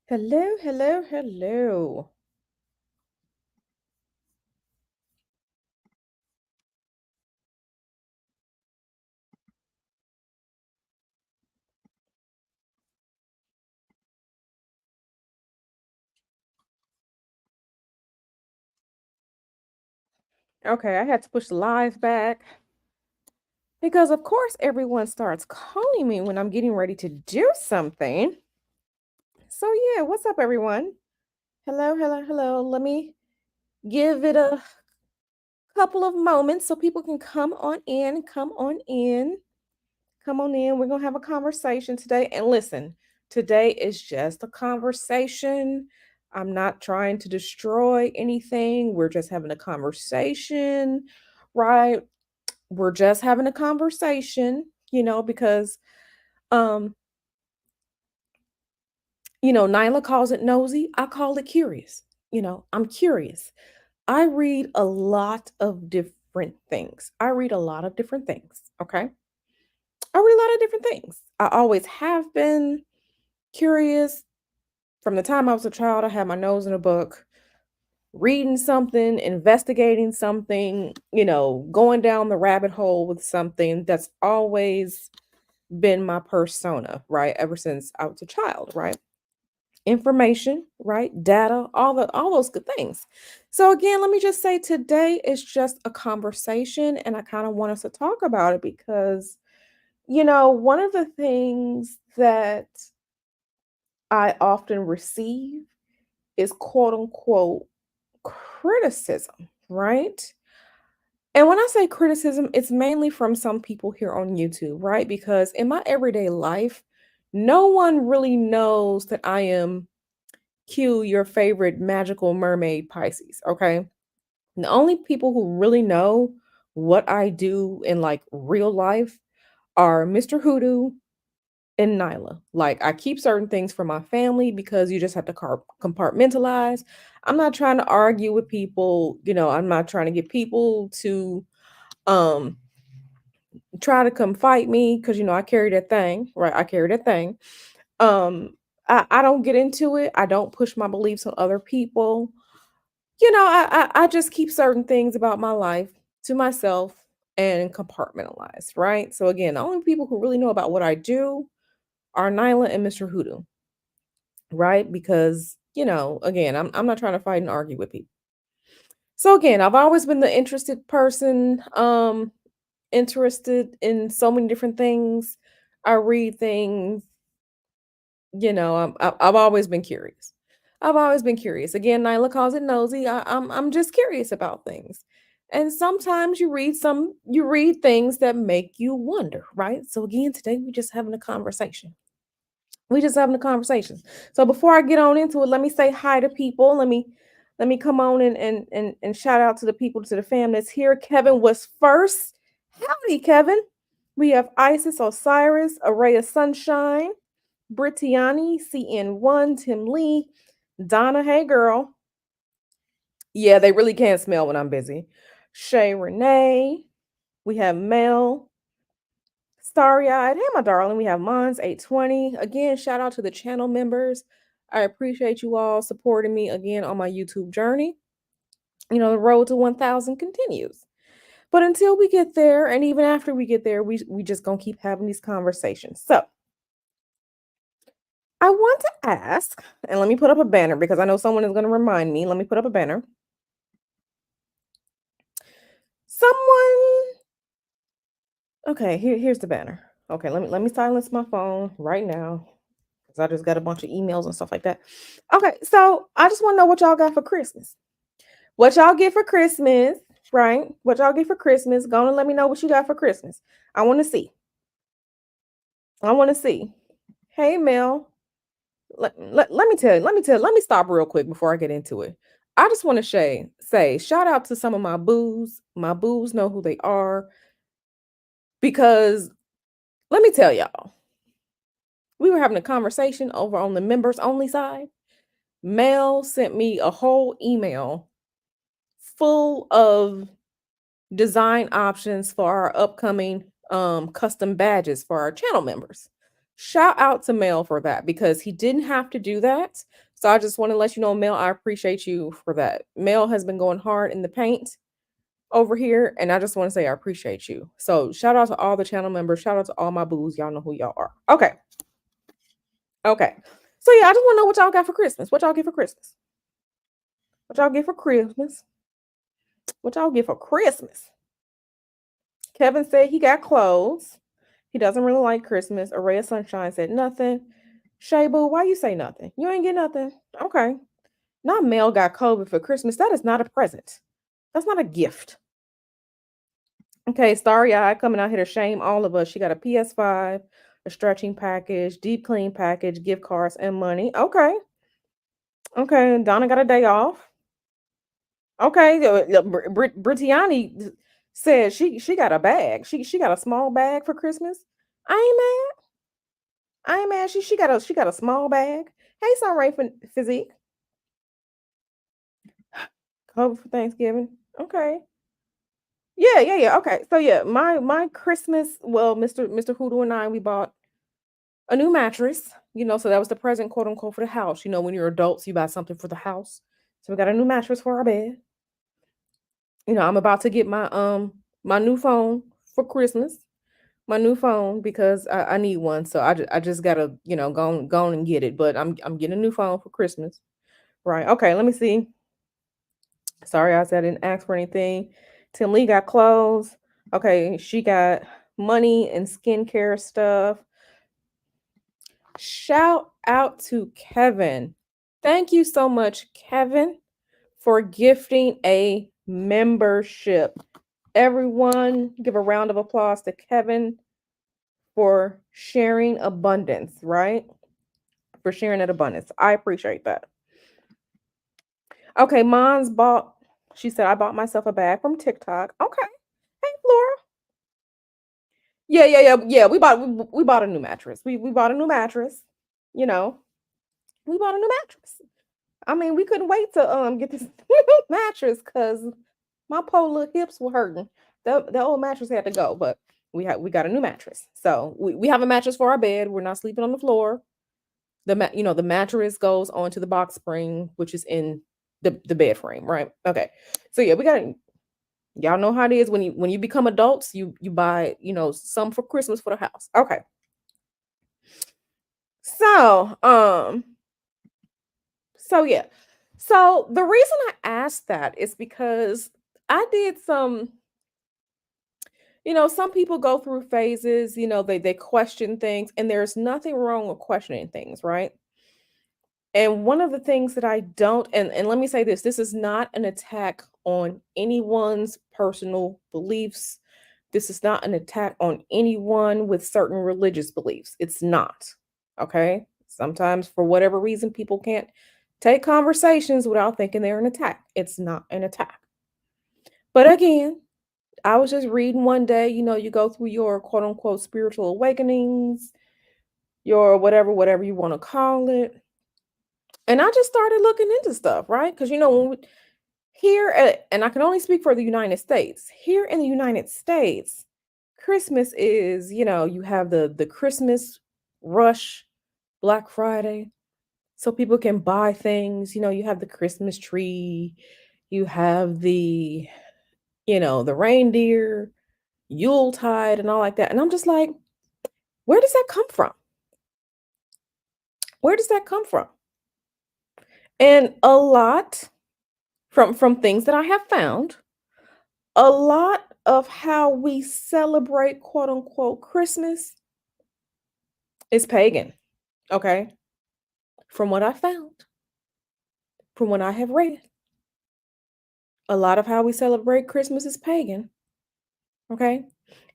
Hello, hello, hello. Okay, I had to push the live back because, of course, everyone starts calling me when I'm getting ready to do something. So, yeah, what's up, everyone? Hello, hello, hello. Let me give it a couple of moments so people can come on in, come on in, come on in. We're going to have a conversation today. And listen, today is just a conversation. I'm not trying to destroy anything. We're just having a conversation, right? We're just having a conversation, because um, Nyla calls it nosy. I call it curious. I'm curious. I read a lot of different things. I read a lot of different things. Okay. I read a lot of different things. I always have been curious. From the time I was a child, I had my nose in a book, reading something, investigating something, going down the rabbit hole with something. That's always been my persona, right? Ever since I was a child, right? Information, right? Data, all those good things. So again, let me just say today is just a conversation and I kind of want us to talk about it because one of the things that I often receive is quote unquote criticism, right? And when I say criticism, it's mainly from some people here on YouTube, right? Because in my everyday life, no one really knows that I am Q, your favorite magical mermaid Pisces, okay? The only people who really know what I do in like real life are Mr. Hoodoo and Nyla. Like I keep certain things from my family because you just have to compartmentalize. I'm not trying to argue with people, I'm not trying to get people to um try to come fight me because I carry that thing, right? I carry that thing. Um I don't get into it. I don't push my beliefs on other people. I just keep certain things about my life to myself and compartmentalize, right? So again, the only people who really know about what I do are Nyla and Mr. Hoodoo, right? Because, again, I'm not trying to fight and argue with people. So again, I've always been the interested person, interested in so many different things. I read things, I've always been curious. I've always been curious. Again, Nyla calls it nosy. I'm just curious about things. And sometimes you read things that make you wonder, right? So again, today we're just having a conversation. We just having a conversation. So before I get on into it, let me say hi to people. Let me come on and shout out to the people, to the fam that's here. Kevin was first. Howdy, Kevin. We have Isis, Osiris, Araya Sunshine, Brittany, CN1, Tim Lee, Donna, hey girl. Yeah, they really can't smell when I'm busy. Shay Renee. We have Mel. Starry eyed. Hey, my darling. We have Mons 820. Again, shout out to the channel members. I appreciate you all supporting me again on my YouTube journey. The road to 1,000 continues. But until we get there, and even after we get there, we just gonna keep having these conversations. So I want to ask, and let me put up a banner because I know someone is going to remind me. Let me put up a banner. Someone, okay, here's the banner. Okay, let me silence my phone right now because I just got a bunch of emails and stuff like that. Okay, so I just want to know what y'all got for Christmas. What y'all get for Christmas, right? What y'all get for Christmas? Go and let me know what you got for Christmas. I want to see. I want to see. Hey, Mel. Let me tell you, let me stop real quick before I get into it. I just want to say shout out to some of my boos. My boos know who they are because let me tell y'all, we were having a conversation over on the members only side. Mel sent me a whole email full of design options for our upcoming custom badges for our channel members. Shout out to Mel for that because he didn't have to do that. So I just want to let you know, Mel, I appreciate you for that. Mel has been going hard in the paint over here, and I just want to say I appreciate you. So shout out to all the channel members. Shout out to all my booze. Y'all know who y'all are. Okay. Okay. So yeah, I just want to know what y'all got for Christmas. What y'all get for Christmas? What y'all get for Christmas? What y'all get for Christmas? Kevin said he got clothes. He doesn't really like Christmas. Array of Sunshine said nothing. Shay Boo, why you say nothing? You ain't get nothing. Okay. Not Mel got COVID for Christmas. That is not a present. That's not a gift. Okay, Starry Eye coming out here to shame all of us. She got a PS5, a stretching package, deep clean package, gift cards, and money. Okay. Okay. Donna got a day off. Okay. Brittany said she got a bag. She got a small bag for Christmas. I ain't mad. I ain't mad. She got a small bag. Hey, Sunray Physique. Cover for Thanksgiving. Okay. Yeah, yeah, yeah. Okay. So yeah, my Christmas, well, Mr. Hoodoo and I, we bought a new mattress, so that was the present, quote unquote, for the house. When you're adults, you buy something for the house. So we got a new mattress for our bed. I'm about to get my new phone for Christmas. My new phone because I need one. So I just gotta, go on and get it. But I'm getting a new phone for Christmas. Right. Okay, let me see. Sorry, I said I didn't ask for anything. Tim Lee got clothes. Okay, she got money and skincare stuff. Shout out to Kevin. Thank you so much, Kevin, for gifting a membership. Everyone, give a round of applause to Kevin for sharing abundance, right? For sharing that abundance. I appreciate that. Okay, she said, I bought myself a bag from TikTok. Okay. Hey, Flora. Yeah, yeah, yeah, yeah. We bought a new mattress. We bought a new mattress. You know, we bought a new mattress. I mean, we couldn't wait to get this new mattress because my poor little hips were hurting. The old mattress had to go, but we got a new mattress. So we have a mattress for our bed. We're not sleeping on the floor. The mattress goes onto the box spring, which is in the bed frame, right? Okay. So yeah, we got y'all know how it is when you become adults, you buy, some for Christmas for the house. Okay. So, yeah. So the reason I asked that is because I did some people go through phases, they question things, and there's nothing wrong with questioning things, right? And one of the things that I don't, and let me say this is not an attack on anyone's personal beliefs. This is not an attack on anyone with certain religious beliefs. It's not. Okay? Sometimes for whatever reason people can't take conversations without thinking they're an attack. It's not an attack. But again, I was just reading one day, you go through your quote unquote spiritual awakenings, your whatever you want to call it. And I just started looking into stuff, right? Because when and I can only speak for the United States. Here in the United States, Christmas is, you have the Christmas rush, Black Friday, so people can buy things. You have the Christmas tree, you have the reindeer, Yuletide, and all like that. And I'm just like, where does that come from? Where does that come from? And a lot from things that I have found, a lot of how we celebrate quote unquote Christmas is pagan. Okay. From what I found, from what I have read, a lot of how we celebrate Christmas is pagan. Okay.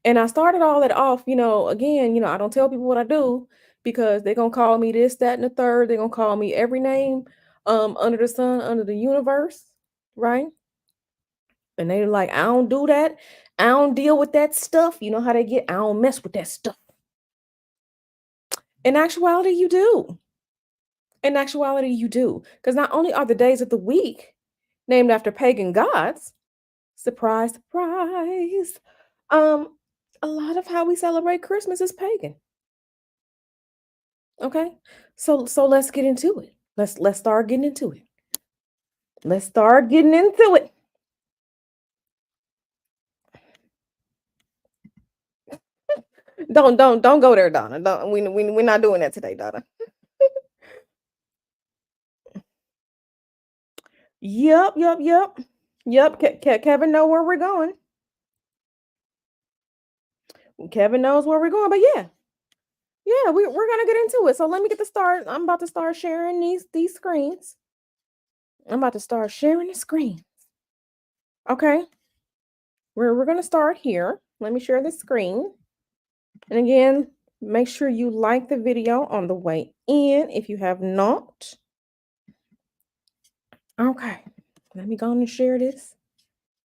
And I started all that off, again, I don't tell people what I do because they're gonna call me this, that, and the third. They're gonna call me every name under the sun, under the universe, right? And they're like, I don't do that. I don't deal with that stuff. You know how they get, I don't mess with that stuff. In actuality, you do. In actuality, you do. Because not only are the days of the week named after pagan gods, surprise, surprise, um, a lot of how we celebrate Christmas is pagan. Okay. So let's get into it. Let's start getting into it. Let's start getting into it. Don't go there, Donna. Don't we're not doing that today, Donna. Yep. Yep. Kevin know where we're going. Kevin knows where we're going. But yeah, we're gonna get into it. So let me get the start. I'm about to start sharing these screens. I'm about to start sharing the screen. Okay. We're gonna start here. Let me share the screen. And again, make sure you like the video on the way in if you have not. Okay. Let me go and share this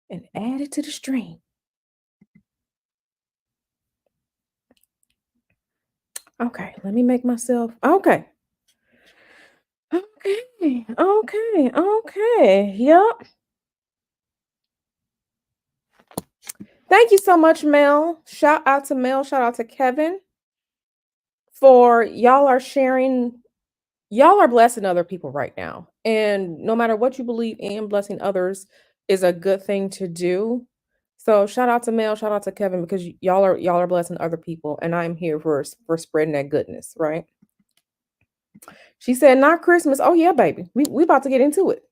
and add it to the stream. Okay, let me make myself okay. Okay. Yep. Thank you so much, Mel. Shout out to Mel. Shout out to Kevin for y'all are sharing. Y'all are blessing other people right now. And no matter what you believe in, blessing others is a good thing to do. So shout out to Mel, shout out to Kevin because y'all are blessing other people, and I'm here for spreading that goodness, right? She said, "Not Christmas." Oh yeah, baby. We about to get into it.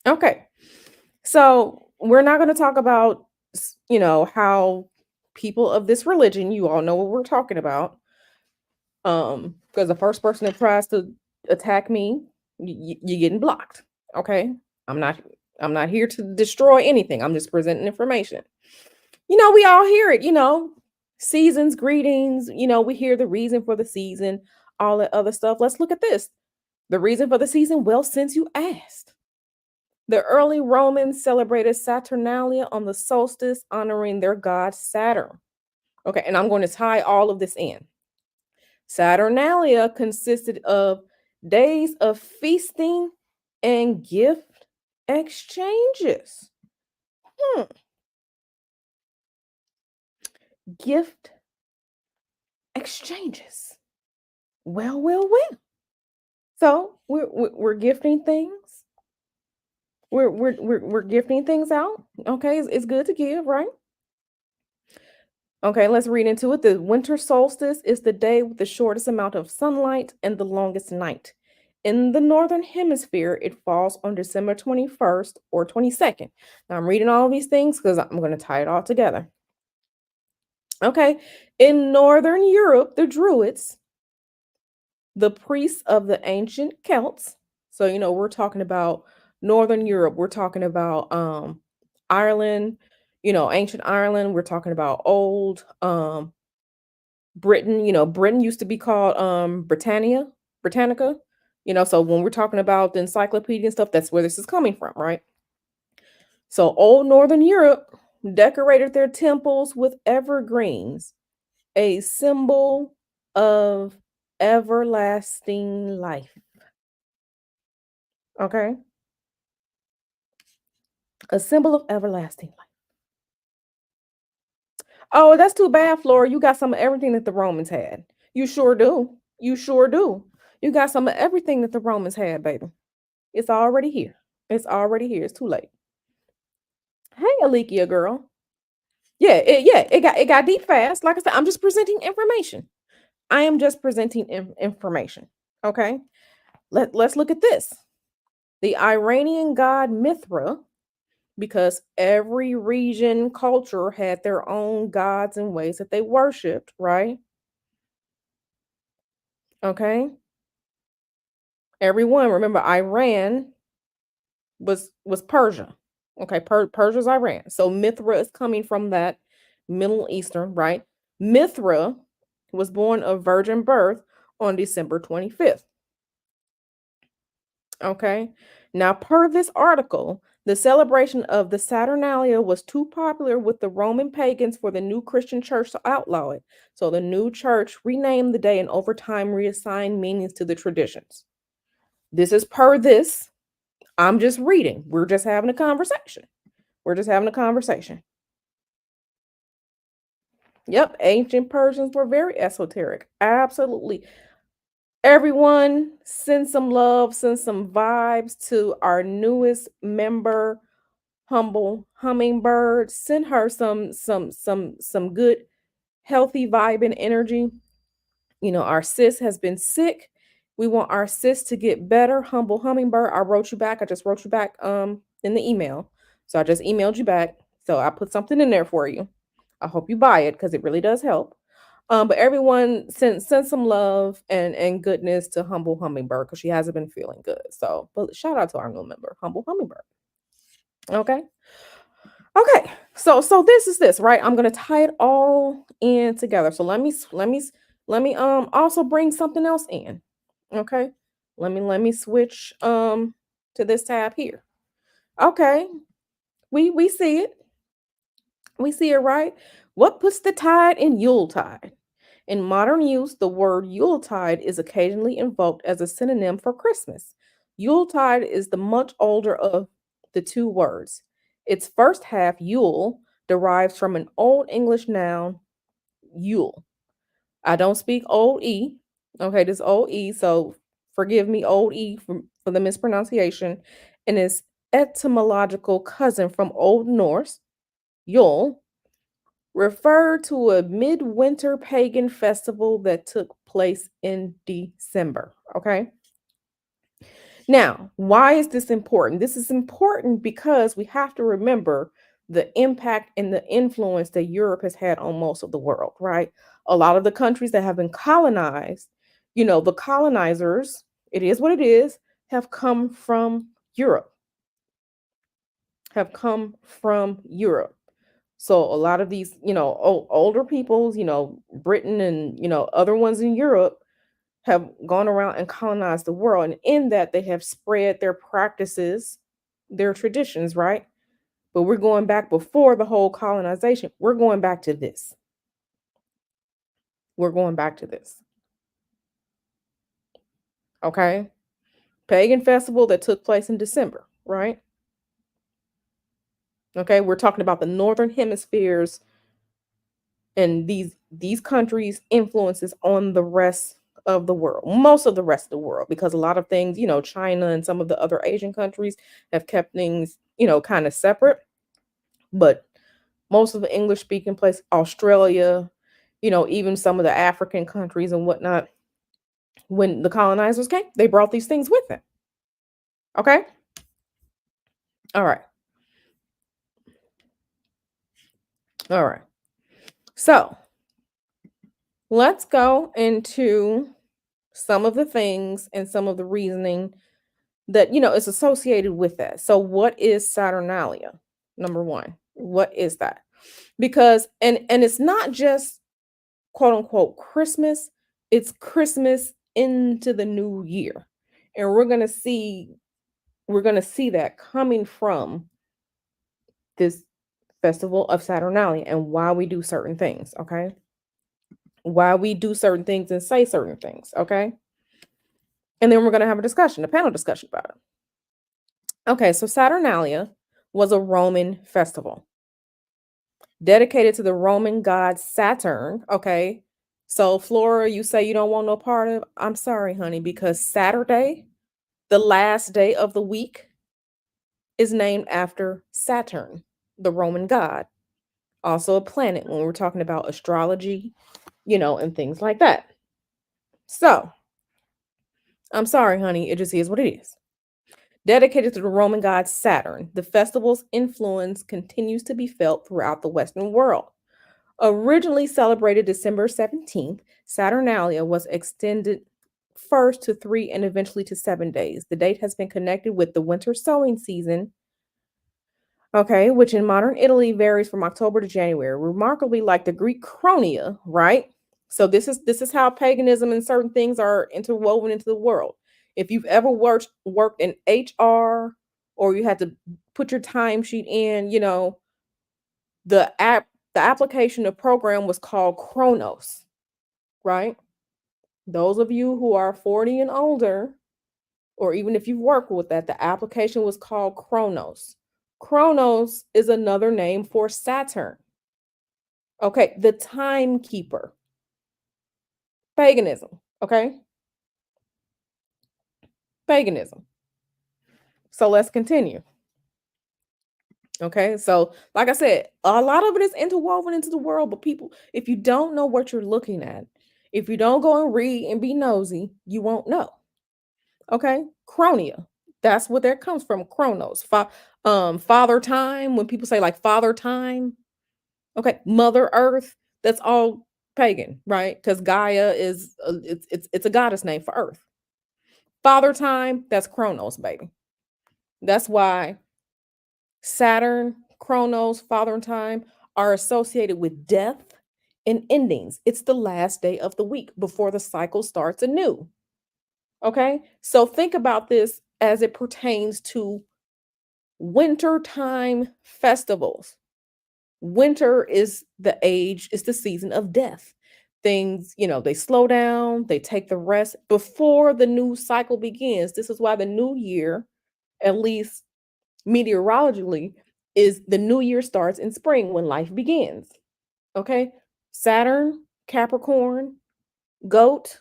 Okay. So we're not going to talk about how people of this religion, you all know what we're talking about. Because the first person that tries to attack me, you're getting blocked. Okay. I'm not I'm not here to destroy anything. I'm just presenting information. We all hear it, seasons, greetings, we hear the reason for the season, all that other stuff. Let's look at this. The reason for the season, well, since you asked. The early Romans celebrated Saturnalia on the solstice, honoring their god Saturn. Okay, and I'm going to tie all of this in. Saturnalia consisted of days of feasting and gift exchanges. Hmm. Gift exchanges. Well. So we're gifting things. We're gifting things out. Okay, it's good to give, right? Okay, let's read into it. The winter solstice is the day with the shortest amount of sunlight and the longest night. In the northern hemisphere, it falls on December 21st or 22nd. Now, I'm reading all these things because I'm going to tie it all together. Okay, in northern Europe, the Druids, the priests of the ancient Celts. So, we're talking about northern Europe. We're talking about Ireland, ancient Ireland. We're talking about old Britain. Britain used to be called Britannica. So when we're talking about the encyclopedia and stuff, that's where this is coming from, right? So old northern Europe decorated their temples with evergreens, a symbol of everlasting life. Okay? A symbol of everlasting life. Oh, that's too bad, Flora. You got some of everything that the Romans had. You sure do. You sure do. You got some of everything that the Romans had, baby. It's already here. It's already here. It's too late. Hey, Alikia girl. It got deep fast. Like I said, I'm just presenting information. I am just presenting information. Okay. Let's look at this. The Iranian god Mithra, because every region culture had their own gods and ways that they worshiped, right? Okay. Everyone, remember Iran was Persia. Okay, Persia's Iran. So Mithra is coming from that Middle Eastern, right? Mithra was born of virgin birth on December 25th. Okay. Now, per this article, the celebration of the Saturnalia was too popular with the Roman pagans for the new Christian church to outlaw it. So the new church renamed the day and over time reassigned meanings to the traditions. This is per this. I'm just reading. We're just having a conversation. We're just having a conversation. Yep, ancient Persians were very esoteric. Absolutely. Everyone, send some love, send some vibes to our newest member, Humble Hummingbird. Send her some good, healthy vibe and energy. Our sis has been sick. We want our sis to get better. Humble Hummingbird, I wrote you back. I just wrote you back in the email. So I just emailed you back. So I put something in there for you. I hope you buy it because it really does help. But everyone send some love and goodness to Humble Hummingbird because she hasn't been feeling good. So, but shout out to our new member, Humble Hummingbird. Okay. Okay. So this is this, right? I'm gonna tie it all in together. So let me also bring something else in. Okay. Let me switch to this tab here. Okay. We see it. We see it, right? What puts the tide in Yuletide? In modern use, the word Yuletide is occasionally invoked as a synonym for Christmas. Yuletide is the much older of the two words. Its first half, Yule, derives from an Old English noun, Yule. I don't speak Old E. Okay, this Old E, so forgive me, Old E, for the mispronunciation. And its etymological cousin from Old Norse, Yule, referred to a midwinter pagan festival that took place in December. Okay. Now, why is this important? This is important because we have to remember the impact and the influence that Europe has had on most of the world, right? A lot of the countries that have been colonized, the colonizers, it is what it is, have come from Europe, have come from Europe. So a lot of these, older peoples, Britain and, other ones in Europe have gone around and colonized the world. And in that, they have spread their practices, their traditions, right? But we're going back before the whole colonization. We're going back to this. We're going back to this. Okay. Pagan festival that took place in December, right? Okay. We're talking about the Northern Hemisphere's and these countries influences on the rest of the world, most of the rest of the world, because a lot of things, China and some of the other Asian countries have kept things, kind of separate. But most of the English speaking place, Australia, even some of the African countries and whatnot, when the colonizers came, they brought these things with them. Okay. All right. All right. So let's go into some of the things and some of the reasoning that is associated with that. So what is Saturnalia? Number one, what is that? Because and it's not just quote unquote Christmas, it's Christmas into the new year. And we're going to see that coming from this festival of Saturnalia and why we do certain things, okay? Why we do certain things and say certain things, okay? And then we're going to have a panel discussion about it. Okay, so Saturnalia was a Roman festival dedicated to the Roman god Saturn. Okay. So, Flora, you say you don't want no part of. I'm sorry, honey, because Saturday, the last day of the week, is named after Saturn, the Roman god, also a planet when we're talking about astrology, and things like that. So, I'm sorry, honey, it just is what it is. Dedicated to the Roman god Saturn, the festival's influence continues to be felt throughout the Western world. Originally celebrated December 17th, Saturnalia was extended first to 3 and eventually to 7 days. The date has been connected with the winter sowing season, okay, which in modern Italy varies from October to January, remarkably like the Greek Chronia, right? So this is how paganism and certain things are interwoven into the world. If you've ever worked in HR or you had to put your timesheet in, the application, the program was called Chronos, right? Those of you who are 40 and older, or even if you've worked with that, the application was called Chronos. Chronos is another name for Saturn. Okay, the timekeeper. Paganism, okay? Paganism. So let's continue. Okay. So, like I said, a lot of it is interwoven into the world, but people, if you don't know what you're looking at, if you don't go and read and be nosy, you won't know. Okay. Chronia. That's what that comes from. Chronos. Father time. When people say like father time, okay, Mother Earth, that's all pagan, right? Because Gaia is it's a goddess name for Earth. Father time, that's Chronos, baby. That's why Saturn, Chronos, Father time are associated with death and endings. It's the last day of the week before the cycle starts anew. Okay, so think about this as it pertains to wintertime festivals. Winter is the age, is the season of death. Things, they slow down, they take the rest before the new cycle begins. This is why the new year, at least meteorologically, is the new year starts in spring when life begins. Okay. Saturn, Capricorn, goat,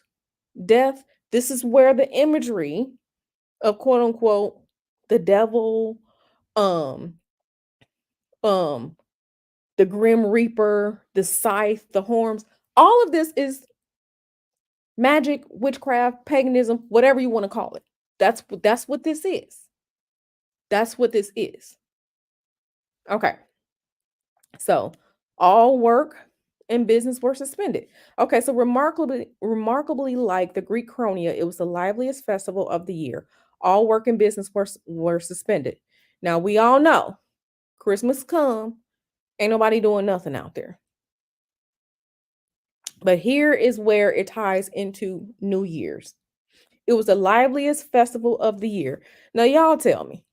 death. This is where the imagery of quote unquote the devil, um, um, the Grim Reaper, the scythe, the horns. All of this is magic, witchcraft, paganism, whatever you want to call it. That's what this is. That's what this is. Okay. So all work and business were suspended. Okay, so remarkably like the Greek Chronia, it was the liveliest festival of the year. All work and business were suspended. Now we all know Christmas come, ain't nobody doing nothing out there. But here is where it ties into New Year's. It was the liveliest festival of the year. Now, y'all tell me,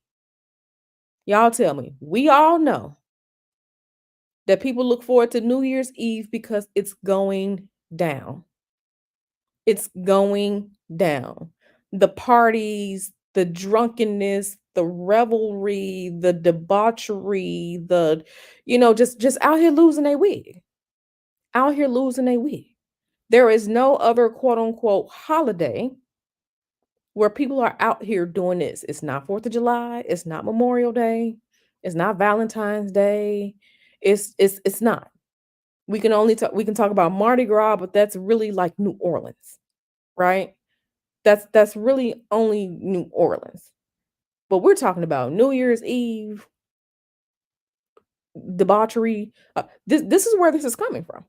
we all know that people look forward to New Year's Eve because it's going down. It's going down. The parties, the drunkenness, the revelry, the debauchery, just out here losing a wig. Out here losing a wig. There is no other quote unquote holiday where people are out here doing this. It's not 4th of July, it's not Memorial Day, it's not Valentine's Day. It's not. We can talk about Mardi Gras, but that's really like New Orleans, right? That's really only New Orleans. But we're talking about New Year's Eve, debauchery. This is where this is coming from.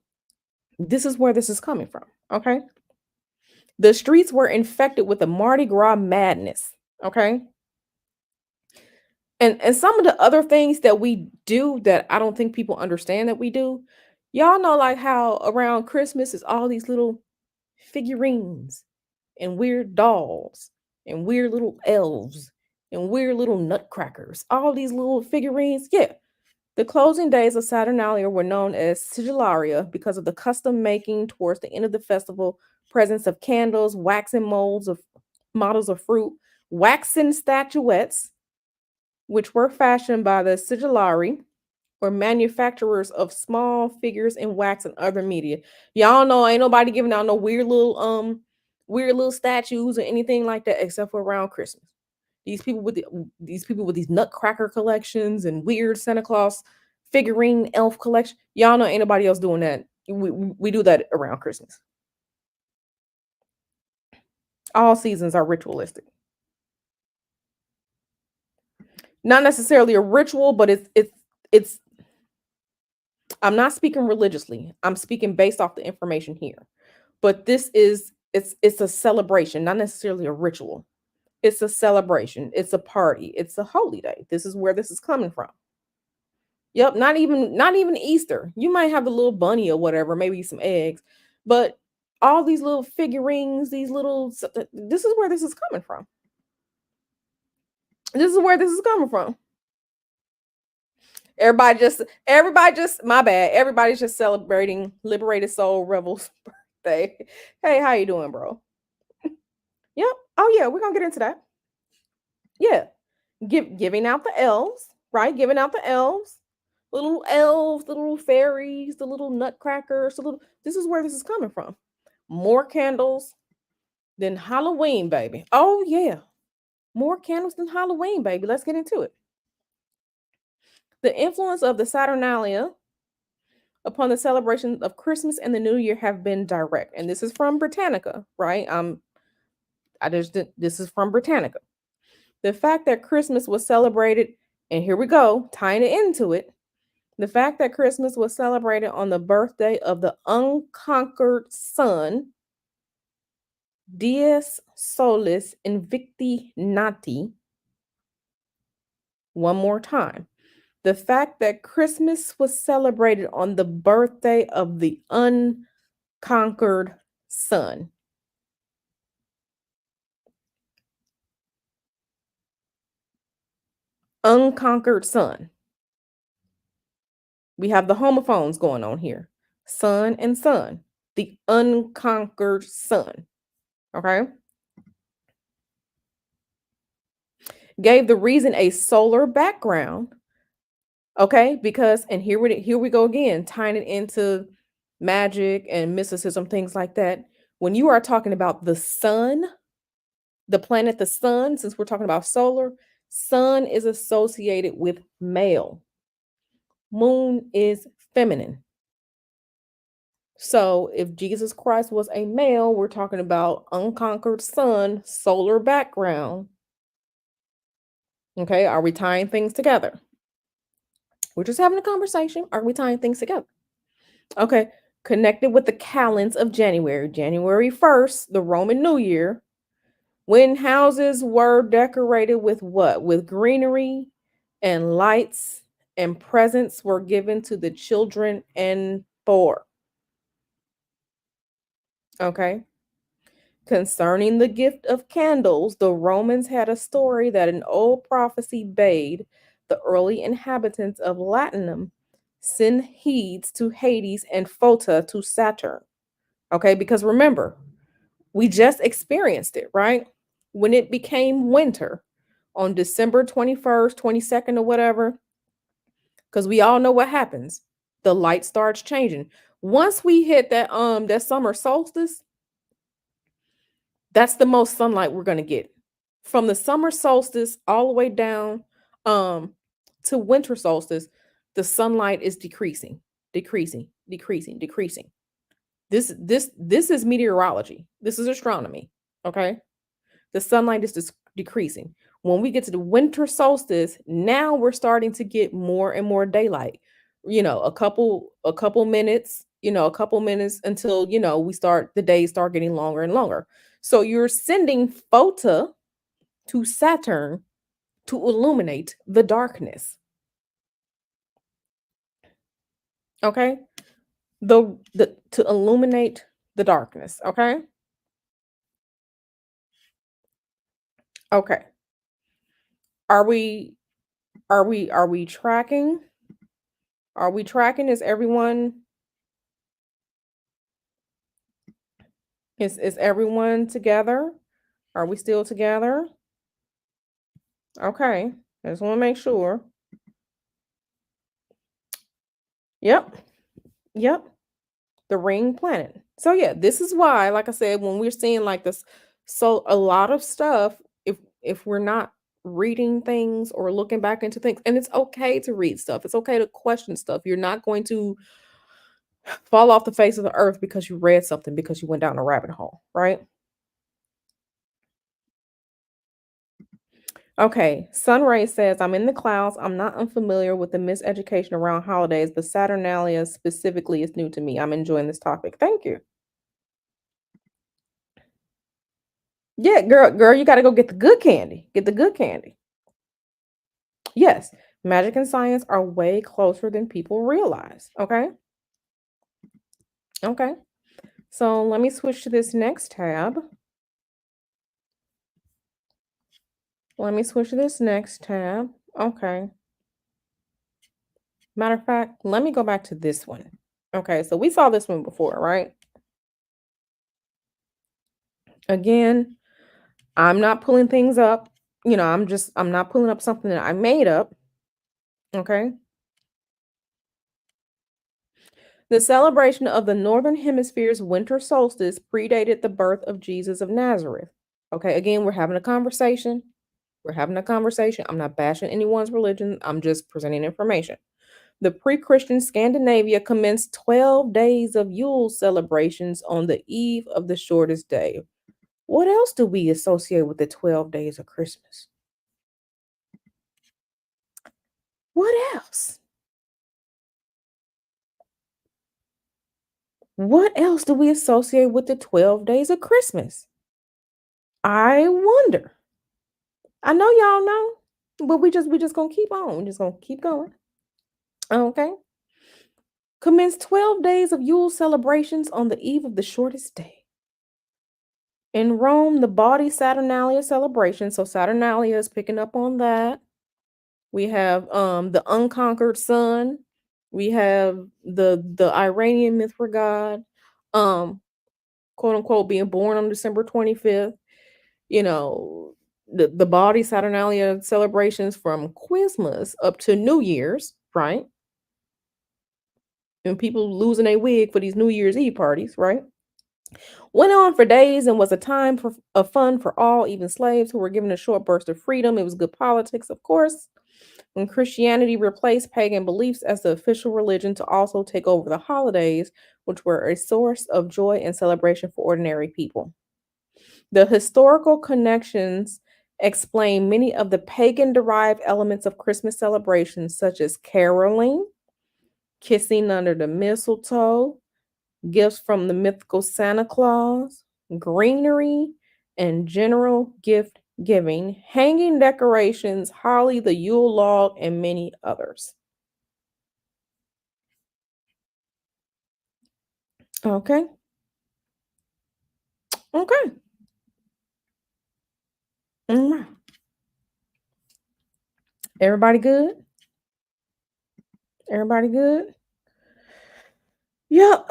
This is where this is coming from. Okay. The streets were infected with the Mardi Gras madness. Okay. And some of the other things that we do that I don't think people understand that we do, y'all know like how around Christmas is all these little figurines and weird dolls and weird little elves and weird little nutcrackers, all these little figurines. Yeah. The closing days of Saturnalia were known as Sigillaria because of the custom making towards the end of the festival, presence of candles, waxen molds of models of fruit, waxen statuettes, which were fashioned by the sigillari or manufacturers of small figures in wax and other media. Y'all know ain't nobody giving out no weird little statues or anything like that except for around Christmas. These people with these nutcracker collections and weird Santa Claus figurine elf collection. Y'all know ain't nobody else doing that. We do that around Christmas. All seasons are ritualistic. Not necessarily a ritual, but it's I'm not speaking religiously. I'm speaking based off the information here. But this is it's a celebration, not necessarily a ritual. It's a celebration. It's a party. It's a holy day. This is where this is coming from. Yep, not even Easter. You might have the little bunny or whatever, maybe some eggs, but all these little figurines, this is where this is coming from. This is where this is coming from. Everybody just my bad. Everybody's just celebrating Liberated Soul Rebel's birthday. Hey, how you doing, bro? Yep. Oh yeah, we're gonna get into that. Yeah. Giving out the elves, right? Giving out the elves, the little elves, the little fairies, the little nutcrackers, this is where this is coming from. More candles than Halloween, baby. Oh yeah. More candles than Halloween, baby. Let's get into it. The influence of the Saturnalia upon the celebration of Christmas and the New Year have been direct. And this is from Britannica, right? This is from Britannica. The fact that Christmas was celebrated, and here we go, tying it into it. The fact that Christmas was celebrated on the birthday of the unconquered sun, Dies Solis Invicti Nati. One more time. The fact that Christmas was celebrated on the birthday of the unconquered sun. Unconquered sun. We have the homophones going on here. Sun and sun. The unconquered sun. Okay. Gave the reason a solar background. Okay, because and here we go again, tying it into magic and mysticism, things like that. When you are talking about the sun, the planet, the sun, since we're talking about solar, sun is associated with male. Moon is feminine. So if Jesus Christ was a male, we're talking about unconquered sun, solar background. Okay, are we tying things together? We're just having a conversation. Are we tying things together? Okay, connected with the calends of January. January 1st, the Roman New Year, when houses were decorated with what? With greenery and lights, and presents were given to the children and poor. Okay. Concerning the gift of candles, the Romans had a story that an old prophecy bade the early inhabitants of Latinum send heeds to Hades and Phota to Saturn. Okay, because remember, we just experienced it, right? When it became winter on December 21st, 22nd, or whatever, because we all know what happens. The light starts changing. Once we hit that summer solstice, that's the most sunlight we're going to get. From the summer solstice all the way down to winter solstice, the sunlight is decreasing, decreasing, decreasing, decreasing. This is meteorology. This is astronomy, okay? The sunlight is decreasing. When we get to the winter solstice, now we're starting to get more and more daylight. A couple minutes, a couple minutes until, the days start getting longer and longer. So you're sending Phota to Saturn to illuminate the darkness. Okay? The to illuminate the darkness, okay? Okay. Are we tracking? Are we tracking? Is everyone together? Are we still together? Okay. I just want to make sure. Yep. Yep. The ring planet. So yeah, this is why, like I said, when we're seeing like this, so a lot of stuff, if we're not reading things or looking back into things, and it's okay to read stuff, it's okay to question stuff. You're not going to fall off the face of the earth because you read something because you went down a rabbit hole, right? Okay, Sunray says, I'm in the clouds. I'm not unfamiliar with the miseducation around holidays, but Saturnalia specifically is new to me. I'm enjoying this topic. Thank you. Yeah, girl, you got to go get the good candy. Get the good candy. Yes, magic and science are way closer than people realize. Okay. Okay. So let me switch to this next tab. Let me switch to this next tab. Okay. Matter of fact, let me go back to this one. Okay, so we saw this one before, right? Again, I'm not pulling things up. I'm not pulling up something that I made up. Okay. The celebration of the Northern Hemisphere's winter solstice predated the birth of Jesus of Nazareth. Okay, again, we're having a conversation. We're having a conversation. I'm not bashing anyone's religion. I'm just presenting information. The pre-Christian Scandinavia commenced 12 days of Yule celebrations on the eve of the shortest day. What else do we associate with the 12 days of Christmas? What else? What else do we associate with the 12 days of Christmas? I wonder. I know y'all know, but we just gonna keep on. We're just gonna keep going. Okay. Commence 12 days of Yule celebrations on the eve of the shortest day. In Rome, the Bawdy Saturnalia celebration. So Saturnalia is picking up on that. We have the unconquered sun. We have the Iranian myth for God, um, quote unquote, being born on December 25th. You know, the Bawdy Saturnalia celebrations from Christmas up to New Year's, right? And people losing a wig for these New Year's Eve parties, right? Went on for days and was a time of fun for all, even slaves who were given a short burst of freedom. It was good politics, of course. When Christianity replaced pagan beliefs as the official religion to also take over the holidays, which were a source of joy and celebration for ordinary people. The historical connections explain many of the pagan derived elements of Christmas celebrations, such as caroling, kissing under the mistletoe, gifts from the mythical Santa Claus, greenery, and general gift giving, hanging decorations, holly, the Yule log, and many others. Okay. Okay. Alright. Everybody good? Everybody good? Yep.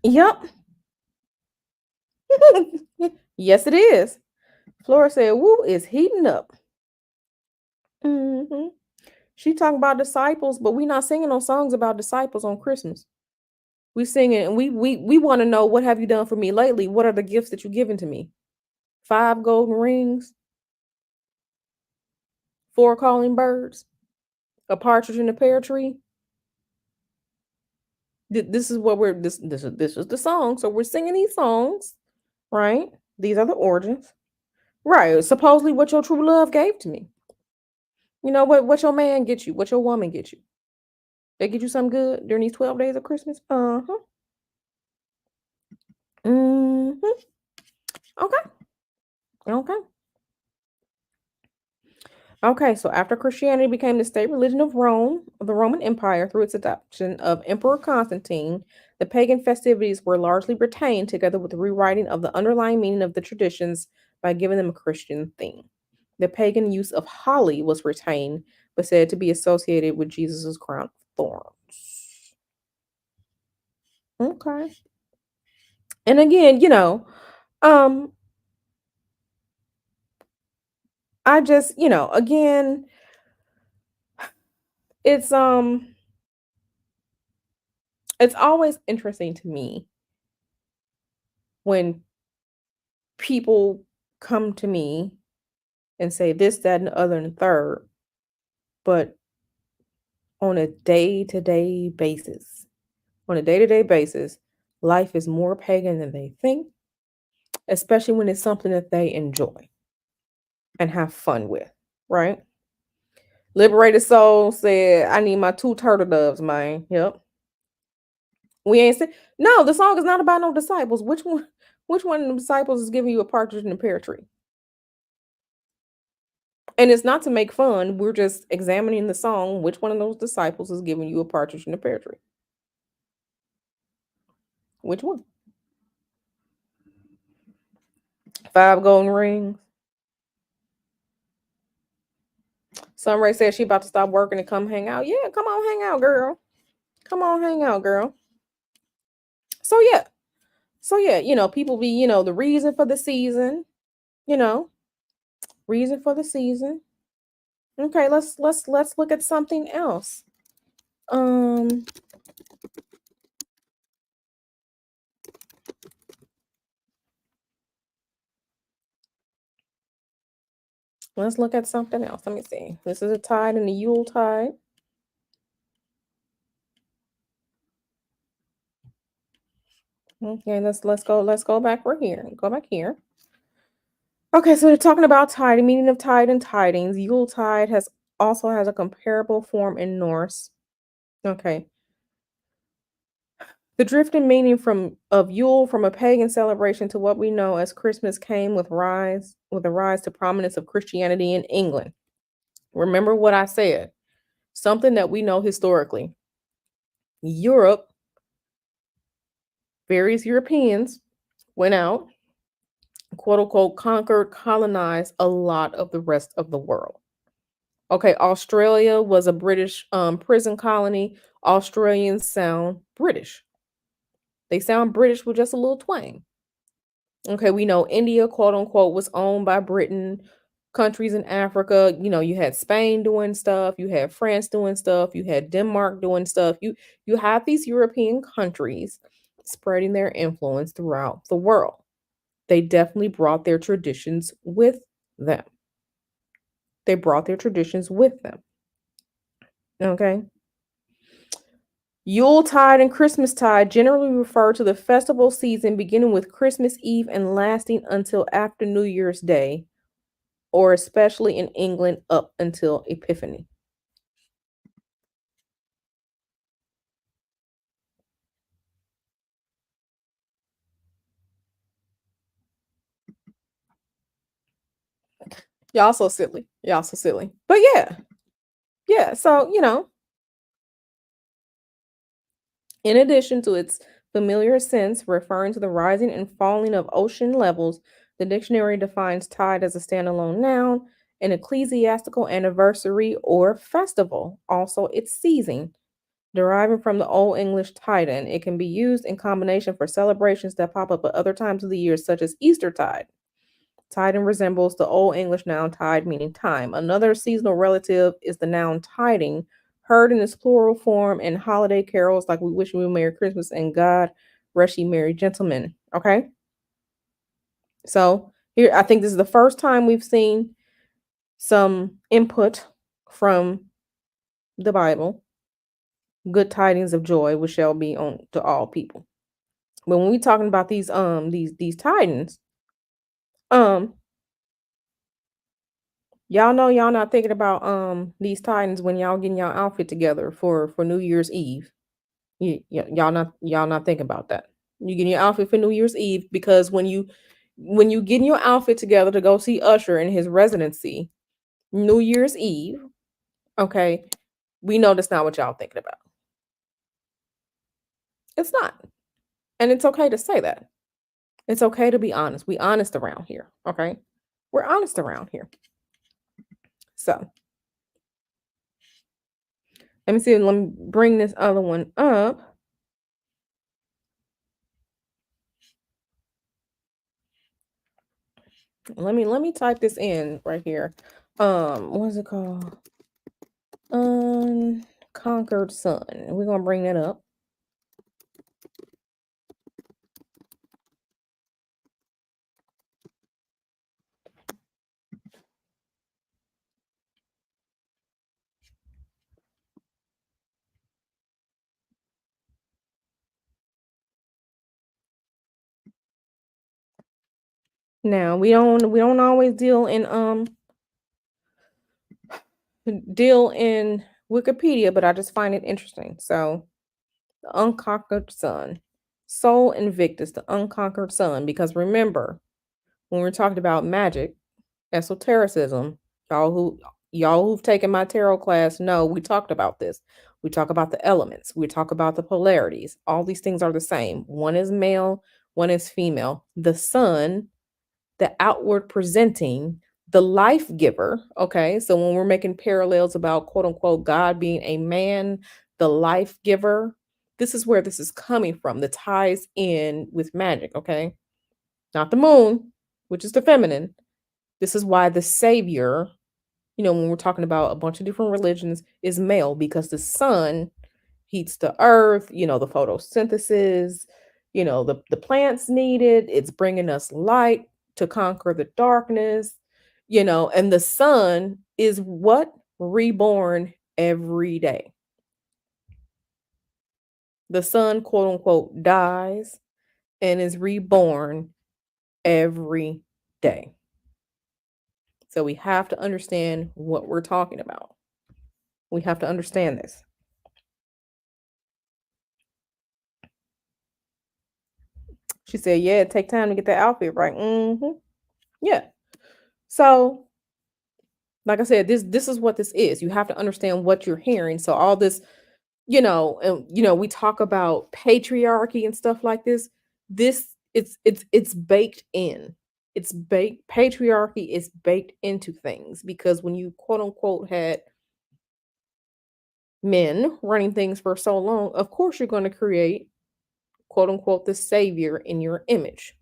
Yep. Yes, it is. Flora said, "Woo is heating up." Hmm. She talking about disciples, but we not singing no songs about disciples on Christmas. We singing, and we want to know, what have you done for me lately? What are the gifts that you given to me? 5 golden rings, 4 calling birds, a partridge in a pear tree. This is what we're this is the song. So we're singing these songs, right? These are the origins, right? Supposedly, what your true love gave to me. You know what your man get you, what your woman get you. They get you something good during these 12 days of Christmas. Uh-huh. Mm-hmm. Okay. Okay. Okay, so after Christianity became the state religion of Rome, of the Roman Empire, through its adoption of Emperor Constantine, the pagan festivities were largely retained, together with the rewriting of the underlying meaning of the traditions by giving them a Christian theme. The pagan use of holly was retained, but said to be associated with Jesus' crown of thorns. Okay. And again, um, I just, again, it's it's always interesting to me when people come to me and say this, that, and the other and the third, but on a day-to-day basis, on a day-to-day basis, life is more pagan than they think, especially when it's something that they enjoy and have fun with, right? Liberated Soul said, "I need my 2 turtle doves, man." Yep. We ain't say no, the song is not about no disciples. Which one of the disciples is giving you a partridge in a pear tree? And it's not to make fun. We're just examining the song. Which one of those disciples is giving you a partridge in a pear tree? Which one? 5 golden rings. Sunray said she about to stop working and come hang out. Yeah, come on, hang out, girl. Come on, hang out, girl. So yeah. So yeah, people be, the reason for the season, you know, reason for the season. Okay, let's look at something else. Um Let's look at something else. Let me see. This is a tide in the Yule tide. Okay, let's go back. We're here. Go back here. Okay, so they're talking about tide, meaning of tide and tidings. Yule tide has a comparable form in Norse. Okay. The drift in meaning from of Yule from a pagan celebration to what we know as Christmas came with the rise to prominence of Christianity in England. Remember what I said. Something that we know historically. Europe, various Europeans went out, quote unquote, conquered, colonized a lot of the rest of the world. Okay, Australia was a British prison colony. Australians sound British. They sound British with just a little twang. Okay, we know India, quote unquote, was owned by Britain. Countries in Africa, you had Spain doing stuff, you had France doing stuff, you had Denmark doing stuff. You have these European countries spreading their influence throughout the world. They definitely brought their traditions with them. They brought their traditions with them. Okay. Yuletide and Christmastide generally refer to the festival season beginning with Christmas Eve and lasting until after New Year's Day, or especially in England up until Epiphany. Y'all so silly. Y'all so silly. But yeah, yeah. So, in addition to its familiar sense referring to the rising and falling of ocean levels, the dictionary defines tide as a standalone noun, an ecclesiastical anniversary or festival, also its season. Deriving from the Old English Titan, it can be used in combination for celebrations that pop up at other times of the year, such as Eastertide. Titan resembles the Old English noun tide, meaning time. Another seasonal relative is the noun tiding, heard in its plural form in holiday carols like We Wish You a Merry Christmas and God Rest Ye Merry Gentlemen. Okay? So here, I think this is the first time we've seen some input from the Bible. Good tidings of joy, which shall be on to all people. But when we talking about these tidings, um, y'all know y'all not thinking about these tidings when y'all getting y'all outfit together for New Year's Eve. Y'all not thinking about that. You getting your outfit for New Year's Eve because when you getting your outfit together to go see Usher in his residency, New Year's Eve, okay, we know that's not what y'all thinking about. It's not. And it's okay to say that. It's okay to be honest. We honest around here, okay? We're honest around here. So let me see. Let me bring this other one up. Let me type this in right here. What is it called? Unconquered Sun. We're gonna bring that up. Now we don't always deal in Wikipedia, but I just find it interesting. So the Unconquered Sun. Sol Invictus, the Unconquered Sun. Because remember, when we're talking about magic, esotericism, y'all who've taken my tarot class know we talked about this. We talk about the elements, we talk about the polarities. All these things are the same. One is male, one is female. The sun, the outward presenting, the life giver. Okay, so when we're making parallels about quote unquote God being a man, the life giver, this is where this is coming from. The ties in with magic. Okay, not the moon, which is the feminine. This is why the savior, when we're talking about a bunch of different religions, is male, because the sun heats the earth, the photosynthesis, the plants need it. It's bringing us light to conquer the darkness. And the sun is what? Reborn every day. The sun, quote unquote, dies and is reborn every day. So we have to understand what we're talking about. We have to understand this. She said, yeah, it take time to get that outfit right. Yeah. So, like I said, this is what this is. You have to understand what you're hearing. So all this, and we talk about patriarchy and stuff like this. This it's baked in. It's baked patriarchy is baked into things because when you quote unquote had men running things for so long, of course you're going to create quote unquote the savior in your image.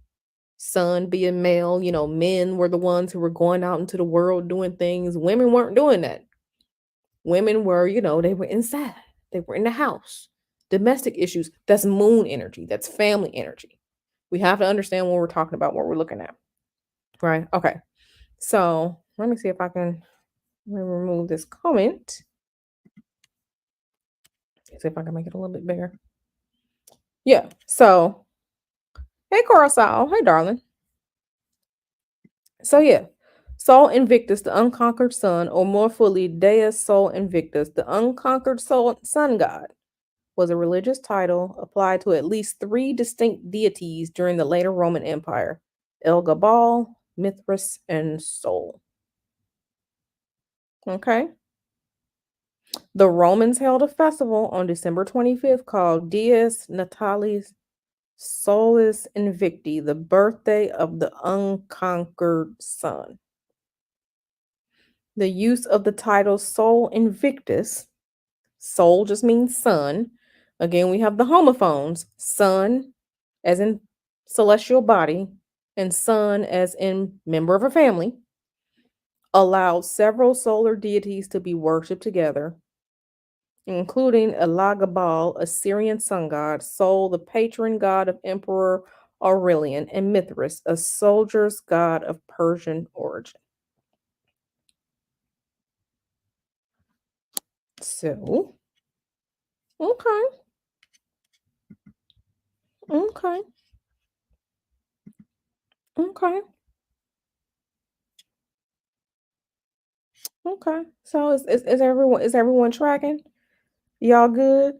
Son being male, men were the ones who were going out into the world doing things. Women weren't doing that. Women were, they were inside, they were in the house. Domestic issues, that's moon energy, that's family energy. We have to understand what we're talking about, what we're looking at. Right? Okay. So let me see if I can remove this comment. See if I can make it a little bit bigger. Yeah. So, hey, Coruscant. Hey, darling. So, yeah. Sol Invictus, the unconquered sun, or more fully, Deus Sol Invictus, the unconquered sun god, was a religious title applied to at least three distinct deities during the later Roman Empire: El Gabal, Mithras, and Sol. Okay. The Romans held a festival on December 25th called Dies Natalis Solis Invicti, the birthday of the unconquered sun. The use of the title Sol Invictus, Sol just means sun. Again, we have the homophones, sun as in celestial body and sun as in member of a family, allowed several solar deities to be worshipped together, including Elagabal, a Syrian sun god, Sol, the patron god of Emperor Aurelian, and Mithras, a soldier's god of Persian origin. So, okay, okay, okay, okay. So is everyone tracking? Y'all good?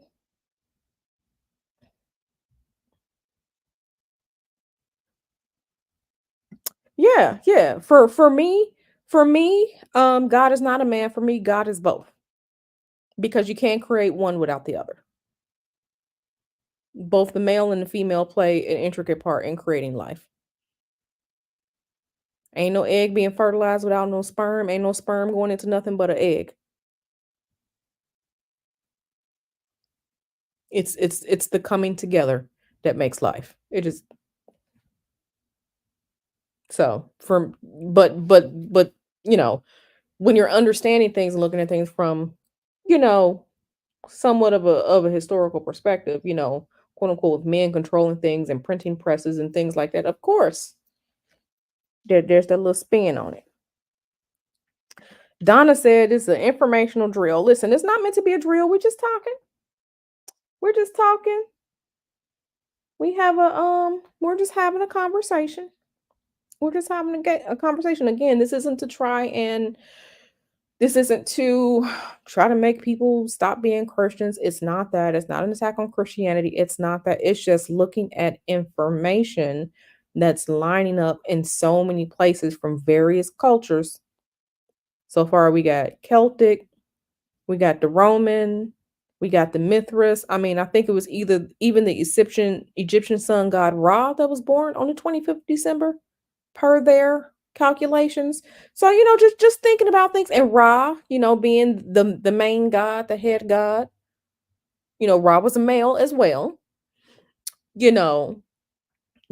Yeah, yeah. For me, God is not a man. For me, God is both. Because you can't create one without the other. Both the male and the female play an intricate part in creating life. Ain't no egg being fertilized without no sperm. Ain't no sperm going into nothing but an egg. It's the coming together that makes life. It is so from but when you're understanding things and looking at things from, you know, somewhat of a historical perspective, quote unquote, with men controlling things and printing presses and things like that. Of course, there's that little spin on it. Donna said it's an informational drill. Listen, it's not meant to be a drill. We're just talking. We're just talking. We're just having a conversation. We're just having a conversation. Again, this isn't to try to make people stop being Christians. It's not that. It's not an attack on Christianity. It's not that. It's just looking at information that's lining up in so many places from various cultures. So far, we got Celtic, we got the Roman, we got the Mithras. I mean, I think it was either even the Egyptian sun god Ra that was born on the 25th of December per their calculations. So, just thinking about things, and Ra, being the main god, the head god, Ra was a male as well. You know,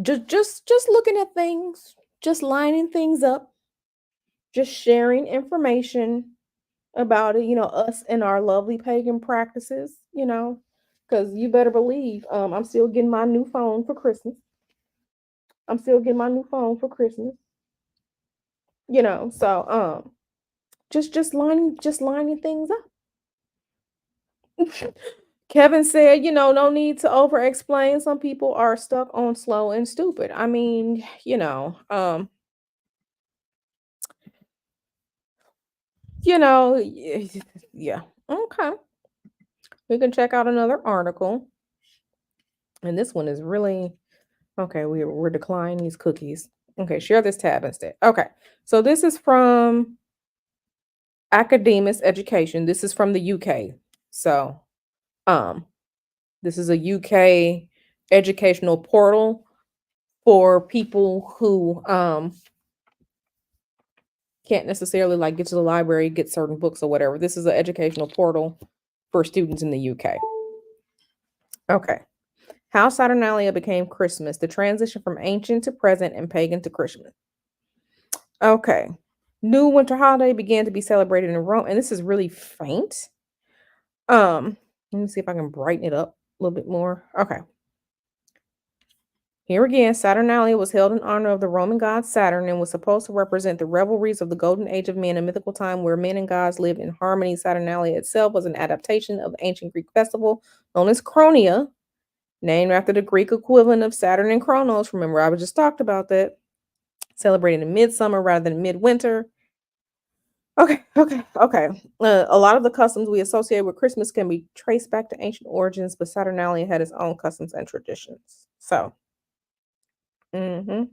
just looking at things, just lining things up, just sharing information about it, us and our lovely pagan practices, because you better believe I'm still getting my new phone for Christmas. I'm still getting my new phone for Christmas. So just lining things up. Kevin said, no need to over explain. Some people are stuck on slow and stupid. I mean, yeah. Okay. We can check out another article. And this one is really okay. We're declining these cookies. Okay, share this tab instead. Okay. So this is from Academics Education. This is from the UK. So um this is a UK educational portal for people who can't necessarily like get to the library, get certain books or whatever. This is an educational portal for students in the UK. Okay. How Saturnalia became Christmas, the transition from ancient to present and pagan to Christmas. Okay. New winter holiday began to be celebrated in Rome, and this is really faint. Let me see if I can brighten it up a little bit more. Okay. Here again, Saturnalia was held in honor of the Roman god Saturn and was supposed to represent the revelries of the golden age of men, a mythical time where men and gods lived in harmony. Saturnalia itself was an adaptation of the ancient Greek festival known as Chronia, named after the Greek equivalent of Saturn and Kronos. Remember, I just talked about that. Celebrated in midsummer rather than midwinter. Okay. A lot of the customs we associate with Christmas can be traced back to ancient origins, but Saturnalia had its own customs and traditions. So, mhm.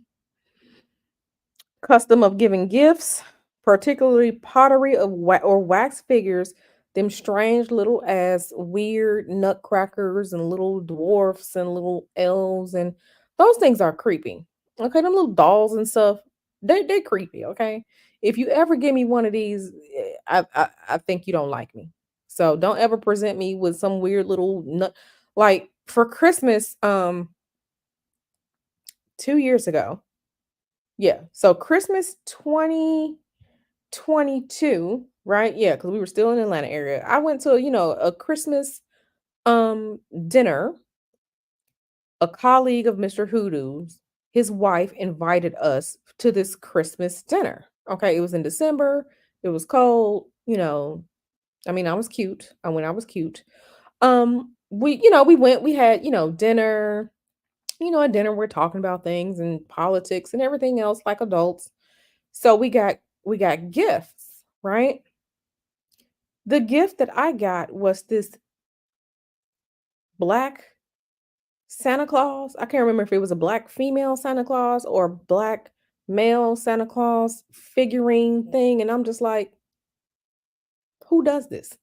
Custom of giving gifts, particularly pottery or wax figures, them strange little as weird nutcrackers and little dwarfs and little elves, and those things are creepy. Okay, them little dolls and stuff, they creepy. Okay, if you ever give me one of these, I think you don't like me. So don't ever present me with some weird little nut. Like for Christmas, 2 years ago. Yeah. So Christmas 2022, right? Yeah, because we were still in the Atlanta area. I went to, a Christmas dinner. A colleague of Mr. Hoodoo's, his wife invited us to this Christmas dinner. Okay, it was in December. It was cold, I mean, I was cute. I was cute. We went, we had, dinner. At dinner we're talking about things and politics and everything else like adults. So we got gifts, right? The gift that I got was this black Santa Claus. I can't remember if it was a black female Santa Claus or black male Santa Claus figurine thing. And I'm just like, who does this?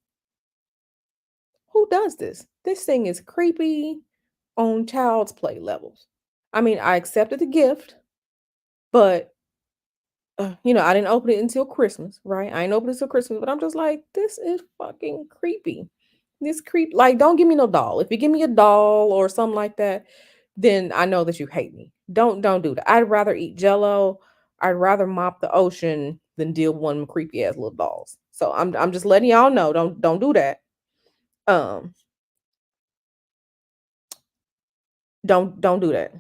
Who does this? This thing is creepy on child's play levels. I mean, I accepted the gift, but I didn't open it until Christmas, right? I didn't open it until Christmas, but I'm just like, this is fucking creepy. This creep, like, don't give me no doll. If you give me a doll or something like that, then I know that you hate me. Don't do that. I'd rather eat Jello. I'd rather mop the ocean than deal with one of them creepy ass little dolls. So I'm just letting y'all know. Don't do that. Um, don't do that.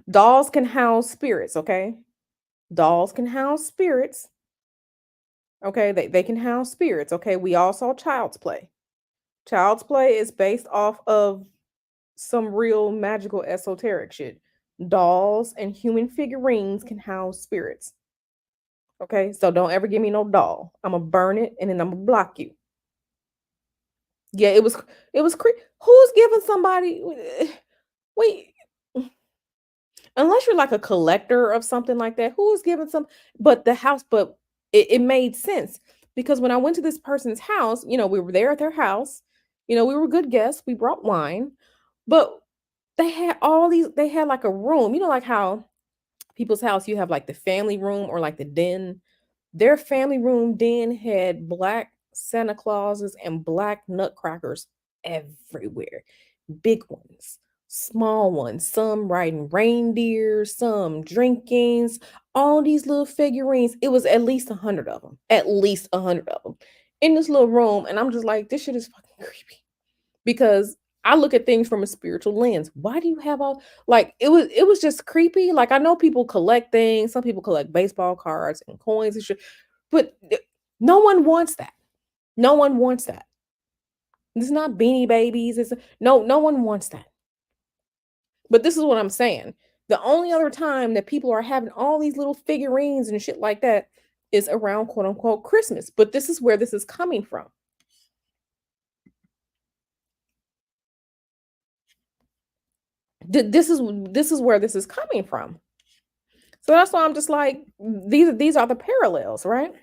Dolls can house spirits, okay? Dolls can house spirits. Okay, they can house spirits. Okay, we all saw Child's Play. Child's Play is based off of some real magical esoteric shit. Dolls and human figurines can house spirits. Okay, so don't ever give me no doll. I'm gonna burn it and then I'm gonna block you. Yeah, it was who's giving somebody wait, unless you're like a collector of something like that, who is giving some but the house, but it made sense because when I went to this person's house, we were there at their house, we were good guests, we brought wine, but they had like a room, like how people's house you have like the family room or like the den. Their family room den had black Santa Clauses and black nutcrackers everywhere. Big ones, small ones, some riding reindeers, some drinkings, all these little figurines. It was at least 100 of them, at least 100 of them in this little room. And I'm just like, this shit is fucking creepy because I look at things from a spiritual lens. Why do you have all like it was just creepy. Like I know people collect things, some people collect baseball cards and coins and shit, but no one wants that. No one wants that. It's not beanie babies. It's no one wants that. But this is what I'm saying. The only other time that people are having all these little figurines and shit like that is around quote unquote Christmas. But this is where this is coming from. This is where this is coming from. So that's why I'm just like these are the parallels, right?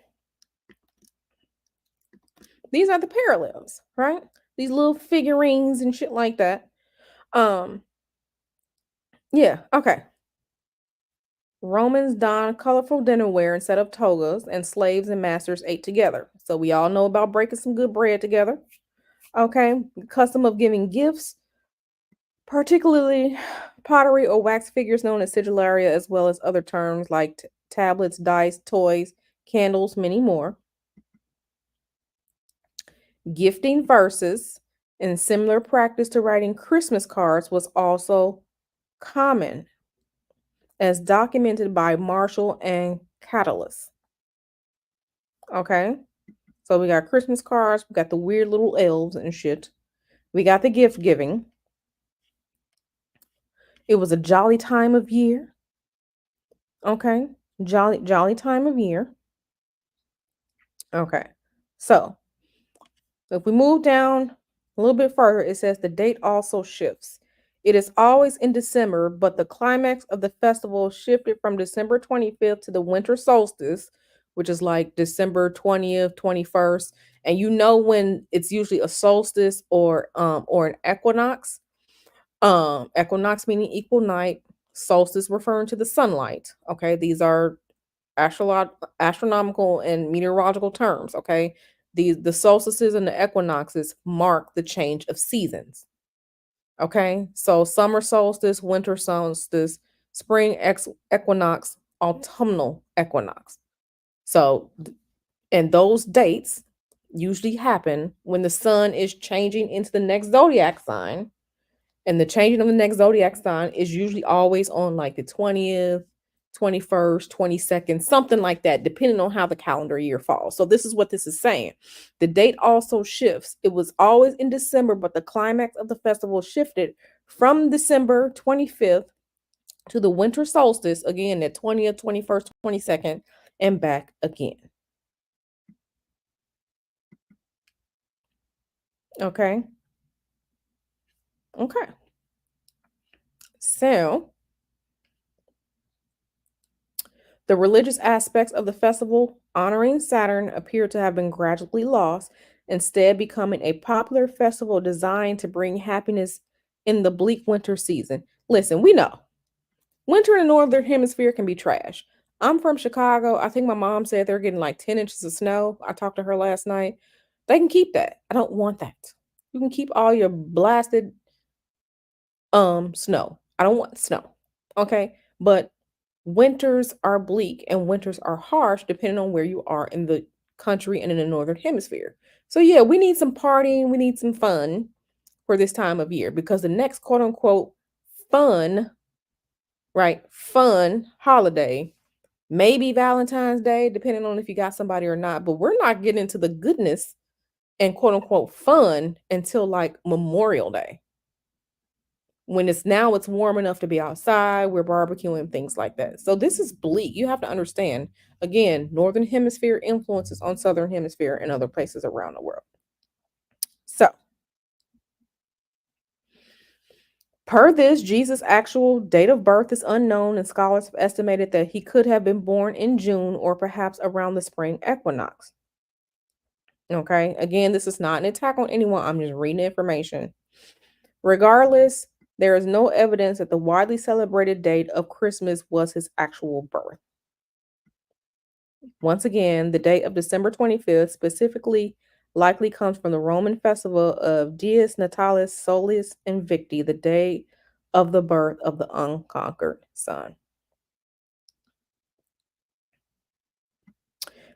These are the parallels, right? These little figurines and shit like that. Um, yeah, okay. Romans donned colorful dinnerware instead of togas, and slaves and masters ate together. So we all know about breaking some good bread together. Okay, the custom of giving gifts, particularly pottery or wax figures known as sigillaria, as well as other terms like tablets, dice, toys, candles, many more. Gifting verses and similar practice to writing Christmas cards was also common, as documented by Marshall and Catalyst. Okay, so we got Christmas cards, we got the weird little elves and shit. We got the gift giving. It was a jolly time of year. Okay, jolly time of year. Okay, so if we move down a little bit further, it says the date also shifts. It is always in December, but the climax of the festival shifted from December 25th to the winter solstice, which is like December 20th, 21st. And you know when it's usually a solstice or an equinox. Equinox meaning equal night, solstice referring to the sunlight. Okay, these are astronomical and meteorological terms. Okay, the solstices and the equinoxes mark the change of seasons. Okay, so summer solstice, winter solstice, spring equinox, autumnal equinox. So, and those dates usually happen when the sun is changing into the next zodiac sign, and the changing of the next zodiac sign is usually always on like the 20th, 21st, 22nd, something like that, depending on how the calendar year falls. So this is what this is saying. The date also shifts. It was always in December, but the climax of the festival shifted from December 25th to the winter solstice, again, the 20th, 21st, 22nd, and back again. Okay. Okay. So the religious aspects of the festival honoring Saturn appear to have been gradually lost, instead, becoming a popular festival designed to bring happiness in the bleak winter season. Listen, we know winter in the northern hemisphere can be trash. I'm from Chicago. I think my mom said they're getting like 10 inches of snow. I talked to her last night. They can keep that. I don't want that. You can keep all your blasted snow. I don't want snow. Okay? But winters are bleak and winters are harsh depending on where you are in the country and in the northern hemisphere. So yeah, we need some partying, we need some fun for this time of year, because the next quote unquote fun, right? Fun holiday, maybe Valentine's Day, depending on if you got somebody or not, but we're not getting into the goodness and quote unquote fun until like Memorial Day, when it's warm enough to be outside, we're barbecuing, things like that. So this is bleak. You have to understand, again, northern hemisphere influences on southern hemisphere and other places around the world. So per this, Jesus' actual date of birth is unknown, and scholars have estimated that he could have been born in June or perhaps around the spring equinox. Okay, again, this is not an attack on anyone, I'm just reading information. Regardless, there is no evidence that the widely celebrated date of Christmas was his actual birth. Once again, the date of December 25th specifically likely comes from the Roman festival of Dies Natalis Solis Invicti, the day of the birth of the unconquered sun.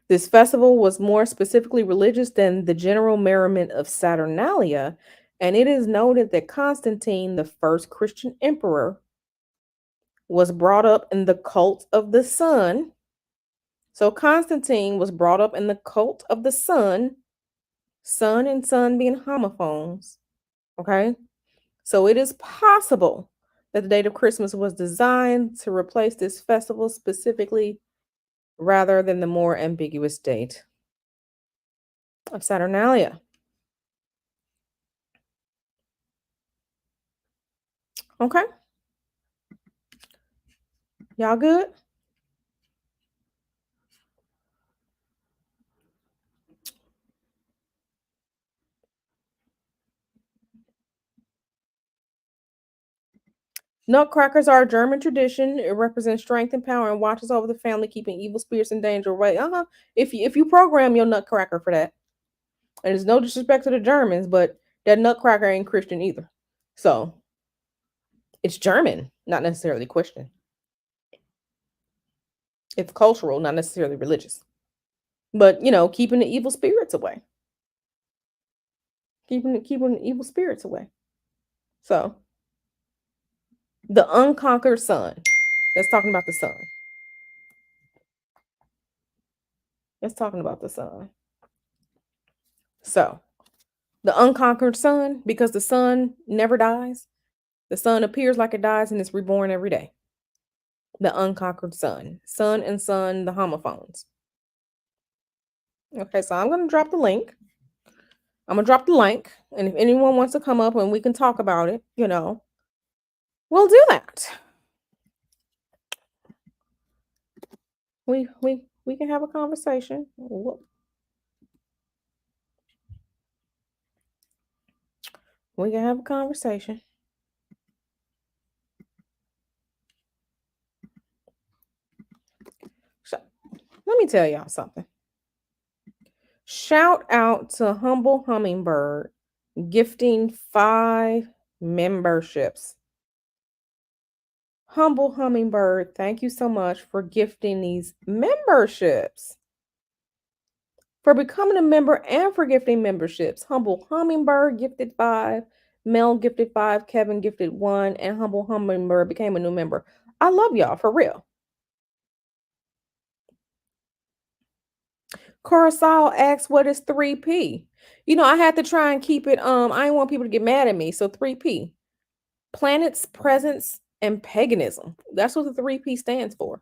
This festival was more specifically religious than the general merriment of Saturnalia, And it is noted that Constantine, the first Christian emperor, was brought up in the cult of the sun. So Constantine was brought up in the cult of the sun, sun and sun being homophones. Okay. So it is possible that the date of Christmas was designed to replace this festival specifically rather than the more ambiguous date of Saturnalia. Okay. Y'all good? Nutcrackers are a German tradition. It represents strength and power and watches over the family, keeping evil spirits and danger away. If you program your nutcracker for that, and there's no disrespect to the Germans, but that nutcracker ain't Christian either. So it's German, not necessarily Christian. It's cultural, not necessarily religious. But keeping the evil spirits away. Keeping the evil spirits away. So the unconquered sun. Let's talking about the sun. Let's talking about the sun. So the unconquered sun, because the sun never dies. The sun appears like it dies and it's reborn every day. The unconquered sun. Sun and sun, the homophones. Okay, so I'm going to drop the link. I'm going to drop the link. And if anyone wants to come up and we can talk about it, we'll do that. We can have a conversation. We can have a conversation. So, let me tell y'all something. Shout out to Humble Hummingbird gifting 5 memberships. Humble Hummingbird, thank you so much for gifting these memberships. For becoming a member and for gifting memberships. Humble Hummingbird gifted 5, Mel gifted 5, Kevin gifted 1, and Humble Hummingbird became a new member. I love y'all, for real. Coruscant asks, what is 3P? I had to try and keep it, I didn't want people to get mad at me, so 3P. Planets, presence, and paganism. That's what the 3P stands for.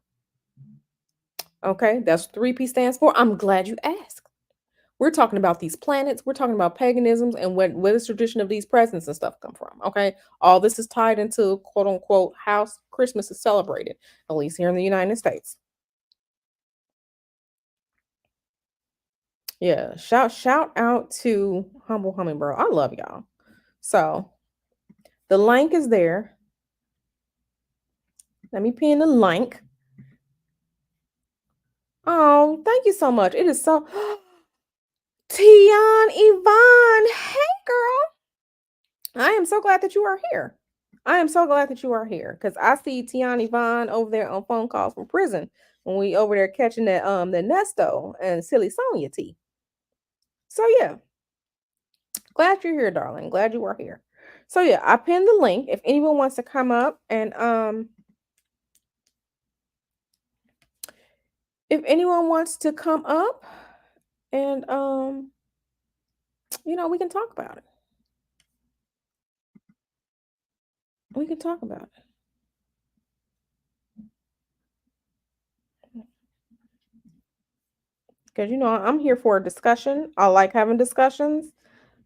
Okay, that's what 3P stands for. I'm glad you asked. We're talking about these planets. We're talking about paganisms and where this tradition of these presents and stuff come from. Okay, all this is tied into quote unquote how Christmas is celebrated, at least here in the United States. Yeah, shout out to Humble Hummingbird. I love y'all. So the link is there. Let me pin the link. Oh, thank you so much. It is so Tian Yvonne. Hey girl. I am so glad that you are here. I am so glad that you are here because I see Tian Yvonne over there on phone calls from prison when we over there catching that the Nesto and silly Sonia tea. So yeah, glad you're here, darling. Glad you are here. So yeah, I pinned the link if anyone wants to come up and if anyone wants to come up and we can talk about it. We can talk about it. Because I'm here for a discussion. I like having discussions.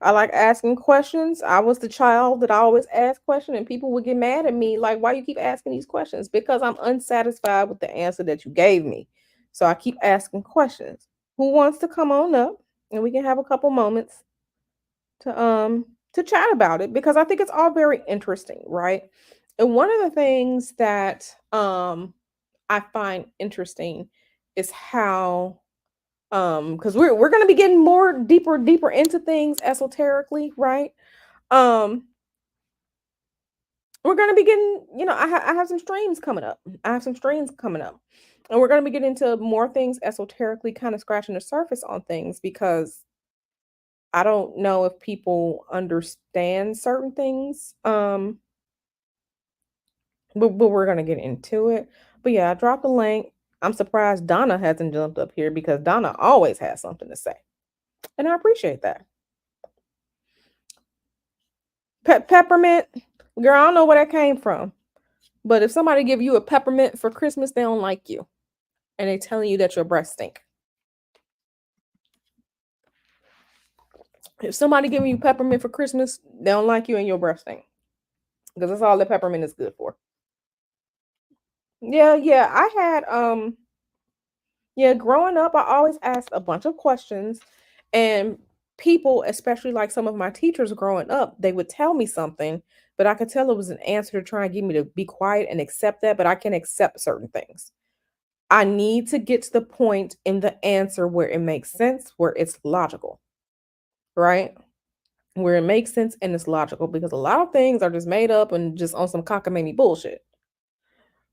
I like asking questions. I was the child that I always asked questions, and people would get mad at me, like, why you keep asking these questions? Because I'm unsatisfied with the answer that you gave me. So I keep asking questions. Who wants to come on up and we can have a couple moments to chat about it because I think it's all very interesting, right? And one of the things that I find interesting is how because we're gonna be getting more deeper into things esoterically, right? um we're gonna be getting, I have some streams coming up. I have some streams coming up, and we're gonna be getting into more things esoterically, kind of scratching the surface on things because I don't know if people understand certain things. But we're gonna get into it. But yeah, I dropped a link. I'm surprised Donna hasn't jumped up here because Donna always has something to say. And I appreciate that. Peppermint, girl, I don't know where that came from. But if somebody give you a peppermint for Christmas, they don't like you. And they telling you that your breath stink. If somebody giving you peppermint for Christmas, they don't like you and your breath stink. Because that's all the peppermint is good for. Yeah, yeah. I had yeah, growing up, I always asked a bunch of questions, and people, especially like some of my teachers growing up, they would tell me something, but I could tell it was an answer to try and get me to be quiet and accept that, but I can accept certain things. I need to get to the point in the answer where it makes sense, where it's logical, right? Where it makes sense and it's logical because a lot of things are just made up and just on some cockamamie bullshit,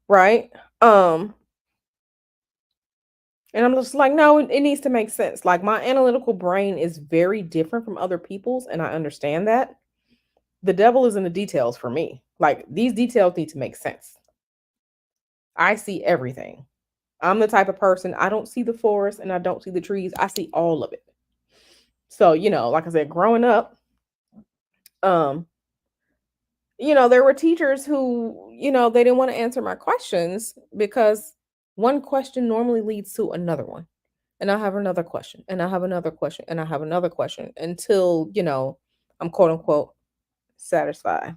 right? Um, And I'm just like, no, it needs to make sense. Like my analytical brain is very different from other people's, and I understand that. The devil is in the details for me. Like these details need to make sense. I see everything. I'm the type of person, I don't see the forest and I don't see the trees. I see all of it. So, like I said, growing up, um, there were teachers who, they didn't want to answer my questions because one question normally leads to another one. And I have another question, and I have another question, and I have another question until, I'm quote unquote satisfied.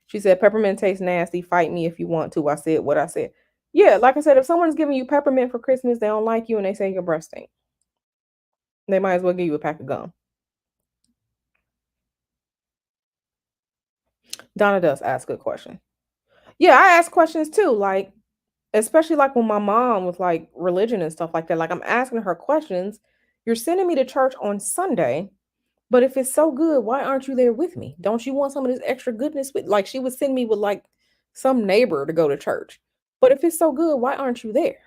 She said, peppermint tastes nasty. Fight me if you want to. I said what I said. Yeah, like I said, if someone's giving you peppermint for Christmas, they don't like you and they say your breath stink. They might as well give you a pack of gum. Donna does ask a good question. Yeah, I ask questions too. Like, especially like when my mom with like religion and stuff like that. Like I'm asking her questions. You're sending me to church on Sunday. But if it's so good, why aren't you there with me? Don't you want some of this extra goodness with like she would send me with like some neighbor to go to church. But if it's so good, why aren't you there?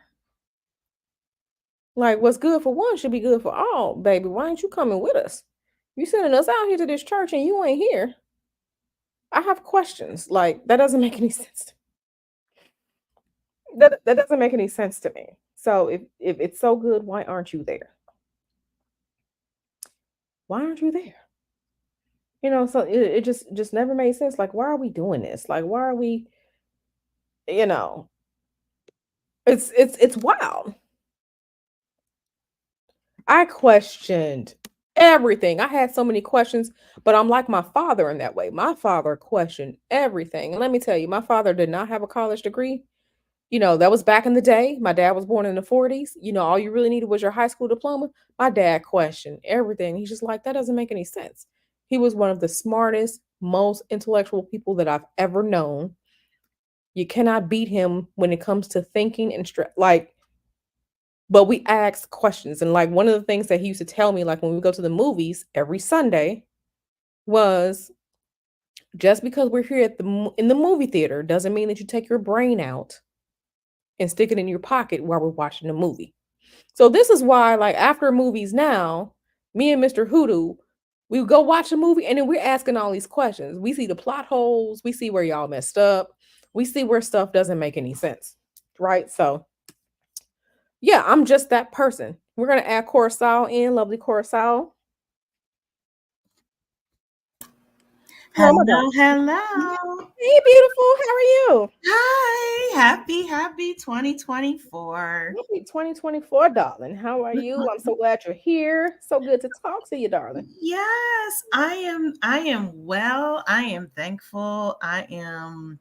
Like what's good for one should be good for all, baby. Why ain't you coming with us? You sending us out here to this church and you ain't here. I have questions. Like that doesn't make any sense. That doesn't make any sense to me. So if it's so good, why aren't you there? Why aren't you there? So it just never made sense. Like, why are we doing this? Like, why are we, you know, it's wild. I questioned everything. I had so many questions, but I'm like my father in that way. My father questioned everything. And let me tell you, my father did not have a college degree. That was back in the day. My dad was born in the 40s. All you really needed was your high school diploma. My dad questioned everything. He's just like, that doesn't make any sense. He was one of the smartest, most intellectual people that I've ever known. You cannot beat him when it comes to thinking and like, but we asked questions. And like one of the things that he used to tell me, like when we go to the movies every Sunday, was just because we're here in the movie theater doesn't mean that you take your brain out and stick it in your pocket while we're watching the movie. So this is why, like after movies now, me and Mr. Hoodoo, we go watch a movie and then we're asking all these questions. We see the plot holes, we see where y'all messed up, we see where stuff doesn't make any sense. Right. So yeah, I'm just that person. We're gonna add Coruscant in, lovely Coruscant. Who am I Hello, talking? hello. Hey, beautiful. How are you? Hi, happy 2024. Happy 2024, darling. How are you? I'm so glad you're here. So good to talk to you, darling. Yes, I am well. I am thankful. I am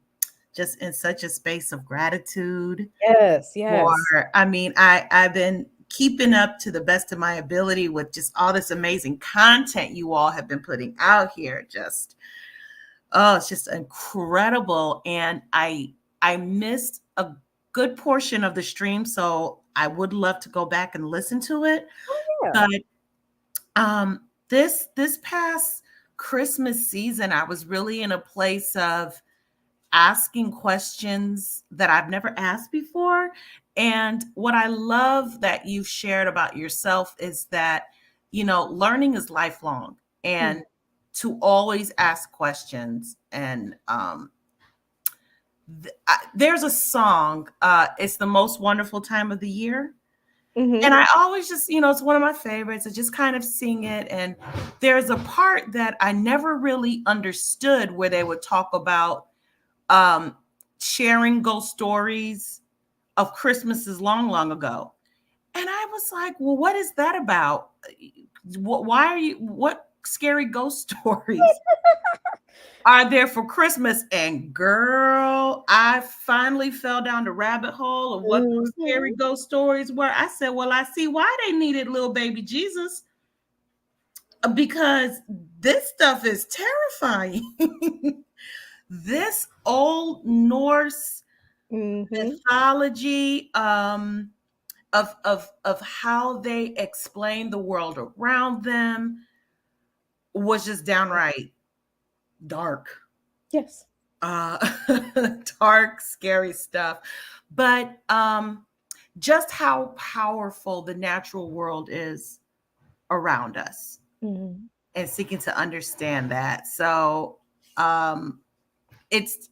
just in such a space of gratitude Yes, for yes. I've been keeping up to the best of my ability with just all this amazing content you all have been putting out here. Just Oh, it's just incredible. And I missed a good portion of the stream, so I would love to go back and listen to it. Yeah. But this past Christmas season, I was really in a place of asking questions that I've never asked before. And what I love that you've shared about yourself is that, learning is lifelong. and Mm. to always ask questions. And there's a song, it's the most wonderful time of the year. And Mhm. I always just, it's one of my favorites. I just kind of sing it. And there's a part that I never really understood where they would talk about um, sharing ghost stories of Christmases long, long ago. And I was like, well, what is that about? Why are you, what scary ghost stories are there for Christmas? And girl, I finally fell down the rabbit hole of what those scary Mhm. ghost stories were. I said, well, I see why they needed little baby Jesus, because this stuff is terrifying. This old Norse Mhm. mythology, of how they explain the world around them was just downright dark. Yes. uh Dark, scary stuff. But just how powerful the natural world is around us, Mhm. and seeking to understand that. So um it's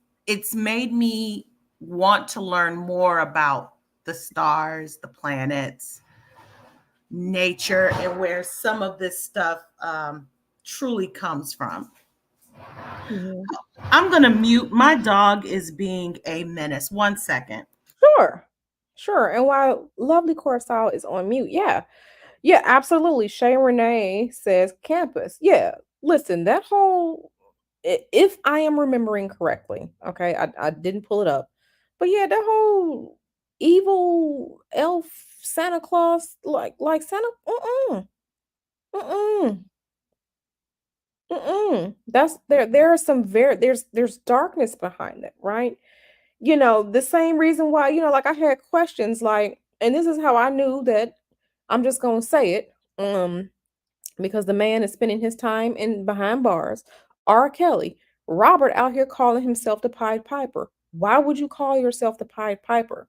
made me want to learn more about the stars, the planets, nature, and where some of this stuff truly comes from. Mhm. I'm going to mute. My dog is being a menace. 1 second. Sure. Sure. And while Lovely Coruscant is on mute, yeah. Yeah, absolutely. Shay Renee says campus. Yeah. Listen, that whole if I am remembering correctly, okay, I didn't pull it up. But yeah, that whole evil elf Santa Claus, like Santa, mm-mm, that's there are some very there's darkness behind it, right? The same reason why, like I had questions like, and this is how I knew that I'm just gonna say it. Because the man is spending his time in behind bars. R. Kelly, Robert out here calling himself the Pied Piper. Why would you call yourself the Pied Piper?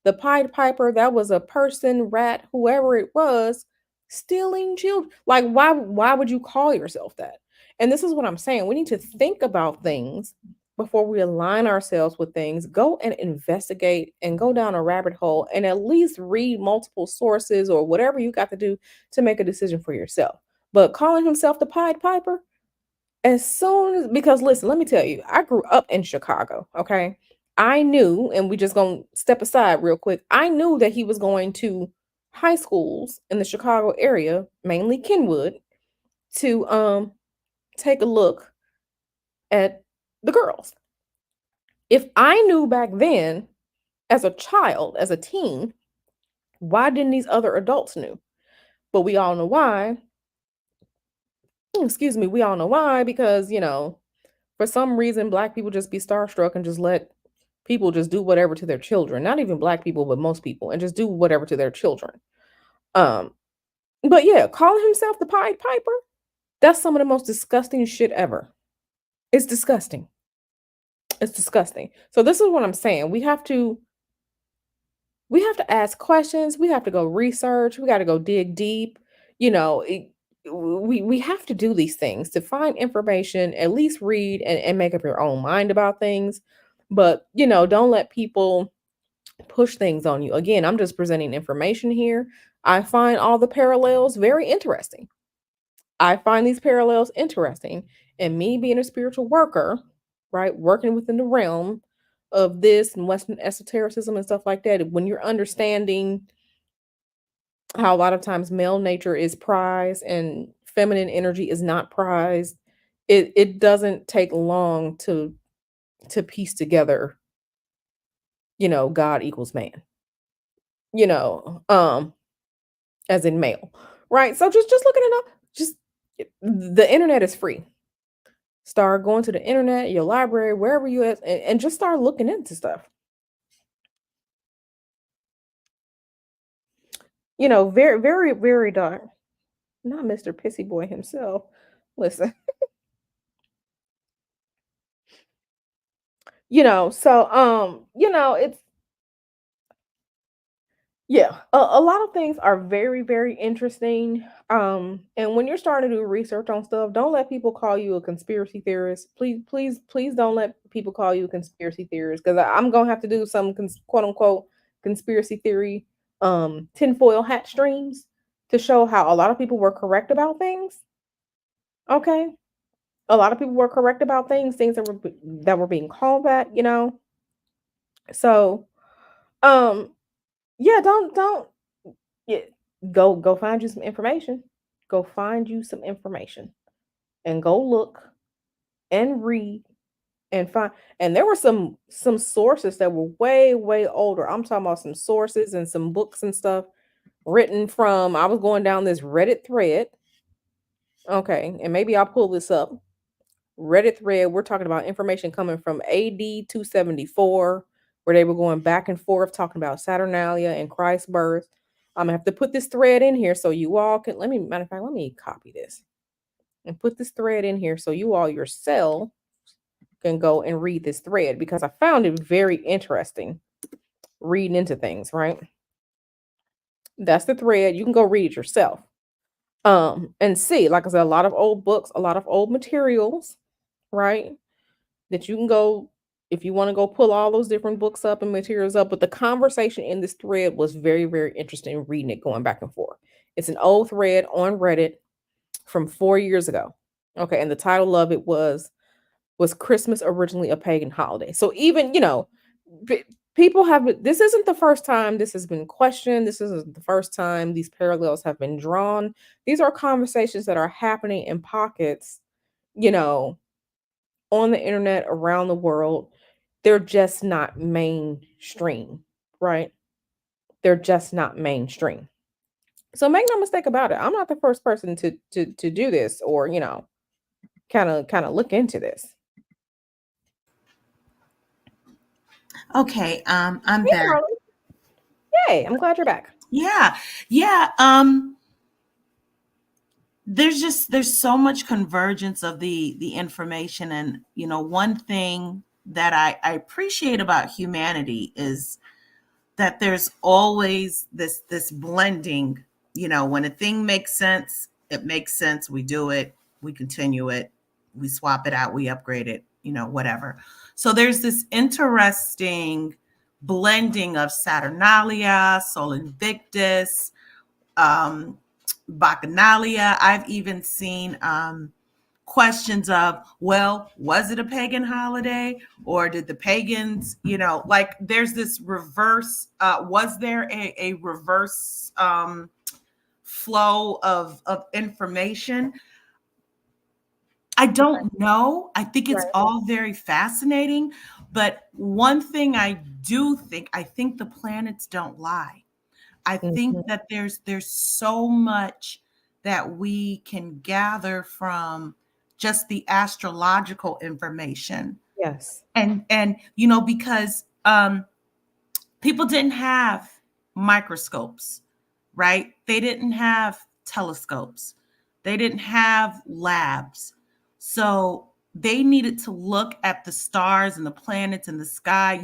The Pied Piper, that was a person, rat, whoever it was, stealing children. Like, why would you call yourself that? And this is what I'm saying. We need to think about things before we align ourselves with things. Go and investigate and go down a rabbit hole and at least read multiple sources or whatever you got to do to make a decision for yourself. But calling himself the Pied Piper, as soon as because listen, let me tell you, I grew up in Chicago, okay? I knew, and we just gonna step aside real quick. I knew that he was going to high schools in the Chicago area, mainly Kenwood, to take a look at the girls. If I knew back then, as a child, as a teen, why didn't these other adults knew? But we all know why. Excuse me, we all know why because, for some reason black people just be starstruck and just let people just do whatever to their children, not even black people but most people, and just do whatever to their children. um but yeah, calling himself the Pied Piper, that's some of the most disgusting shit ever. It's disgusting. It's disgusting. So this is what I'm saying. We have to ask questions, we have to go research, we got to go dig deep. We have to do these things to find information, at least read and make up your own mind about things. But don't let people push things on you. Again, I'm just presenting information here. I find all the parallels very interesting. I find these parallels interesting. And me being a spiritual worker, right, working within the realm of this and Western esotericism and stuff like that, when you're understanding how a lot of times male nature is prized and feminine energy is not prized, it doesn't take long to piece together, God equals man, you know, um, as in male, right? So just looking it up, just the internet is free. Start going to the internet, your library, wherever you at, and just start looking into stuff. Very, very, very dark. Not Mr. Pissy Boy himself. Listen, so it's Yeah, a lot of things are very, very interesting. And when you're starting to do research on stuff, don't let people call you a conspiracy theorist. Please, please, please don't let people call you a conspiracy theorist because I'm gonna have to do some quote unquote conspiracy theory tinfoil hat streams to show how a lot of people were correct about things. Okay. A lot of people were correct about things that were being called that, you know. So um yeah, don't yeah, go find you some information. Go find you some information and go look and read and find and there were some sources that were way, way older. I'm talking about some sources and some books and stuff written from I was going down this Reddit thread. Okay, and maybe I'll pull this up. Reddit thread, we're talking about information coming from AD 274, where they were going back and forth talking about Saturnalia and Christ's birth. I'm gonna have to put this thread in here so you all can let me matter of fact, let me copy this and put this thread in here so you all yourself can go and read this thread because I found it very interesting reading into things, right? That's the thread. You can go read it yourself. And see, like I said, a lot of old books, a lot of old materials, right? That you can go if you want to go pull all those different books up and materials up. But the conversation in this thread was very, very interesting reading it going back and forth. It's an old thread on Reddit from 4 years ago. Okay, and the title of it was Christmas originally a pagan holiday? So even, p- people have this isn't the first time this has been questioned. This isn't the first time these parallels have been drawn. These are conversations that are happening in pockets, you know, on the internet around the world. They're just not mainstream, right? They're just not mainstream. So make no mistake about it. I'm not the first person to do this or, kind of look into this. Okay, I'm Hey, back. Carly. Yay, I'm glad you're back. Yeah, yeah. There's so much convergence of the information, and one thing that I appreciate about humanity is that there's always this blending. When a thing makes sense, it makes sense. We do it, we continue it, we swap it out, we upgrade it, whatever. So there's this interesting blending of Saturnalia, Sol Invictus, um, Bacchanalia. I've even seen questions of, well, was it a pagan holiday or did the pagans, like there's this reverse, was there a reverse flow of information? I Right. don't know. I think it's Right. all very fascinating. But one thing I think the planets don't lie. I think Mhm. that there's so much that we can gather from just the astrological information. Yes. And because people didn't have microscopes, right? They didn't have telescopes. They didn't have labs. So they needed to look at the stars and the planets and the sky.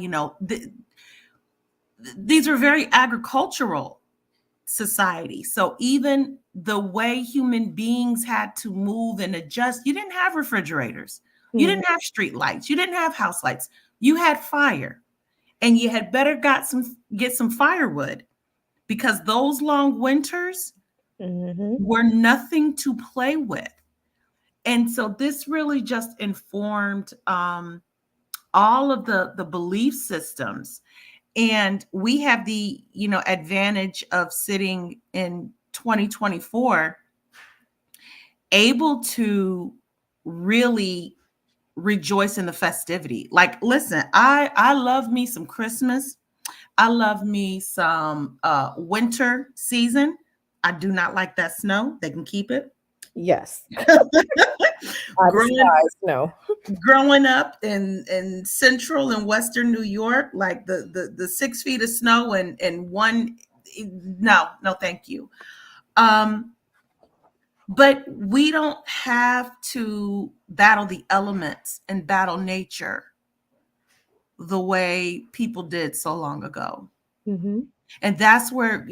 These are very agricultural society. So even the way human beings had to move and adjust, you didn't have refrigerators. You Mhm. didn't have street lights. You didn't have house lights. You had fire. And you had better get some firewood because those long winters Mhm. were nothing to play with. And so this really just informed all of the belief systems. And we have the advantage of sitting in 2024 able to really rejoice in the festivity. Like, listen, I love me some Christmas. I love me some winter season. I do not like that snow. They can keep it. Yes. I growing despise no. growing up in central and western New York, like the 6 feet of snow and one, no, no, thank you. Um, but we don't have to battle the elements and battle nature the way people did so long ago. Mm-hmm. And that's where,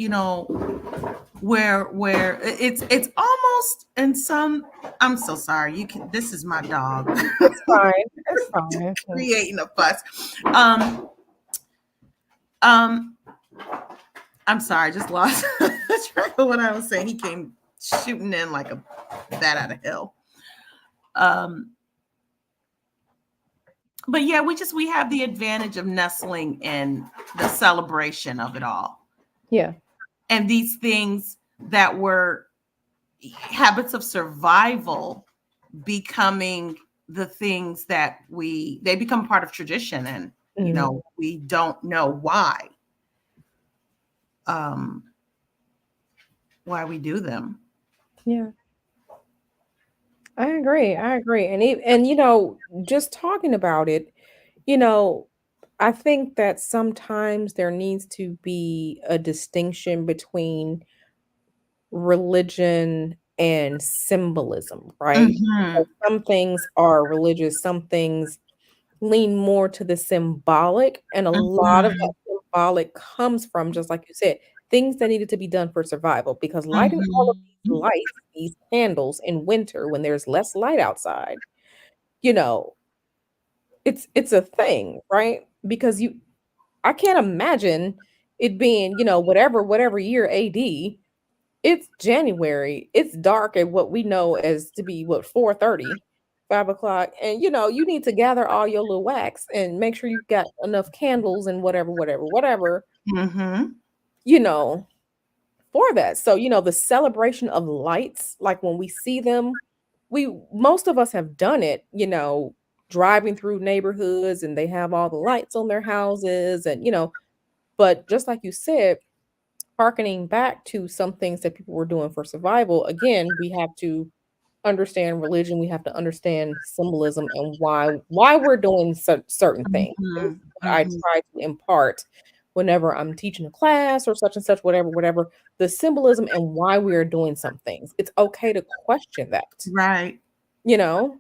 where it's almost in some, I'm so sorry. This is my dog It's fine. It's fine. creating a fuss. Um, um, I'm sorry, I just lost track of what I was saying. He came shooting in like a bat out of hell. Um, but yeah, we have the advantage of nestling in the celebration of it all. Yeah. And these things that were habits of survival becoming the things that they become part of tradition, and Mm-hmm. we don't know um why we do them. Yeah. I agree. I agree. And just talking about it, you know, I think that sometimes there needs to be a distinction between religion and symbolism, right? Mm-hmm. So some things are religious, some things lean more to the symbolic, and a lot of Mm-hmm. that symbolic comes from, just like you said, things that needed to be done for survival. Because lighting all of these Mm-hmm. lights, these candles in winter when there's less light outside, you know, it's a thing, right? Because I can't imagine it being, whatever year AD, it's January. It's dark at what we know as to be what 4:30, 5 o'clock. And you need to gather all your little wax and make sure you've got enough candles and whatever, Mm-hmm. you know, for that. So, the celebration of lights, like when we see them, most of us have done it, driving through neighborhoods and they have all the lights on their houses and but just like you said, harkening back to some things that people were doing for survival, again, we have to understand religion, we have to understand symbolism and why we're doing certain things. Is Mm-hmm. what I Mm-hmm. try to impart whenever I'm teaching a class or such and such, whatever, the symbolism and why we are doing some things. It's okay to question that, Right.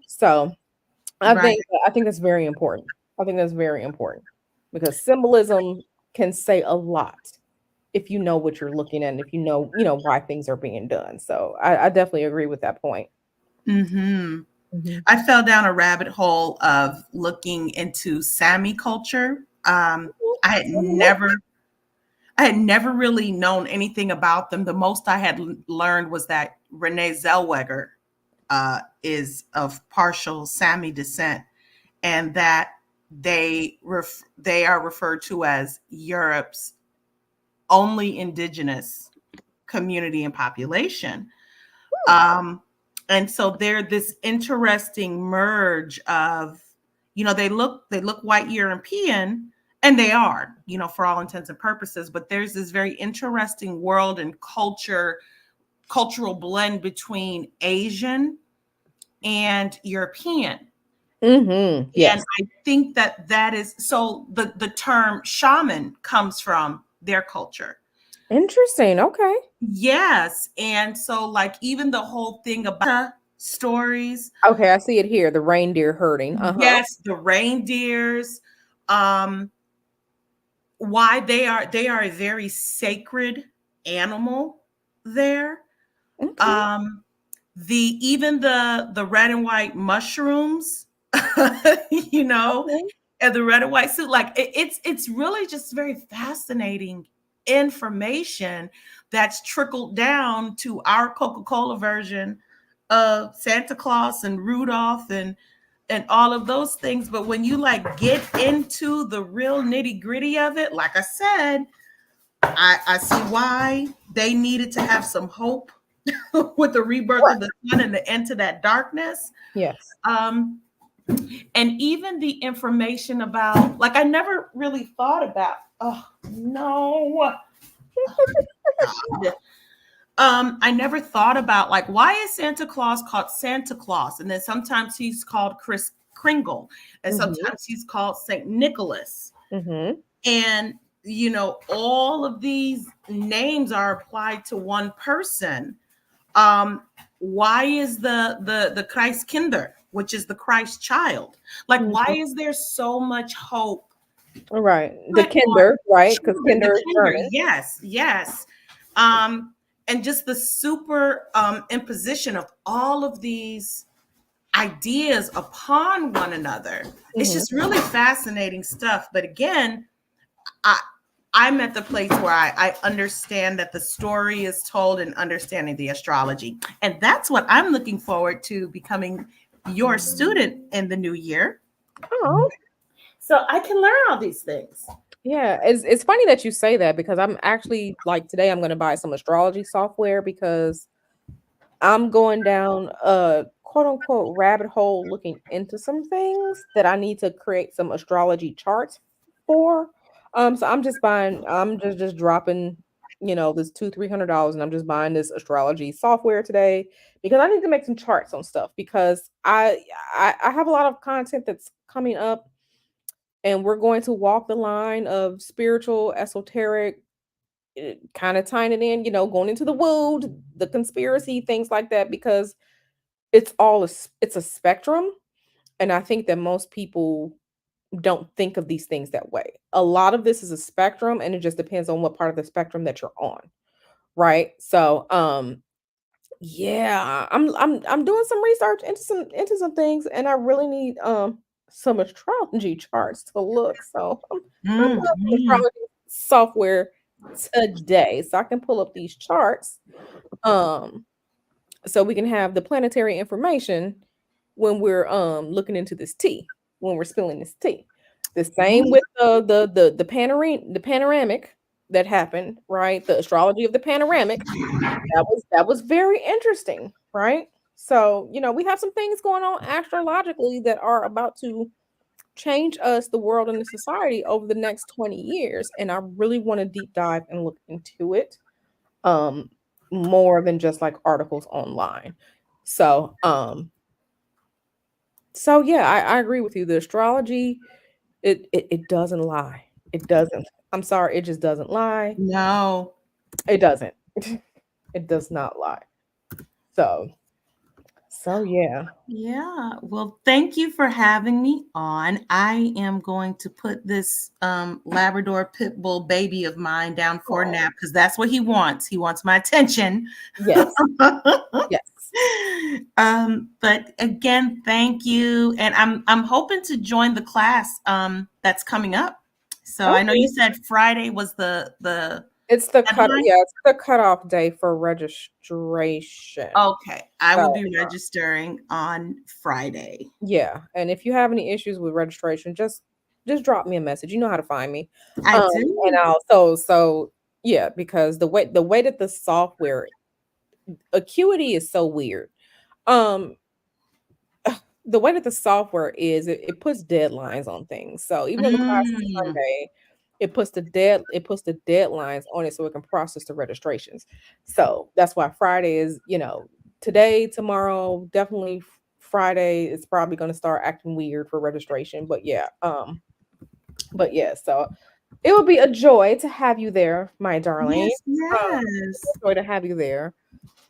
So Right. I think that's very important. I think that's very important because symbolism can say a lot if you know what you're looking at and if why things are being done. So I definitely agree with that point. Mm-hmm. Mhm. I fell down a rabbit hole of looking into Sami culture. I had Mhm. never I had never really known anything about them. The most I had learned was that Renee Zellweger is of partial Sami descent, and that they are referred to as Europe's only indigenous community and population. Um, and so they're this interesting merge of, they look white European, and they are, for all intents and purposes, but there's this very interesting world and cultural blend between Asian and European. And Yes. I think that is so the term shaman comes from their culture. Interesting. Okay. Yes. And so, like, even the whole thing about stories, Okay, I see it here. The reindeer herding. Uh-huh. yes, the reindeers, um, why they are a very sacred animal there. Okay. Um, even the red and white mushrooms, you know, Okay. and the red and white suit, like it's really just very fascinating information that's trickled down to our Coca-Cola version of Santa Claus and Rudolph and all of those things. But when you like get into the real nitty-gritty of it, like I said, I see why they needed to have some hope with the rebirth Right. of the sun and the end to that darkness. Yes. Um, and even the information about, like, I never really thought about, oh no, God. I never thought about, like, why is Santa Claus called Santa Claus? And then sometimes he's called Chris Kringle, and Mhm. sometimes he's called Saint Nicholas. Mhm. And all of these names are applied to one person. um why is the Christ Kinder, which is the Christ child, like, why Mhm. is there so much hope Right. The But on Kinder, right? Because Kinder, the Kinder is Kinder, German. yes, yes. Um, and just the super imposition of all of these ideas upon one another. It's Mhm. just really fascinating stuff. But again, I I'm at the place where I understand that the story is told and understanding the astrology. And that's what I'm looking forward to becoming your student in the new year. Oh, So I can learn all these things. yeah. It's funny that you say that because I'm actually like today I'm gonna buy some astrology software because I'm going down a quote unquote rabbit hole looking into some things that I need to create some astrology charts for. So I'm just dropping, this $200-300 and I'm just buying this astrology software today because I need to make some charts on stuff because I have a lot of content that's coming up and we're going to walk the line of spiritual, esoteric, kind of tying it in, going into the woo, the conspiracy, things like that, because it's a spectrum, and I think that most people don't think of these things that way. A lot of this is a spectrum, and it just depends on what part of the spectrum that you're on, right? So, yeah, I'm doing some research into some things, and I really need some astrology charts to look. So I'm doing some Mhm. astrology software today, so I can pull up these charts. Um, so we can have the planetary information when we're looking into this tea, when we're spilling this tea. The same with the panoramic that happened, right? The astrology of the panoramic. That was very interesting, right? So, we have some things going on astrologically that are about to change us, the world, and the society over the next 20 years. And I really want to deep dive and look into it um more than just like articles online. So, yeah, I agree with you. The astrology, it doesn't lie. It doesn't. I'm sorry, it just doesn't lie. No. It doesn't. It does not lie. So, yeah. Yeah. Well, thank you for having me on. I am going to put this Labrador pit bull baby of mine down for a Oh, nap because that's what he wants. He wants my attention. yes. Yes. But again, thank you. And I'm hoping to join the class that's coming up. So I know you Okay. said Friday was the deadline. It's the cutoff day for registration. Okay, I will So, be registering on Friday. yeah, and if you have any issues with registration, just drop me a message. You know how to find me. I And do. I'll yeah, because the way that the software Acuity is so weird. Um the way that the software is, it puts deadlines on things. So even though the class is Mm. Sunday, it puts the deadlines on it so it can process the registrations. So that's why Friday is, today, tomorrow, definitely Friday is probably going to start acting weird for registration. But yeah, so it would be a joy to have you there, my darling. Yes, yes. A joy to have you there.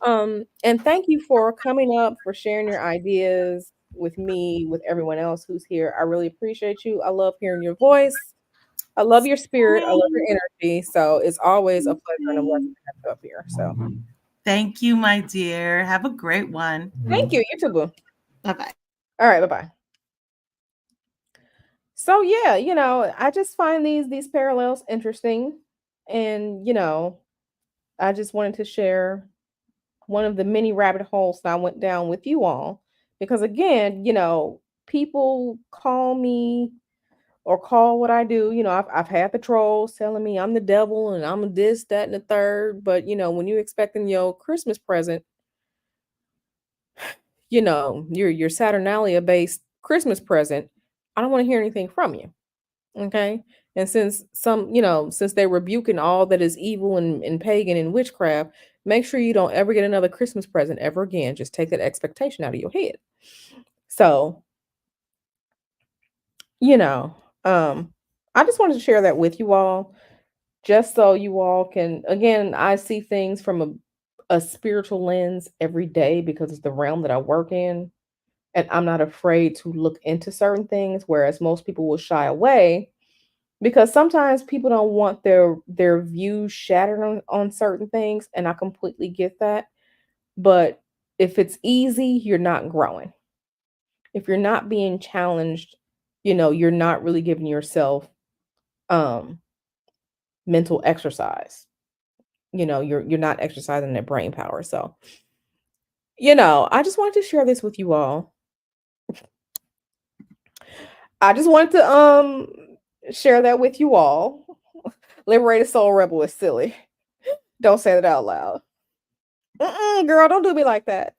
And thank you for coming up, for sharing your ideas with me, with everyone else who's here. I really appreciate you. I love hearing your voice. I love your spirit. I love your Same, energy. So it's always a pleasure and a blessing same. to have you up here. So Thank you, my dear. Have a great one. thank you. You too, boo. Bye bye. All right, bye bye. So yeah, I just find these parallels interesting, and I just wanted to share one of the many rabbit holes that I went down with you all. Because again, people call me or call what I do. I've had the trolls telling me I'm the devil and I'm this, that, and the third. But when you're expecting your Christmas present, your Saturnalia based Christmas present, I don't want to hear anything from you. Okay. And since they're rebuking all that is evil and pagan and witchcraft, make sure you don't ever get another Christmas present ever again. Just take that expectation out of your head. So, you know, um, I just wanted to share that with you all, just so you all can, again, I see things from a spiritual lens every day because it's the realm that I work in. And I'm not afraid to look into certain things, whereas most people will shy away because sometimes people don't want their views shattered on certain things, and I completely get that. But if it's easy, you're not growing. If you're not being challenged, you're not really giving yourself um mental exercise. You're not exercising that brain power. So, I just wanted to share this with you all. I just wanted to share that with you all. Liberated soul rebel is silly. Don't say that out loud. Girl, don't do me like that.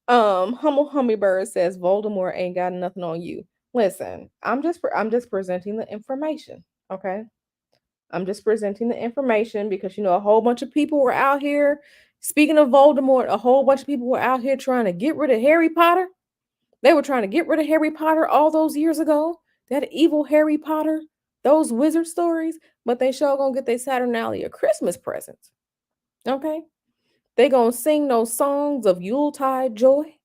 Humble Hummingbird says Voldemort ain't got nothing on you. Listen, I'm just presenting the information. Okay. I'm just presenting the information because a whole bunch of people were out here. Speaking of Voldemort, a whole bunch of people were out here trying to get rid of Harry Potter. They were trying to get rid of Harry Potter all those years ago. That evil Harry Potter, those wizard stories, but they sure gonna get their Saturnalia Christmas presents. Okay? They gonna sing those songs of Yuletide joy.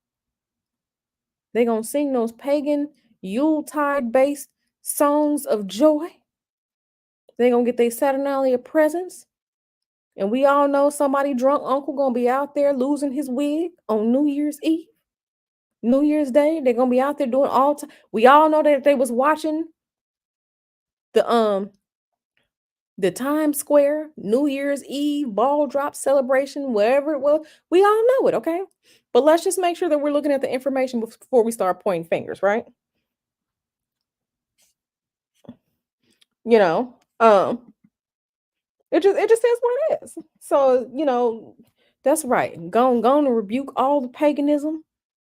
They gonna sing those pagan Yuletide based songs of joy. They gonna get their Saturnalia presents. And we all know somebody drunk uncle gonna be out there losing his wig on New Year's Eve. New Year's Day, they're gonna be out there doing all time. We all know that they was watching the Times Square New Year's Eve ball drop celebration, wherever it was. We all know it, okay? But let's just make sure that we're looking at the information before we start pointing fingers, right? You know, it just is what it is. So, that's right. Go on and rebuke all the paganism.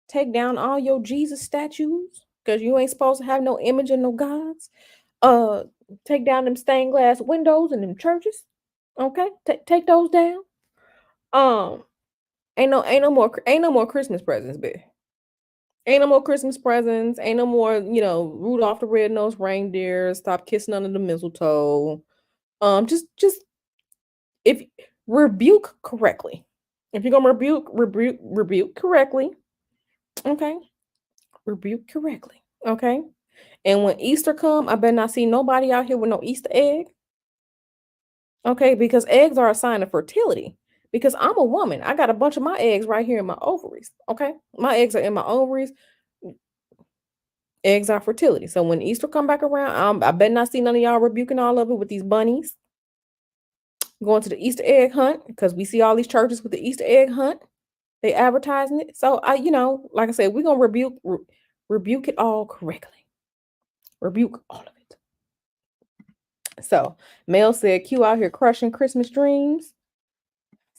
Take down all your Jesus statues because you ain't supposed to have no image and no gods. Uh, take down them stained glass windows in them churches. Okay, take those down. Um, ain't no more Christmas presents, bitch. Ain't no more Christmas presents. Ain't no more, Rudolph the Red-Nosed Reindeer. Stop kissing under the mistletoe. Just if rebuke correctly. If you're gonna rebuke correctly. Okay, rebuke correctly. Okay. And when Easter come, I better not see nobody out here with no Easter egg. Okay, because eggs are a sign of fertility. Because I'm a woman. I got a bunch of my eggs right here in my ovaries. Okay. My eggs are in my ovaries. Eggs are fertility. So when Easter come back around, I better not see none of y'all rebuking all of it with these bunnies. Going to the Easter egg hunt. Because we see all these churches with the Easter egg hunt. They advertising it. So like I said, we're gonna rebuke it all correctly. Rebuke all of it. So Mel said, Q out here crushing Christmas dreams.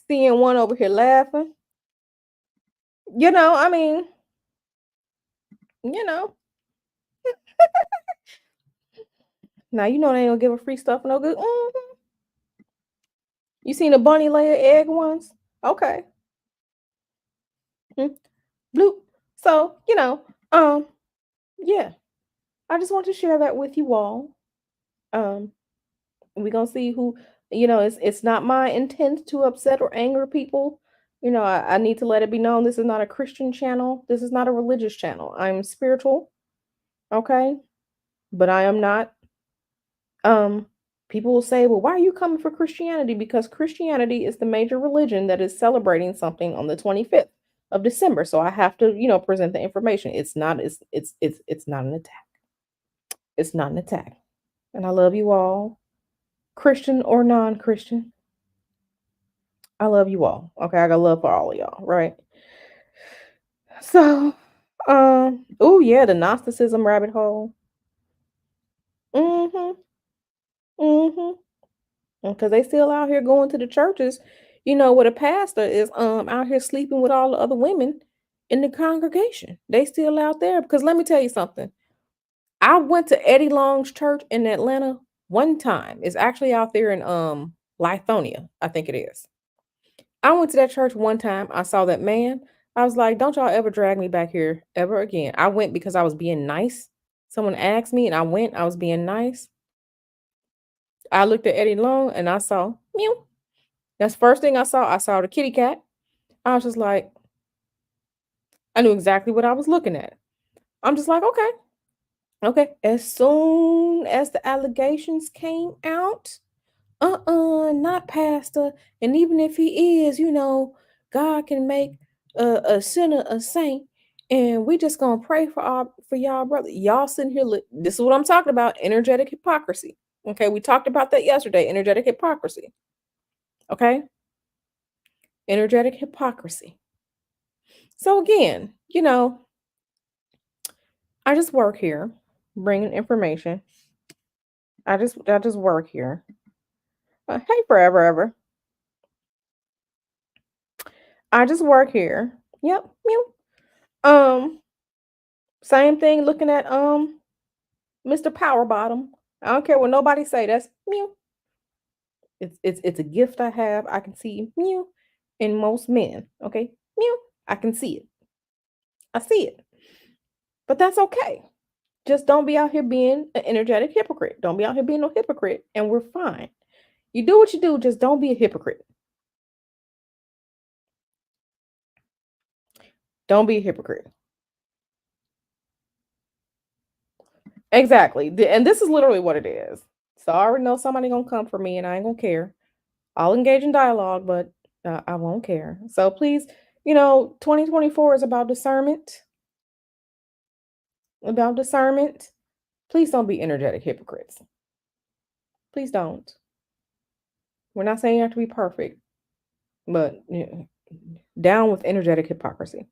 Seeing one over here laughing. I mean, you know. Now they don't give a free stuff no good. You seen a bunny lay an egg once? Okay. Bloop. So, yeah. I just want to share that with you all. Um, we're gonna see who, it's not my intent to upset or anger people. I need to let it be known this is not a Christian channel. This is not a religious channel. I'm spiritual, okay? But I am not. People will say, well, why are you coming for Christianity? Because Christianity is the major religion that is celebrating something on the 25th of December. So I have to, present the information. It's not an attack. It's not an attack. And I love you all, Christian or non-Christian. I love you all. Okay, I got love for all of y'all, right? So, oh yeah, the Gnosticism rabbit hole. Mm-hmm. Mm-hmm. Because they still out here going to the churches, where the pastor is out here sleeping with all the other women in the congregation. They still out there. Because let me tell you something. I went to Eddie Long's church in Atlanta one time. It's actually out there in Lithonia, I think it is. I went to that church one time. I saw that man. I was like, don't y'all ever drag me back here ever again. I went because I was being nice. Someone asked me and I went. I was being nice. I looked at Eddie Long and I saw meow. That's the first thing I saw. I saw the kitty cat. I was just like, I knew exactly what I was looking at. I'm just like, okay. Okay. As soon as the allegations came out, not pastor. And even if he is, God can make a sinner a saint. And we just gonna pray for y'all, brother. Y'all sitting here. This is what I'm talking about. Energetic hypocrisy. Okay, we talked about that yesterday. Energetic hypocrisy. Okay, energetic hypocrisy. So again, I just work here, bringing information. I just work here. Hey, forever ever. I just work here. Yep. Meow. Um, Same thing. Looking at Mr. Power Bottom. I don't care what nobody say. That's meow. It's a gift I have. I can see meow in most men. Okay, meow. I can see it. I see it. But that's okay. Just don't be out here being an energetic hypocrite. Don't be out here being no hypocrite, and we're fine. You do what you do. Just don't be a hypocrite. Don't be a hypocrite. Exactly. And this is literally what it is. So I already know somebody gonna come for me, and I ain't gonna care. I'll engage in dialogue, but I won't care. So please, 2024 is about discernment. About discernment. Please don't be energetic hypocrites. Please don't. We're not saying you have to be perfect, but down with energetic hypocrisy.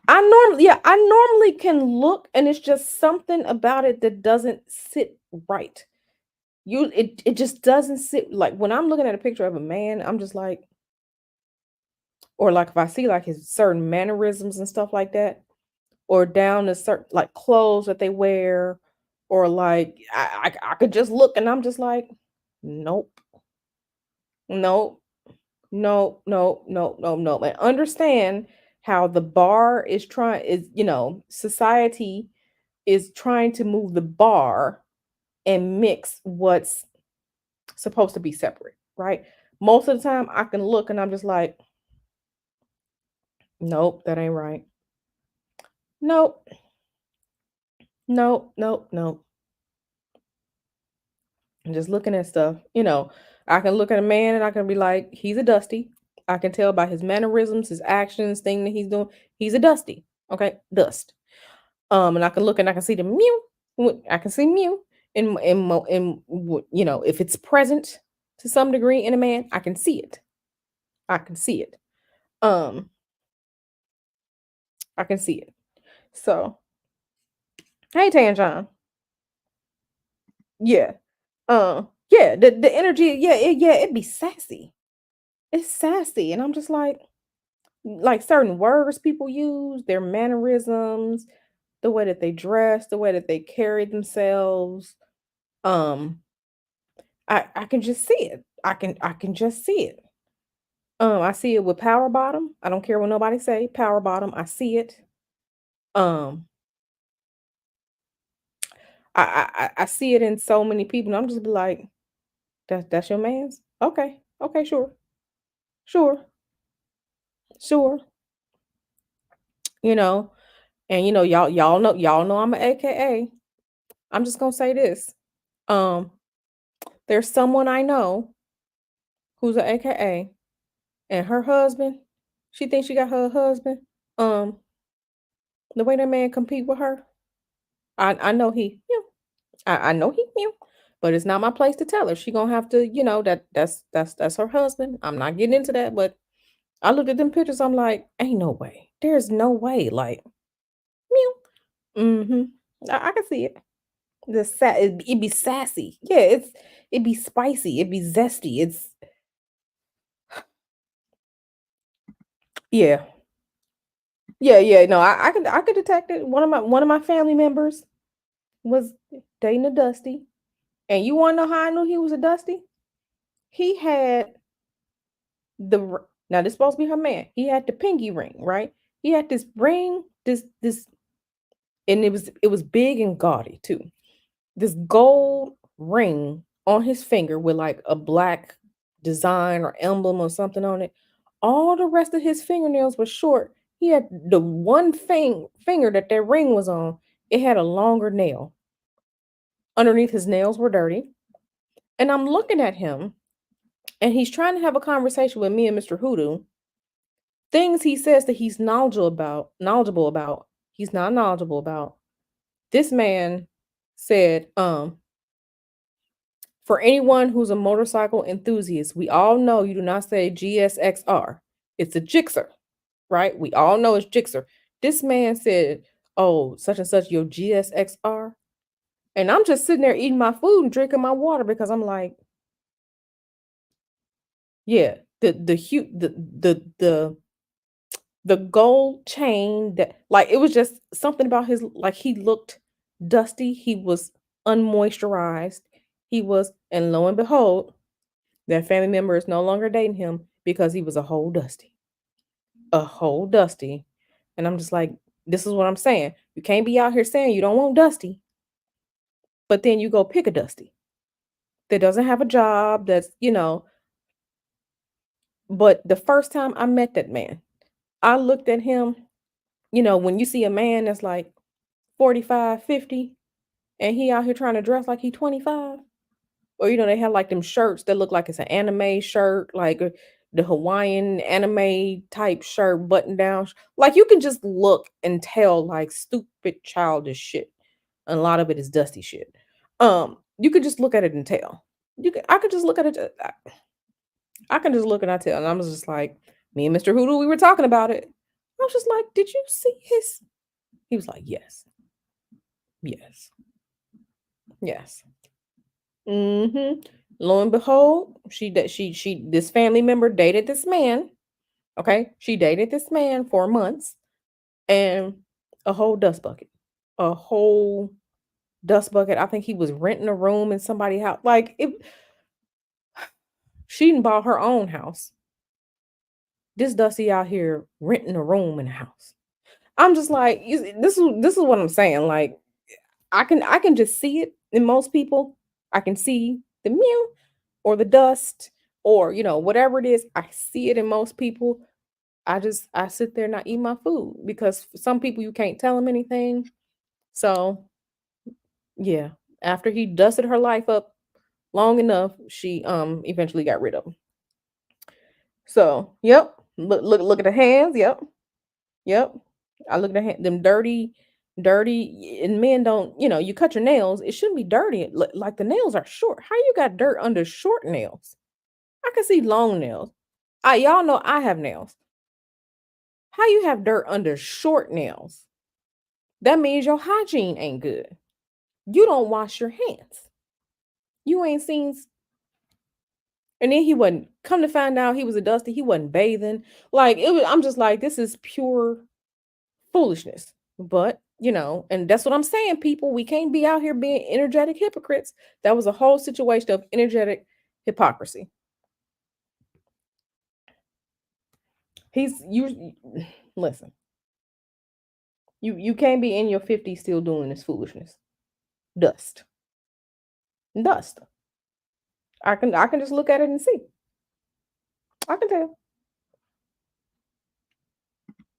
I normally can look, and it's just something about it that doesn't sit right. It just doesn't sit like when I'm looking at a picture of a man, I'm just like, or like if I see like his certain mannerisms and stuff like that, or down to certain like clothes that they wear, or like I could just look and I'm just like, nope, nope, no, no, no, no, no. And understand how the bar is trying is, society is trying to move the bar and mix what's supposed to be separate, right? Most of the time I can look and I'm just like, nope, that ain't right. Nope, nope, nope, nope. And just looking at stuff, I can look at a man and I can be like, he's a dusty. I can tell by his mannerisms, his actions, thing that he's doing. He's a dusty. Okay, dust. And I can look and I can see the mew. I can see mew if it's present to some degree in a man, I can see it. I can see it. Um, I can see it. So, hey, Tanjon. Yeah. Yeah. The energy. Yeah. It'd be sassy. It's sassy, and I'm just like certain words people use, their mannerisms, the way that they dress, the way that they carry themselves. Um, I can just see it. I can just see it. I see it with power bottom. I don't care what nobody say. Power bottom. I see it. Um, I see it in so many people. And I'm just be like, that's your man's. Okay, okay, sure, sure, sure. You know, and y'all know I'm a AKA. I'm just gonna say this. Um, there's someone I know who's a AKA, and her husband, she thinks she got her husband. Um, the way that man compete with her, I know I know but it's not my place to tell her. She gonna have to, that's her husband. I'm not getting into that, but I looked at them pictures. I'm like, ain't no way. There's no way. Like, meow. Mm-hmm. I can see it. It'd be sassy. Yeah, it'd be spicy. It'd be zesty. Yeah. Yeah. No, I could detect it. One of my family members was dating a Dusty. And you wanna know how I knew he was a Dusty? He had now this supposed to be her man. He had the pinky ring, right? He had this ring, this and it was big and gaudy too. This gold ring on his finger with like a black design or emblem or something on it. All the rest of his fingernails were short. He had the one finger that ring was on, it had a longer nail. Underneath his nails were dirty. And I'm looking at him and he's trying to have a conversation with me and Mr. Hoodoo. Things he says that he's knowledgeable about, he's not knowledgeable about. This man said, for anyone who's a motorcycle enthusiast, we all know you do not say GSXR. It's a Gixxer, right? We all know it's Gixxer. This man said, "Oh, such and such, your GSXR." And I'm just sitting there eating my food and drinking my water because I'm like, yeah, the gold chain that, like, it was just something about his, like, he looked dusty, he was unmoisturized, he was, and lo and behold, that family member is no longer dating him because he was a whole dusty. And I'm just like, this is what I'm saying. You can't be out here saying you don't want dusty, but then you go pick a dusty that doesn't have a job, that's. But the first time I met that man, I looked at him, when you see a man that's like 45, 50, and he out here trying to dress like he 25, or they have like them shirts that look like it's an anime shirt, like the Hawaiian anime type shirt, button down. Like you can just look and tell like stupid childish shit. And a lot of it is dusty shit. You could just look at it and tell. I could just look at it. I can just look and I tell. And I was just like, me and Mr. Hoodoo, we were talking about it. I was just like, did you see his? He was like, yes, yes, yes. Lo and behold, this family member dated this man. Okay, she dated this man for months, and a whole dust bucket, a whole dust bucket. I think he was renting a room in somebody's house. Like it, she didn't buy her own house. This Dusty out here renting a room in a house. I'm just like, this is what I'm saying. Like I can just see it in most people. I can see the mew or the dust or whatever it is. I see it in most people. I sit there and I eat my food because for some people you can't tell them anything. So yeah, after he dusted her life up long enough, she eventually got rid of him. So yep, look at the hands. Yep, yep. I look at them dirty, and men don't. You cut your nails. It shouldn't be dirty. Like the nails are short. How you got dirt under short nails? I can see long nails. Y'all know I have nails. How you have dirt under short nails? That means your hygiene ain't good. You don't wash your hands. You ain't seen. And then he wasn't. Come to find out, he was a dusty. He wasn't bathing. Like it was. I'm just like, this is pure foolishness. But and that's what I'm saying, people. We can't be out here being energetic hypocrites. That was a whole situation of energetic hypocrisy. He's you. Listen. You can't be in your 50s still doing this foolishness. Dust. Dust. I can just look at it and see. I can tell.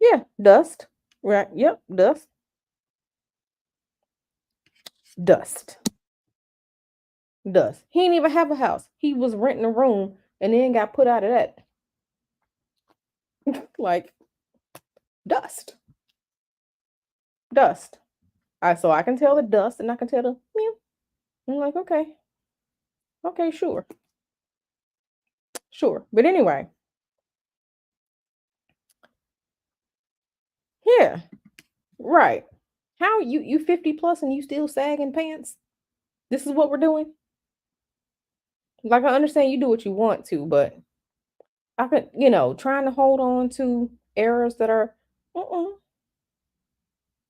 Yeah, dust. Right. Yep, dust. Dust. Dust. He didn't even have a house. He was renting a room and then got put out of that. Like dust. Dust. So I can tell the dust and I can tell the meow. I'm like, okay. Okay, sure. Sure. But anyway, yeah. Right. How you 50 plus and you still sagging pants? This is what we're doing? Like I understand you do what you want to, but I could, trying to hold on to errors that are uh-uh,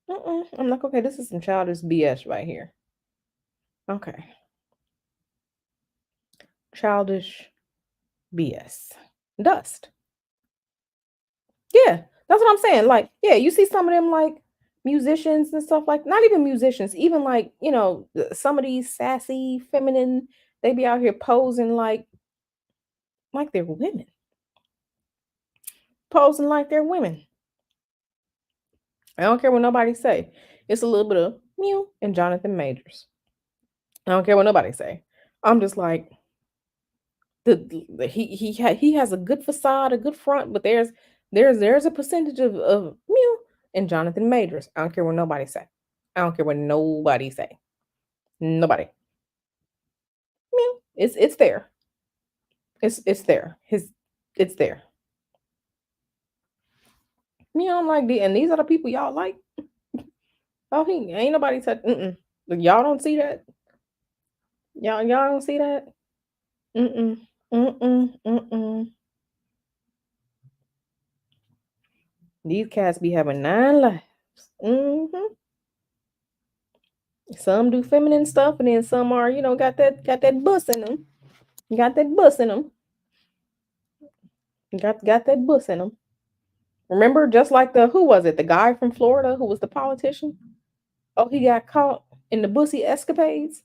uh-uh. I'm like, okay, this is some childish BS right here. Okay. Childish BS. Dust. Yeah, that's what I'm saying. Like, yeah, you see some of them like musicians and stuff, like not even musicians, even like, some of these sassy, feminine, they be out here posing like they're women. Posing like they're women. I don't care what nobody say. It's a little bit of mew and Jonathan Majors. I don't care what nobody say. I'm just like he has a good facade, a good front, but there's a percentage of mew and Jonathan Majors. I don't care what nobody say. I don't care what nobody say. Nobody. Mew. It's there. It's there. It's there. Me, I'm like the and these are the people y'all like. Oh, he ain't nobody said. Mm-mm. Like, y'all don't see that. Y'all don't see that. Mm-mm. Mm-mm. Mm-mm. These cats be having 9 lives. Mm-hmm. Some do feminine stuff, and then some are, got that bus in them. Got that bus in them. Got that bus in them. Remember, just like the who was it? The guy from Florida who was the politician. Oh, he got caught in the bussy escapades.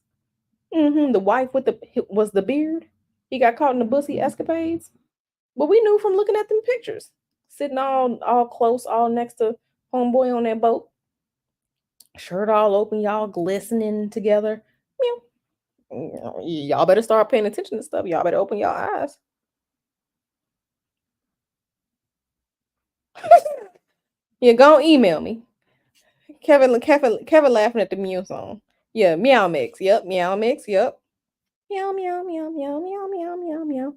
The wife with the was the beard. He got caught in the bussy escapades. But we knew from looking at them pictures, sitting all close, all next to homeboy on that boat, shirt all open, y'all glistening together. Meow. Y'all better start paying attention to stuff. Y'all better open your eyes. Yeah, go email me. Kevin laughing at the Mew song. Yeah, meow mix. Yep, meow mix. Yep. Meow meow meow meow meow meow meow meow meow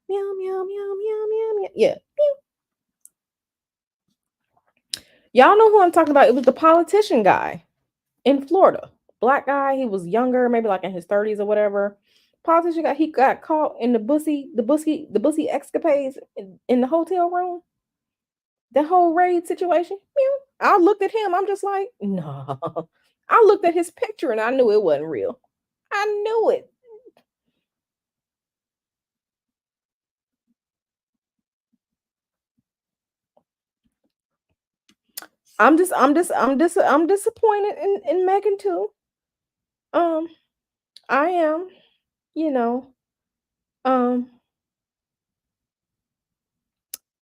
meow meow meow meow meow. Yeah. Y'all know who I'm talking about. It was the politician guy in Florida. Black guy. He was younger, maybe like in his 30s or whatever. Politician guy. He got caught in the bussy escapades in the hotel room. The whole raid situation. Meow. I looked at him. I'm just like, no. I looked at his picture and I knew it wasn't real. I knew it. I'm disappointed in Megan too. Um, I am, you know, um,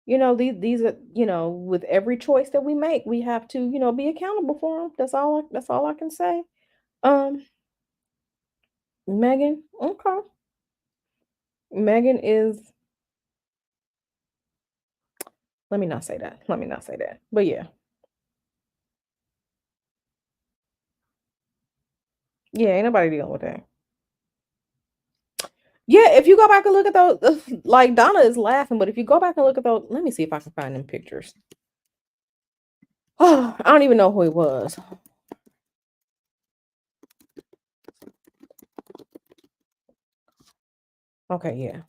these are, with every choice that we make, we have to, be accountable for them. That's all I can say. Um, Megan, okay. Megan is, let me not say that. Let me not say that. But yeah. Yeah, ain't nobody dealing with that. Yeah, if you go back and look at those, like Donna is laughing, but if you go back and look at those, let me see if I can find them pictures. Oh, I don't even know who it was. Okay, yeah.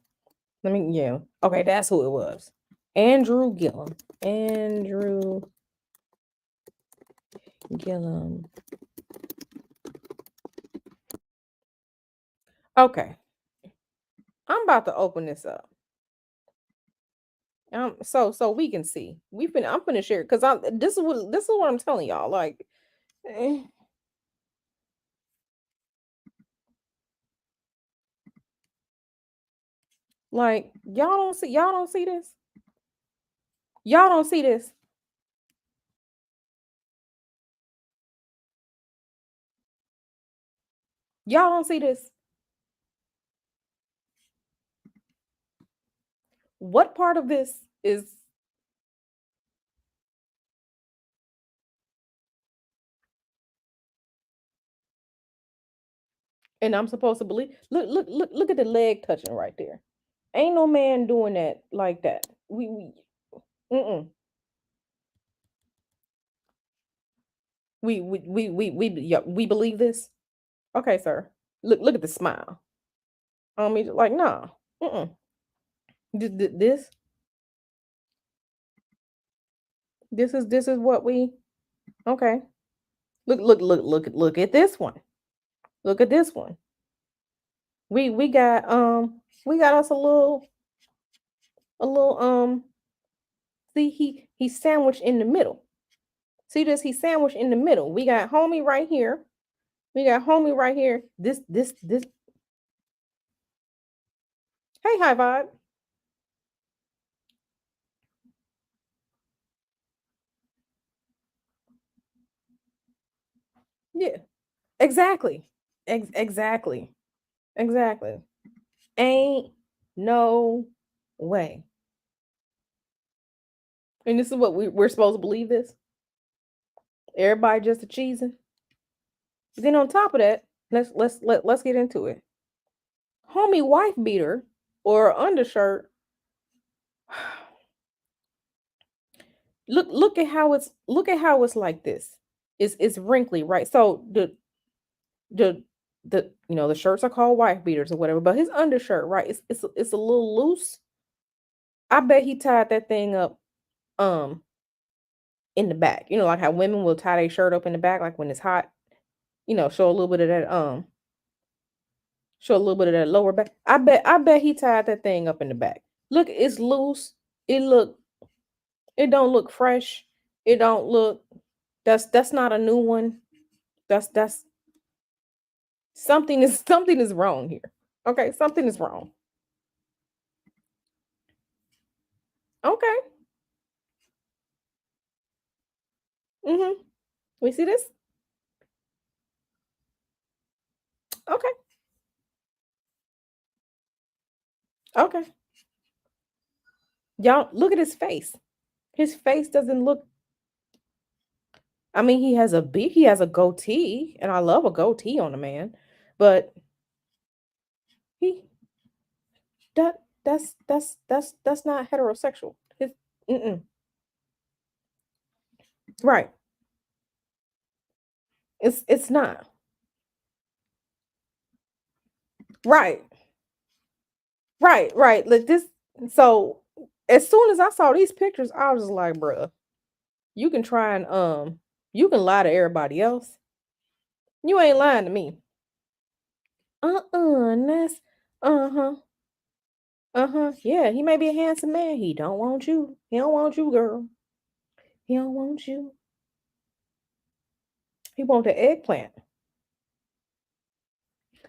Yeah. Okay, that's who it was. Andrew Gillum. Andrew Gillum. Okay. I'm about to open this up. So we can see. I'm gonna share because this is what I'm telling y'all. Like, eh, like y'all don't see this. Y'all don't see this. Y'all don't see this. What part of this is and I'm supposed to believe? Look at the leg touching right there. Ain't no man doing that like that. Mm-mm. Yeah, we believe this. Okay, sir. Look at the smile. I mean, like, no. Mm-mm. This this is what we okay. Look at this one. Look at this one. We got us a little see he's sandwiched in the middle. See this? He's sandwiched in the middle. We got homie right here. We got homie right here. This. Hey, high vibe. Yeah. Exactly. Exactly. Exactly. Ain't no way. And this is what we're supposed to believe this? Everybody just a cheesing. Then on top of that, let's get into it. Homie wife beater or undershirt. Look at how it's like this. It's wrinkly, right? So the the shirts are called wife beaters or whatever, but his undershirt, right? It's a little loose. I bet he tied that thing up um in the back. You know, like how women will tie their shirt up in the back, like when it's hot. Show a little bit of that show a little bit of that lower back. I bet he tied that thing up in the back. Look, it's loose. It look it don't look fresh. It don't look that's not a new one. That's something is wrong here. Okay, something is wrong. Okay. Mhm. We see this? Okay. Okay. Y'all look at his face. His face doesn't look. I mean, he has a goatee, and I love a goatee on a man, but he that's not heterosexual. His mm-mm. Right. It's not. Right. Right, right. Like this so as soon as I saw these pictures, I was just like, bruh, you can try and you can lie to everybody else. You ain't lying to me. That's uh-huh. Uh-huh. Yeah, he may be a handsome man. He don't want you. He don't want you, girl. He don't want you. He want the eggplant.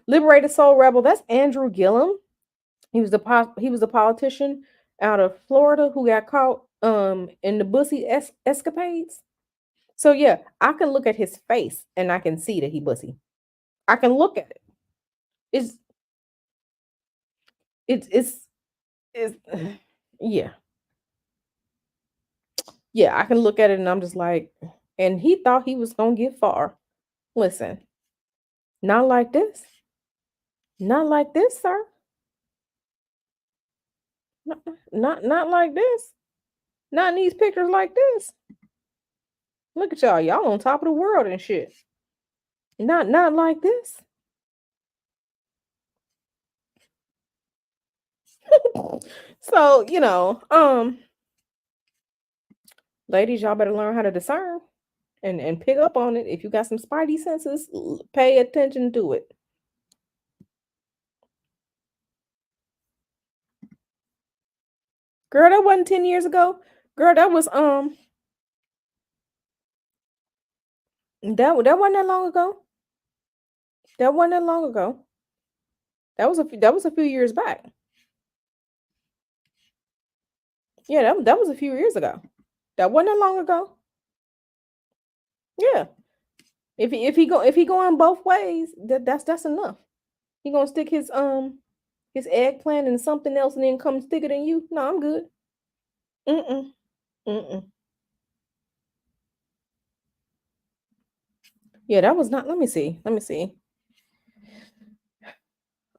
Liberated Soul Rebel. That's Andrew Gillum. He was a politician out of Florida who got caught in the bussy escapades. So yeah, I can look at his face and I can see that he bussy. I can look at it. It's it's yeah. Yeah, I can look at it and I'm just like, and he thought he was gonna get far. Listen, not like this. Not like this, sir. Not like this. Not in these pictures like this. Look at y'all. Y'all on top of the world and shit. Not like this. So, ladies, y'all better learn how to discern and pick up on it. If you got some spidey senses, pay attention to it. Girl, that wasn't 10 years ago. Girl, that wasn't that long ago. That wasn't that long ago. That was a few years back. Yeah, that was a few years ago. That wasn't that long ago. Yeah. If he going both ways, that's enough. He gonna stick his eggplant in something else and then come stick it in you. No, I'm good. Mm-mm. Mm-mm. Yeah, that was not. Let me see. Let me see.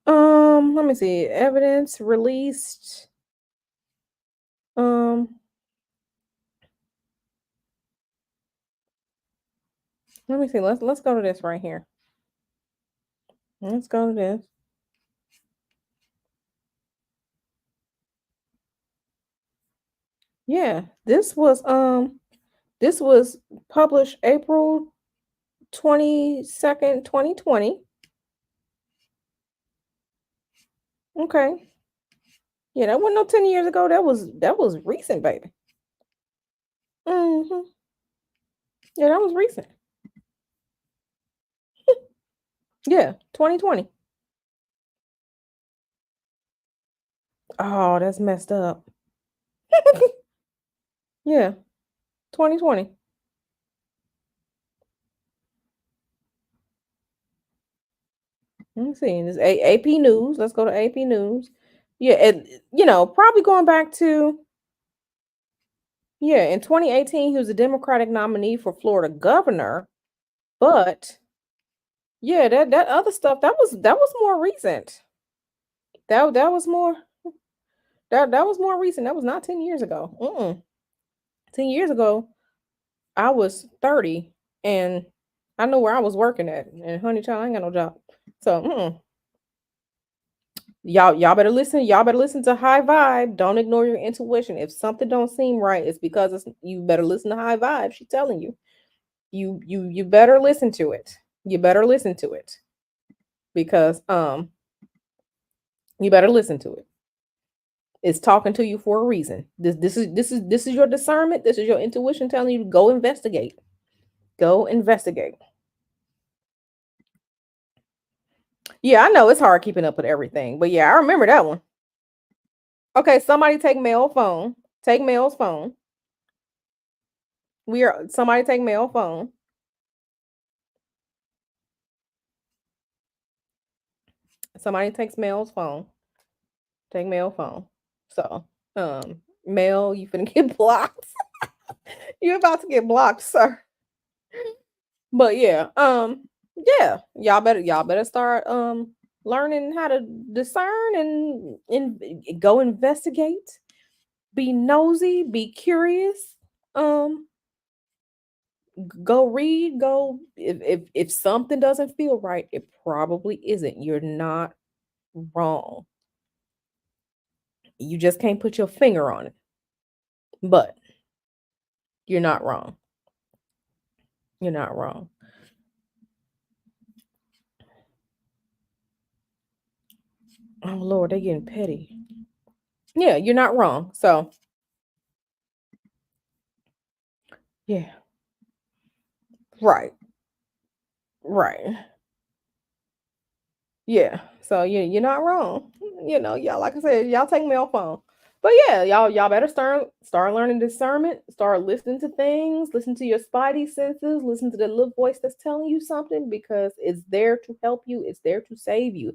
Let me see. Evidence released. Um, let me see. Let's go to this right here. Let's go to this. Yeah, this was published April 22nd, 2020. Okay. Yeah, that wasn't no 10 years ago. That was recent, baby. Hmm. Yeah, that was recent. Yeah, 2020. Oh, that's messed up. Yeah, 2020. Let me see. This AP News. Let's go to AP News. Yeah, and probably going back to yeah, in 2018, he was a Democratic nominee for Florida governor, but yeah, that other stuff that was more recent. That was more that was more recent. That was not 10 years ago. 10 years ago, I was 30 and I know where I was working at. And honey child, I ain't got no job. So, y'all better listen. Y'all better listen to high vibe. Don't ignore your intuition. If something don't seem right, it's because you better listen to high vibe. She's telling you. You better listen to it. You better listen to it because you better listen to it. It's talking to you for a reason. This is your discernment. This is your intuition telling you to go investigate. Go investigate. Yeah, I know it's hard keeping up with everything, but yeah, I remember that one. Okay, somebody take male phone. Take male's phone. Somebody take male phone. Somebody takes male's phone. Take male phone. So, male, you finna get blocked. You're about to get blocked, sir. But yeah, yeah, y'all better start learning how to discern and go investigate. Be nosy, be curious. Go read, go if something doesn't feel right, it probably isn't. You're not wrong. You just can't put your finger on it. But you're not wrong. You're not wrong. Oh Lord, they getting petty. Yeah, you're not wrong. So yeah, right, right. Yeah. So you're not wrong. Y'all like I said, y'all take male phone. But yeah, y'all better start learning discernment, start listening to things, listen to your spidey senses, listen to the little voice that's telling you something because it's there to help you, it's there to save you.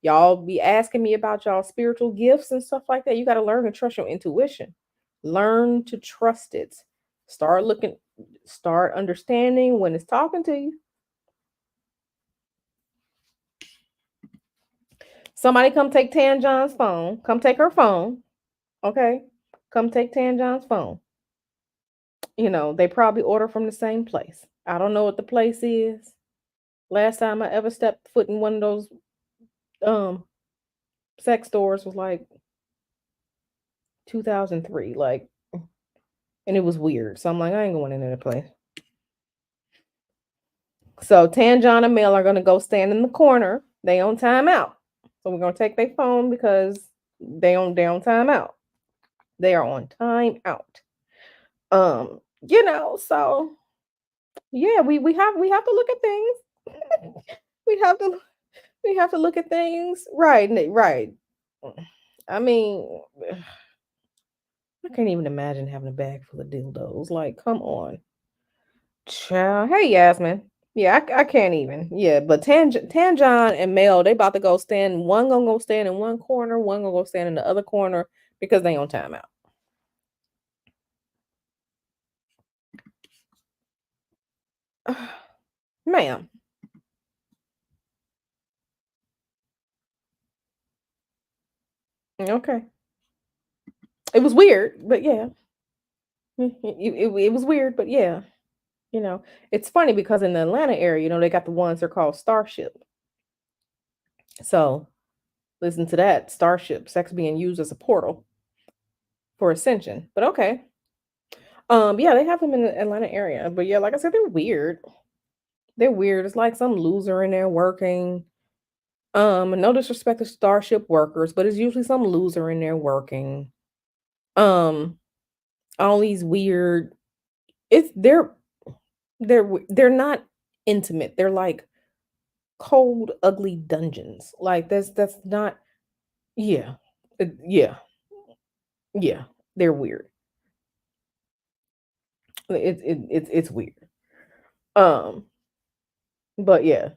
Y'all be asking me about y'all spiritual gifts and stuff like that. You got to learn to trust your intuition. Learn to trust it. Start looking, start understanding when it's talking to you. Somebody come take Tan John's phone. Come take her phone. Okay. Come take Tan John's phone. They probably order from the same place. I don't know what the place is. Last time I ever stepped foot in one of those um sex stores was like 2003. Like, and it was weird. So I'm like, I ain't going into that place. So Tanjon and Mel are gonna go stand in the corner. They on timeout. So we're gonna take their phone because they on timeout. They are on timeout. So yeah, we have to look at things. we have to we have to look at things. Right, right. I mean, I can't even imagine having a bag full of dildos. Like, come on. Child. Hey, Yasmin. Yeah, I can't even. Yeah, but Tanjon and Mel, they about to go stand. One gonna go stand in one corner, one gonna go stand in the other corner because they on timeout. Ma'am. Okay. It was weird, but yeah. It was weird, but yeah. You know, it's funny because in the Atlanta area, they got the ones they're called Starship. So listen to that. Starship, sex being used as a portal for ascension. But okay. Yeah, they have them in the Atlanta area. But yeah, like I said, they're weird. They're weird. It's like some loser in there working. No disrespect to Starship workers, but it's usually some loser in there working. Um, all these weird. It's they're not intimate. They're like cold, ugly dungeons. Like that's not. Yeah, yeah, yeah. They're weird. It's weird. Um, but yeah.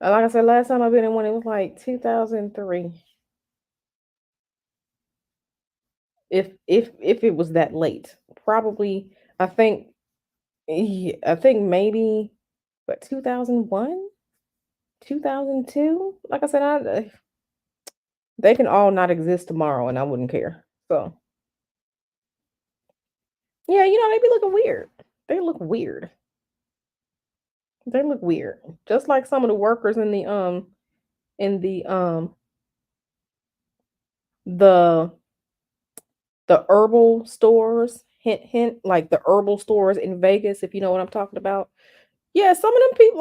Like I said, last time I've been in one, it was like 2003. If it was that late, probably. I think. I think maybe, but 2001, 2002. Like I said, they can all not exist tomorrow, and I wouldn't care. So yeah, they be looking weird. They look weird. They look weird. Just like some of the workers in the the herbal stores, hint hint, like the herbal stores in Vegas, if you know what I'm talking about. Yeah, some of them people,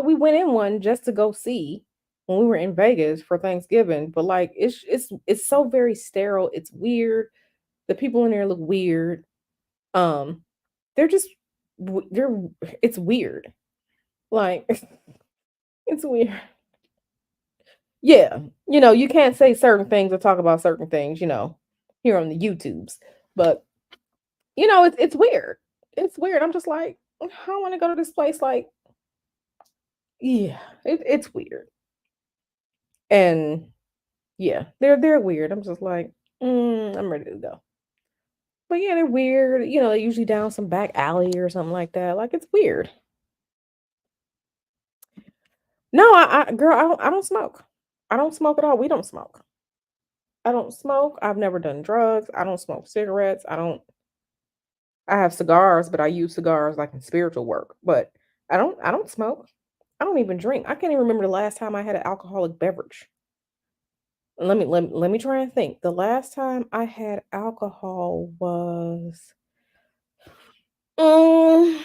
we went in one just to go see when we were in Vegas for Thanksgiving, but like it's so very sterile. It's weird. The people in there look weird. Um they're just they're it's weird. Like it's weird. Yeah, you can't say certain things or talk about certain things, here on the YouTubes. But it's weird. It's weird. I'm just like, I want to go to this place. Like, yeah, it's weird. And yeah, they're weird. I'm just like, I'm ready to go. But yeah, they're weird. They're usually down some back alley or something like that. Like it's weird. No, girl, I don't smoke. I don't smoke at all. We don't smoke. I don't smoke. I've never done drugs. I don't smoke cigarettes. I have cigars, but I use cigars like in spiritual work. But I don't smoke. I don't even drink. I can't even remember the last time I had an alcoholic beverage. Let me try and think. The last time I had alcohol was um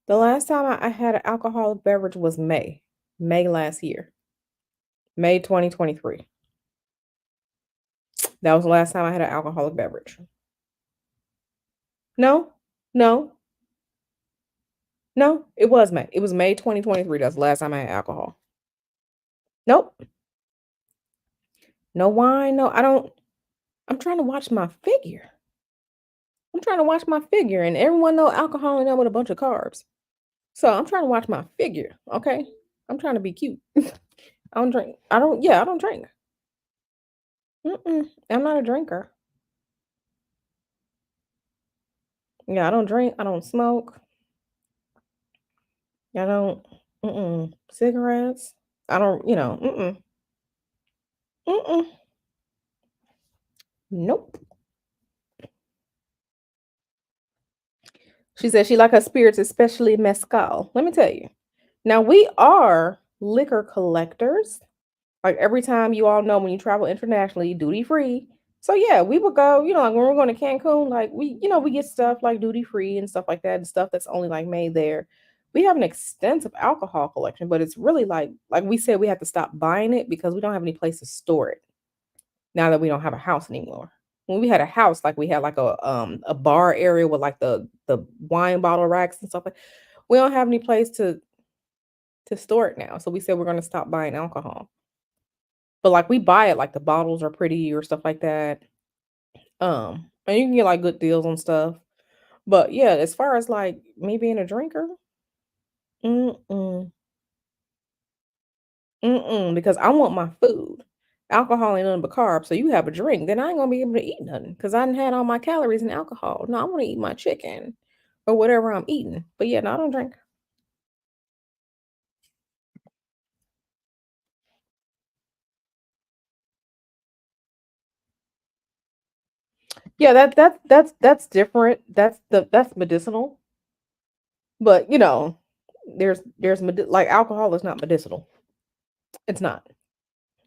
the last time I had an alcoholic beverage was May last year, May 2023. That was the last time I had an alcoholic beverage. No, no, no, it was May. It was May 2023. That's the last time I had alcohol. Nope. No wine. No, I don't. I'm trying to watch my figure. I'm trying to watch my figure, and everyone know alcohol and that with a bunch of carbs. So I'm trying to watch my figure. Okay, I'm trying to be cute. I don't drink. I don't. Yeah, I don't drink. I'm not a drinker. Yeah, I don't drink. I don't smoke. I don't. Cigarettes. I don't. Mm-mm. Nope. She said she like her spirits, especially mezcal. Let me tell you. Now we are liquor collectors. Like every time you all know when you travel internationally, duty free. So yeah, we would go, like when we're going to Cancun, like we get stuff like duty free and stuff like that, and stuff that's only like made there. We have an extensive alcohol collection, but it's really like we said, we have to stop buying it because we don't have any place to store it now that we don't have a house anymore. When we had a house, like we had like a bar area with like the wine bottle racks and stuff like. We don't have any place to store it now, so we said we're going to stop buying alcohol. But, like, we buy it, like, the bottles are pretty or stuff like that. And you can get, like, good deals on stuff. But, yeah, as far as, like, me being a drinker, mm-mm, because I want my food. Alcohol ain't nothing but carbs, so you have a drink, then I ain't gonna be able to eat nothing because I done had all my calories in alcohol. No, I wanna eat my chicken or whatever I'm eating. But, yeah, no, I don't drink. Yeah, that's different. That's medicinal. But, like, alcohol is not medicinal. It's not.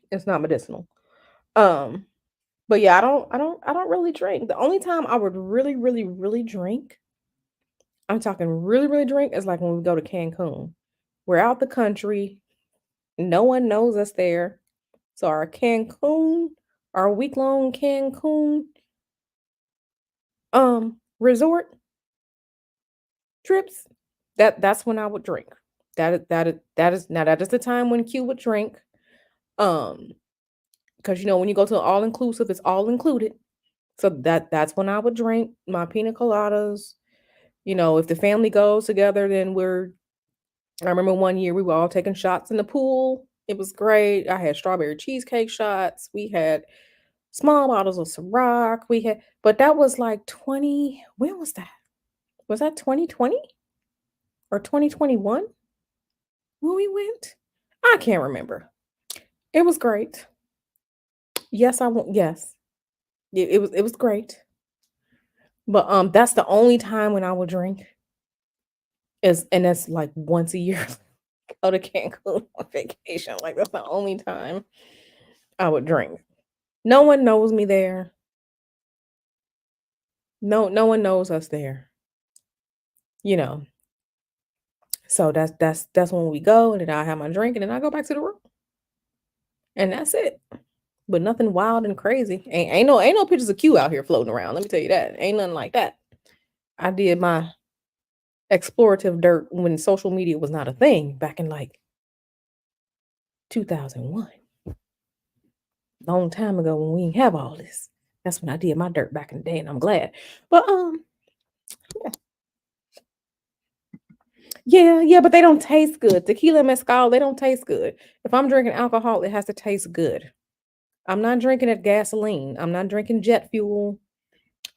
It's not medicinal. Um, but yeah, I don't really drink. The only time I would really, really, really drink, I'm talking really, really drink, is like when we go to Cancun. We're out the country, no one knows us there. So our week-long Cancun resort trips, that's when I would drink. That is the time when Q would drink. Um, because when you go to all inclusive, it's all included. So that's when I would drink my pina coladas, If the family goes together, then I remember one year we were all taking shots in the pool. It was great. I had strawberry cheesecake shots. We had small bottles of Ciroc. But that was like 20, when was that? Was that 2020 or 2021 when we went? I can't remember. It was great. Yes, I want, yes. It was great. But that's the only time when I would drink and that's like once a year. Go to Cancun on vacation. Like that's the only time I would drink. No one knows me there. No one knows us there. You know. So that's when we go, and then I have my drink, and then I go back to the room, and that's it. But nothing wild and crazy. Ain't no pictures of Q out here floating around. Let me tell you that. Ain't nothing like that. I did my explorative dirt when social media was not a thing back in like 2001. Long time ago when we didn't have all this. That's when I did my dirt back in the day, and I'm glad. But yeah, but they don't taste good. Tequila and mezcal, they don't taste good. If I'm drinking alcohol, it has to taste good. I'm not drinking it gasoline. I'm not drinking jet fuel.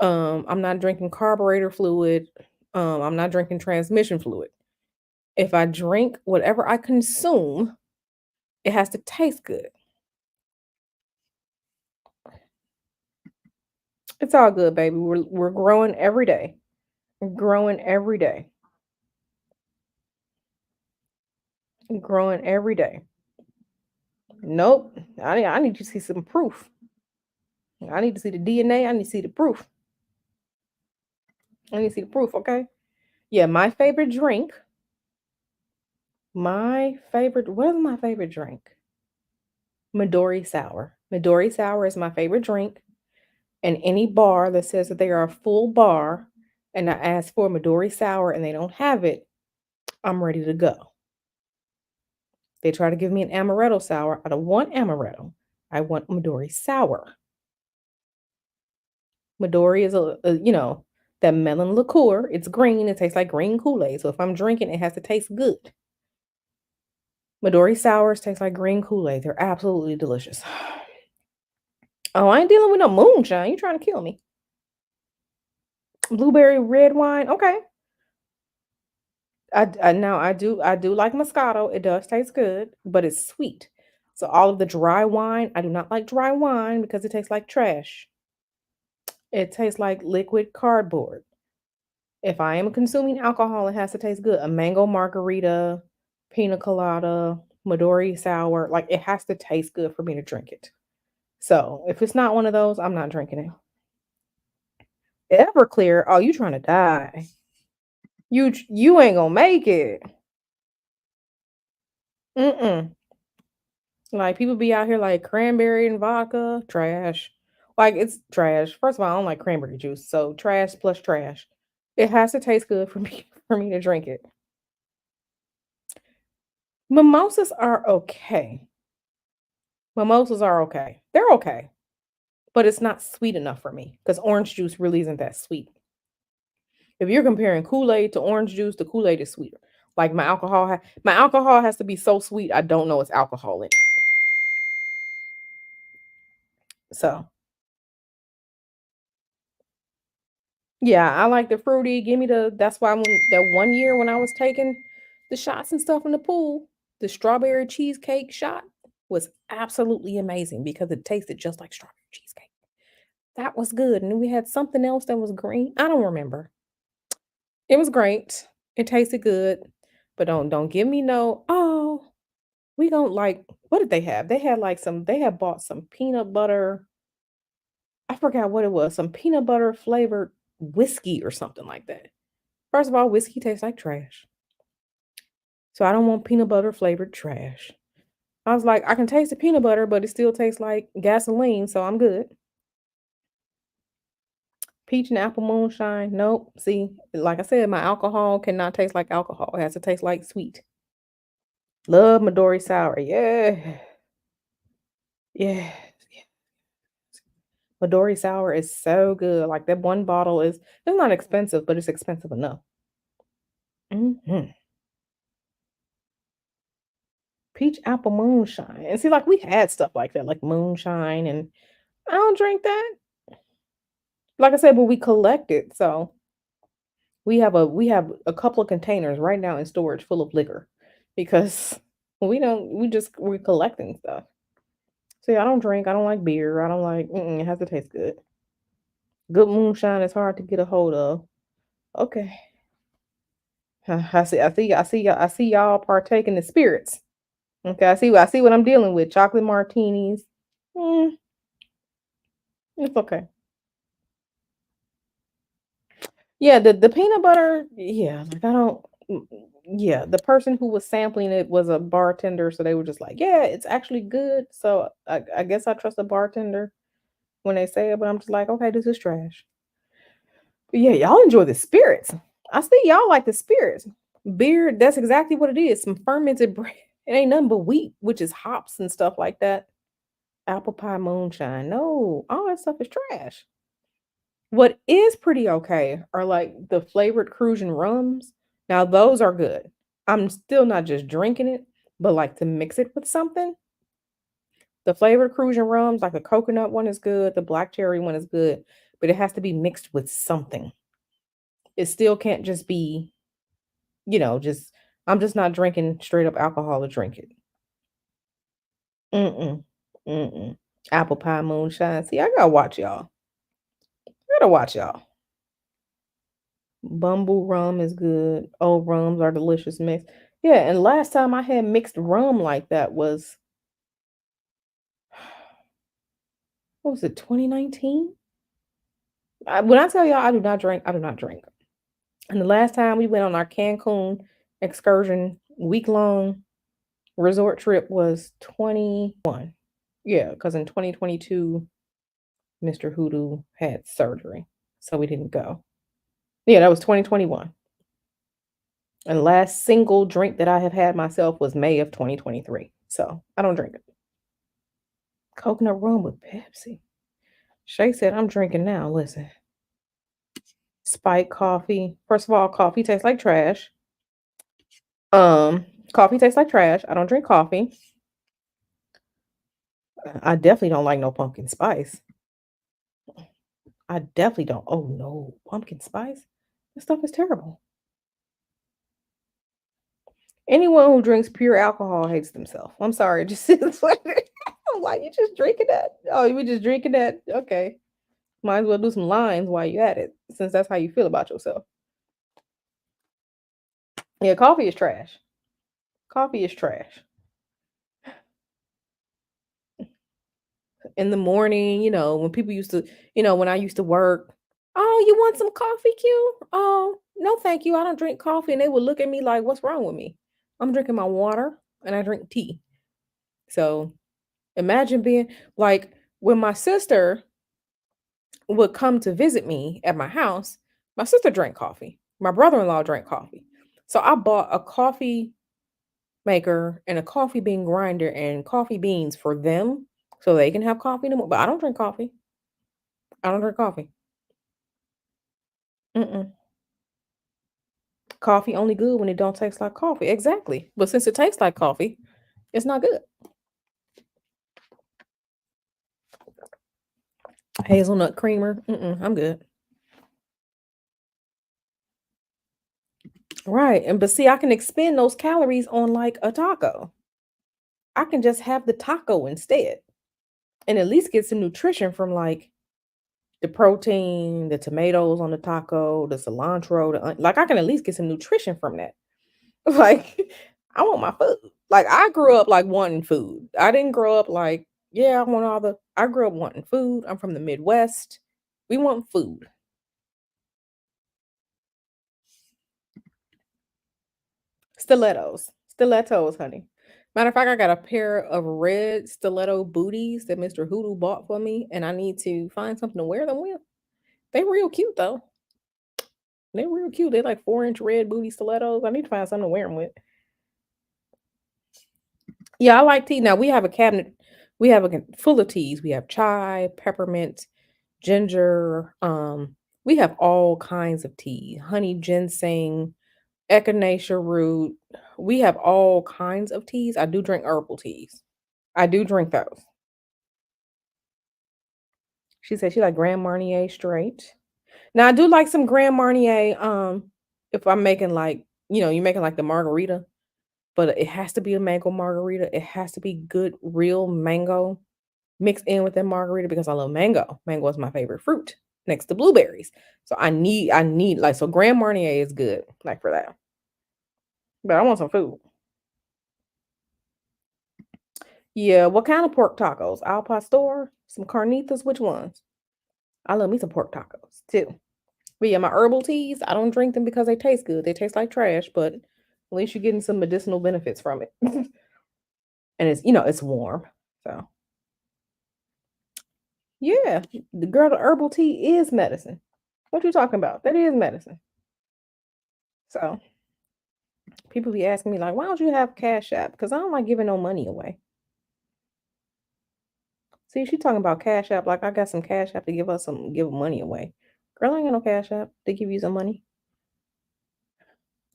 I'm not drinking carburetor fluid. I'm not drinking transmission fluid. If I drink whatever I consume, it has to taste good. It's all good, baby. We're growing every day. We're growing every day. Growing every day. Nope. I need to see some proof. I need to see the DNA. I need to see the proof. I need to see the proof, okay? Yeah, my favorite drink. What is my favorite drink? Midori sour. Midori sour is my favorite drink. And any bar that says that they are a full bar and I ask for Midori sour and they don't have it, I'm ready to go. They try to give me an amaretto sour. I don't want amaretto. I want Midori sour. Midori is that melon liqueur. It's green. It tastes like green Kool-Aid. So if I'm drinking, it has to taste good. Midori sours taste like green Kool-Aid. They're absolutely delicious. Oh, I ain't dealing with no moonshine. You trying to kill me. Blueberry red wine. Okay. I do like Moscato. It does taste good, but it's sweet. So all of the dry wine, I do not like dry wine because it tastes like trash. It tastes like liquid cardboard. If I am consuming alcohol, it has to taste good. A mango margarita, pina colada, Midori sour, like it has to taste good for me to drink it. So if it's not one of those, I'm not drinking it. Everclear, oh, you trying to die. You ain't gonna make it. Mm-mm. Like people be out here like cranberry and vodka, trash. Like it's trash. First of all, I don't like cranberry juice, so trash plus trash. It has to taste good for me for me to drink it. Mimosas are okay. Mimosas are okay. They're okay, but it's not sweet enough for me because orange juice really isn't that sweet. If you're comparing Kool-Aid to orange juice, the Kool-Aid is sweeter. Like my alcohol has to be so sweet I don't know it's alcohol in it. So yeah, I like the fruity. Give me that's why when that one year when I was taking the shots and stuff in the pool, the strawberry cheesecake shot was absolutely amazing because it tasted just like strawberry cheesecake. That was good. And then we had something else that was green. I don't remember. It was great. It tasted good. But don't give me no, oh, we don't like what did they have? They had bought some peanut butter. I forgot what it was, some peanut butter flavored whiskey or something like that. First of all, whiskey tastes like trash. So I don't want peanut butter flavored trash. I was like, I can taste the peanut butter, but it still tastes like gasoline, so I'm good. Peach and apple moonshine. Nope. See, like I said, my alcohol cannot taste like alcohol. It has to taste like sweet. Love Midori sour. Yeah. Yeah. Midori sour is so good. Like that one bottle it's not expensive, but it's expensive enough. Mhm. Peach apple moonshine. And see, like we had stuff like that, like moonshine, and I don't drink that. Like I said, but we collect it. So we have a couple of containers right now in storage full of liquor because we're collecting stuff. See, I don't drink. I don't like beer. I don't like. It has to taste good. Good moonshine is hard to get a hold of. Okay. I see y'all partaking in spirits. Okay, I see what I'm dealing with. Chocolate martinis. Mm, it's okay. Yeah, the peanut butter, yeah, like I don't yeah, the person who was sampling it was a bartender, so they were just like, "Yeah, it's actually good." So I guess I trust the bartender when they say it, but I'm just like, "Okay, this is trash." But yeah, y'all enjoy the spirits. I see y'all like the spirits. Beer, that's exactly what it is. Some fermented bread. It ain't nothing but wheat, which is hops and stuff like that. Apple pie moonshine. No, all that stuff is trash. What is pretty okay are like the flavored Crucian rums. Now those are good. I'm still not just drinking it, but like to mix it with something. The flavored Crucian rums, like the coconut one is good, the black cherry one is good, but it has to be mixed with something. It still can't just be, just I'm just not drinking straight up alcohol to drink it. Mm-mm. Mm-mm. Apple pie moonshine. See, I gotta watch y'all. I gotta watch y'all. Bumble rum is good. Old rums are delicious mix. Yeah, and last time I had mixed rum like that was what was it, 2019? When I tell y'all I do not drink, I do not drink. And the last time we went on our Cancun excursion, week long resort trip was 2021. Yeah, because in 2022, Mr. Hoodoo had surgery. So we didn't go. Yeah, that was 2021. And the last single drink that I have had myself was May of 2023. So I don't drink it. Coconut rum with Pepsi. Shay said, I'm drinking now. Listen, spike coffee. First of all, coffee tastes like trash. Um, Coffee tastes like trash. I don't drink coffee. I definitely don't like no pumpkin spice. I definitely don't. Oh no, pumpkin spice? This stuff is terrible. Anyone who drinks pure alcohol hates themselves. I'm sorry, it just is what it is. I'm like, you just drinking that? Oh, you were just drinking that? Okay. Might as well do some lines while you at it, since that's how you feel about yourself. Yeah, coffee is trash. Coffee is trash. In the morning, when people used to, when I used to work, oh, you want some coffee, Q? Oh, no, thank you. I don't drink coffee. And they would look at me like, what's wrong with me? I'm drinking my water and I drink tea. So imagine being like when my sister would come to visit me at my house, my sister drank coffee. My brother-in-law drank coffee. So I bought a coffee maker and a coffee bean grinder and coffee beans for them so they can have coffee in the morning. But I don't drink coffee. I don't drink coffee. Mm-mm. Coffee only good when it don't taste like coffee. Exactly. But since it tastes like coffee, it's not good. Hazelnut creamer. I'm good. Right. And but see, I can expend those calories on like a taco. I can just have the taco instead and at least get some nutrition from like the protein, the tomatoes on the taco, the cilantro, like I can at least get some nutrition from that. Like, I want my food. Like, I grew up like wanting food. I didn't grow up like, yeah, I grew up wanting food. I'm from the Midwest. We want food. Stilettos. Stilettos, honey. Matter of fact, I got a pair of red stiletto booties that Mr. Hoodoo bought for me, and I need to find something to wear them with. They real cute though. They real cute. They like 4-inch red booty stilettos. I need to find something to wear them with. Yeah, I like tea. Now we have a cabinet. We have full of teas. We have chai, peppermint, ginger. We have all kinds of tea. Honey ginseng. echinacea root. We have all kinds of teas. I do drink herbal teas. I do drink those. She said she like Grand Marnier straight. Now I do like some Grand Marnier. If I'm making like, you're making like the margarita, but it has to be a mango margarita. It has to be good, real mango mixed in with that margarita because I love mango. Mango is my favorite fruit next to blueberries. So I need like so Grand Marnier is good like for that. But I want some food. Yeah, what kind of pork tacos? Al pastor, some carnitas, which ones? I love me some pork tacos too. But yeah, my herbal teas, I don't drink them because they taste good. They taste like trash, but at least you're getting some medicinal benefits from it. And it's warm. So yeah, the girl, the herbal tea is medicine. What you talking about? That is medicine. So people be asking me like, why don't you have Cash App? Because I don't like giving no money away. See, she talking about Cash App like I got some Cash App to give money away. Girl, I ain't got no Cash App to give you some money.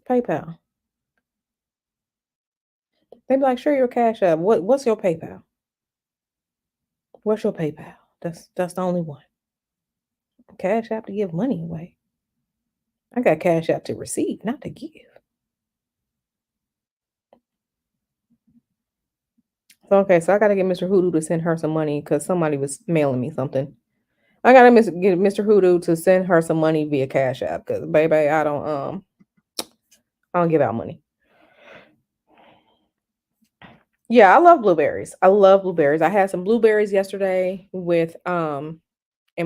PayPal. They be like, share your Cash App. What's your PayPal? What's your PayPal? That's the only one. Cash App to give money away. I got Cash App to receive, not to give. So okay, so I gotta get Mr. Hoodoo to send her some money because somebody was mailing me something. I gotta get Mr. Hoodoo to send her some money via Cash App because baby, I don't give out money. Yeah, I love blueberries. I love blueberries. I had some blueberries yesterday with and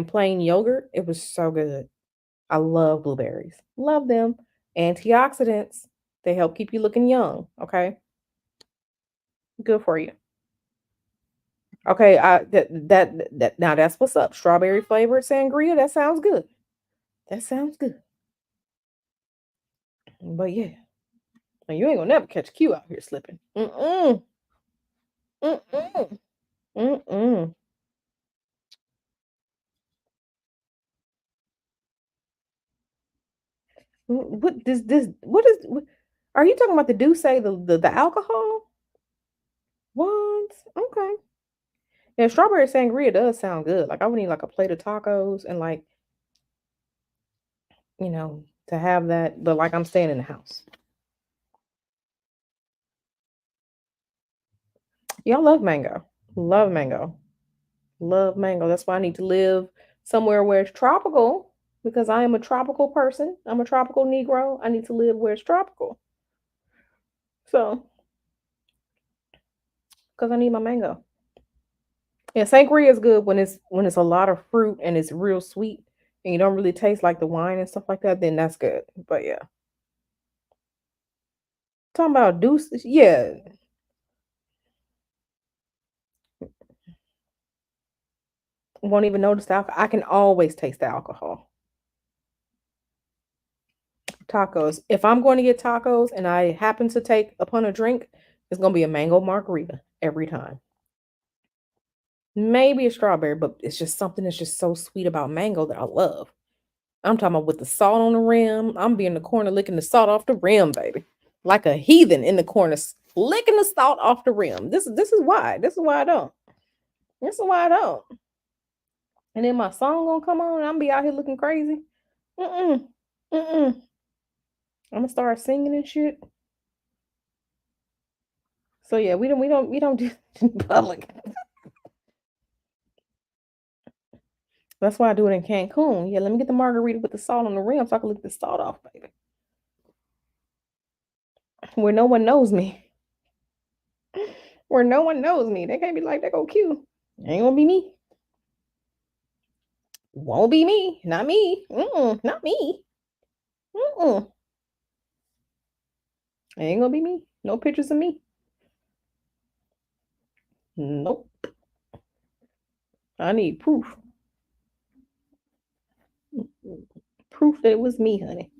plain yogurt. It was so good. I love blueberries. Love them. Antioxidants. They help keep you looking young. Okay. Good for you. Okay, that now that's what's up. Strawberry flavored sangria. That sounds good. That sounds good. But yeah, and you ain't gonna never catch Q out here slipping. Mm-mm. Mm-mm. Mm-mm. What are you talking about the Douce, the alcohol? What? Okay. Yeah, strawberry sangria does sound good. Like I would need like a plate of tacos and like, to have that, but like I'm staying in the house. Y'all love mango. Love mango. Love mango. That's why I need to live somewhere where it's tropical because I am a tropical person. I'm a tropical Negro. I need to live where it's tropical. So, because I need my mango. Yeah, sangria is good when it's a lot of fruit and it's real sweet and you don't really taste like the wine and stuff like that, then that's good. But yeah. Talking about deuce, yeah. Won't even notice the alcohol. I can always taste the alcohol. Tacos. If I'm going to get tacos and I happen to take upon a drink, it's gonna be a mango margarita every time. Maybe a strawberry, but it's just something that's just so sweet about mango that I love. I'm talking about with the salt on the rim. I'm be in the corner licking the salt off the rim, baby. Like a heathen in the corner, licking the salt off the rim. This is why. This is why I don't. This is why I don't. And then my song gonna come on and I'm be out here looking crazy. Mm-mm. Mm-mm. I'm gonna start singing and shit. So yeah, we don't do it in public. That's why I do it in Cancun. Yeah, let me get the margarita with the salt on the rim so I can lick the salt off, baby. Where no one knows me. Where no one knows me. They can't be like, that go cute. Ain't gonna be me. Won't be me. Not me. Not me. Mm-mm. Ain't gonna be me. No pictures of me. Nope. I need proof. Proof that it was me, honey.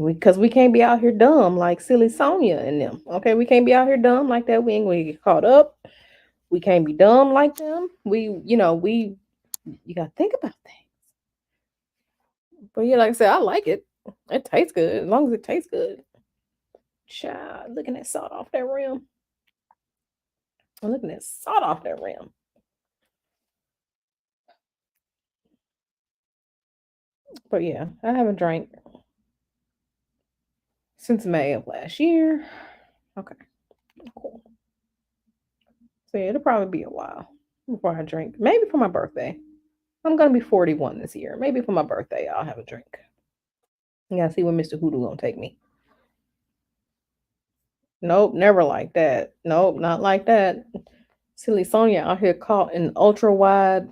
Because we can't be out here dumb like silly Sonia and them. Okay, we can't be out here dumb like that. We ain't gonna get caught up. We can't be dumb like them. You gotta think about things. But yeah, like I said, I like it. It tastes good as long as it tastes good. Child, looking at salt off that rim. I'm looking at salt off that rim. But yeah, I haven't drank since May of last year. Okay, cool. So yeah, it'll probably be a while before I drink. Maybe for my birthday. I'm gonna be 41 this year. Maybe for my birthday, I'll have a drink. You gotta see where Mr. Hoodoo gonna take me. Nope, never like that. Nope, not like that. Silly Sonia out here caught in ultra wide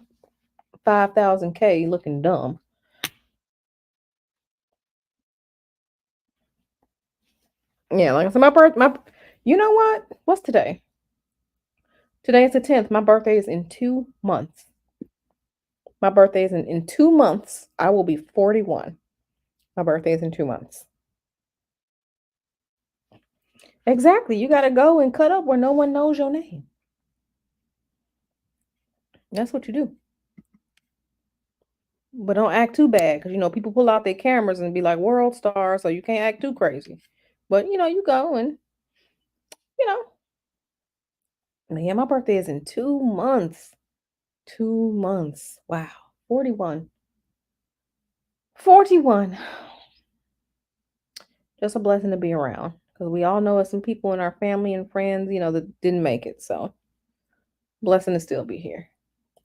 5000K looking dumb. Yeah, like I said, you know what? What's today? Today is the 10th. My birthday is in 2 months. My birthday is in 2 months. I will be 41. My birthday is in 2 months. Exactly. You gotta go and cut up where no one knows your name. That's what you do. But don't act too bad because people pull out their cameras and be like world stars, so you can't act too crazy. But you go and you know, man, my birthday is in 2 months. 2 months. Wow. 41. 41. Just a blessing to be around because we all know some people in our family and friends, that didn't make it. So blessing to still be here.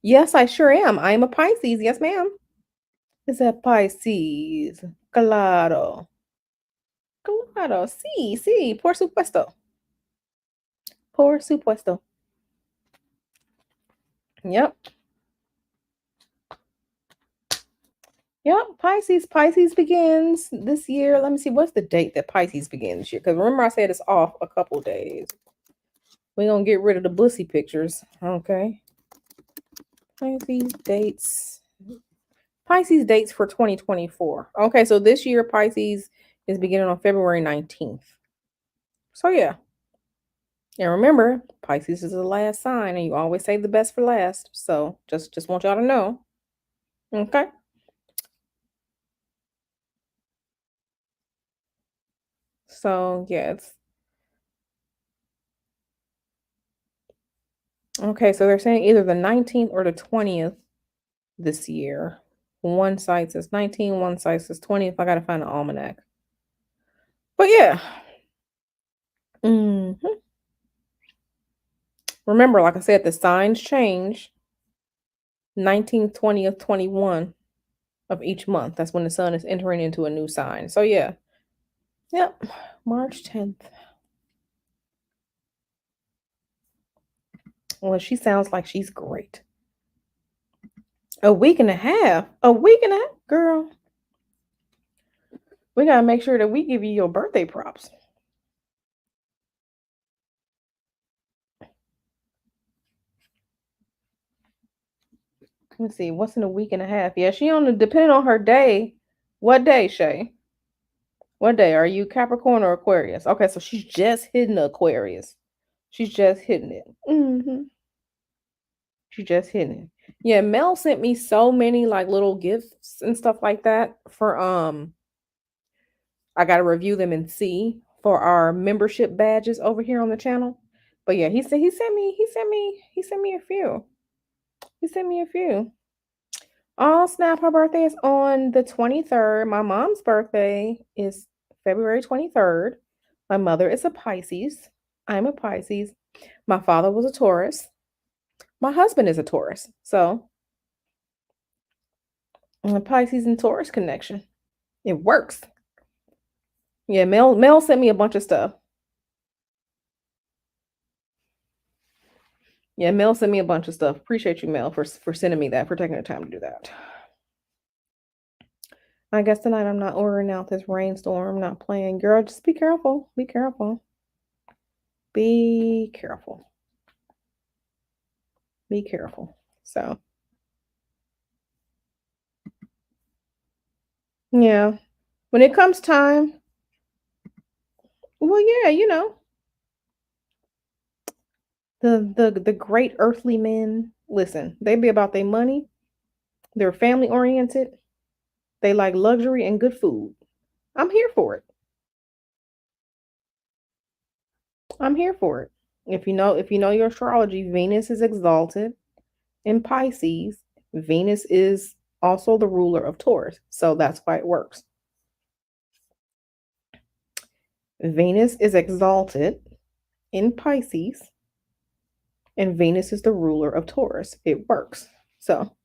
Yes, I sure am. I am a Pisces. Yes, ma'am. Is that Pisces? Claro. Claro. Sí, sí. Por supuesto. Por supuesto. Yep. Yep. Pisces begins this year. Let me see. What's the date that Pisces begins this year? Because remember, I said it's off a couple days. We're going to get rid of the bussy pictures. Okay. Pisces dates. Pisces dates for 2024. Okay. So this year, Pisces is beginning on February 19th. So, yeah. And remember, Pisces is the last sign, and you always save the best for last. So just want y'all to know. Okay. So yeah, it's okay. So they're saying either the 19th or the 20th this year. One site says 19, one site says 20th. I gotta find the almanac. But yeah. hmm Remember, like I said, the signs change 19th, 20th, 21 of each month. That's when the sun is entering into a new sign. So yeah. Yep. March 10th. Well, she sounds like she's great. A week and a half. A week and a half, girl. We gotta make sure that we give you your birthday props. Let's see, what's in a week and a half? Yeah, she on the depending on her day. What day, Shay? What day? Are you Capricorn or Aquarius? Okay, so she's just hitting the Aquarius. She's just hitting it. She's just hitting it. Yeah, Mel sent me so many like little gifts and stuff like that for I gotta review them and see for our membership badges over here on the channel. But yeah, he sent me a few. He sent me a few. Oh, snap. Her birthday is on the 23rd. My mom's birthday is February 23rd. My mother is a Pisces. I'm a Pisces. My father was a Taurus. My husband is a Taurus. So, a Pisces and Taurus connection. It works. Yeah, Mel sent me a bunch of stuff. Yeah, Mel sent me a bunch of stuff. Appreciate you, Mel, for sending me that, for taking the time to do that. I guess tonight I'm not ordering out this rainstorm, not playing. Girl, just be careful. Be careful. Be careful. Be careful. So, yeah. When it comes time, well, yeah, the great earthly men, listen, they be about their money. They're family oriented. They like luxury and good food. I'm here for it. I'm here for it. If you know your astrology, Venus is exalted in Pisces. Venus is also the ruler of Taurus. So that's why it works. Venus is exalted in Pisces, and Venus is the ruler of Taurus. It works. So,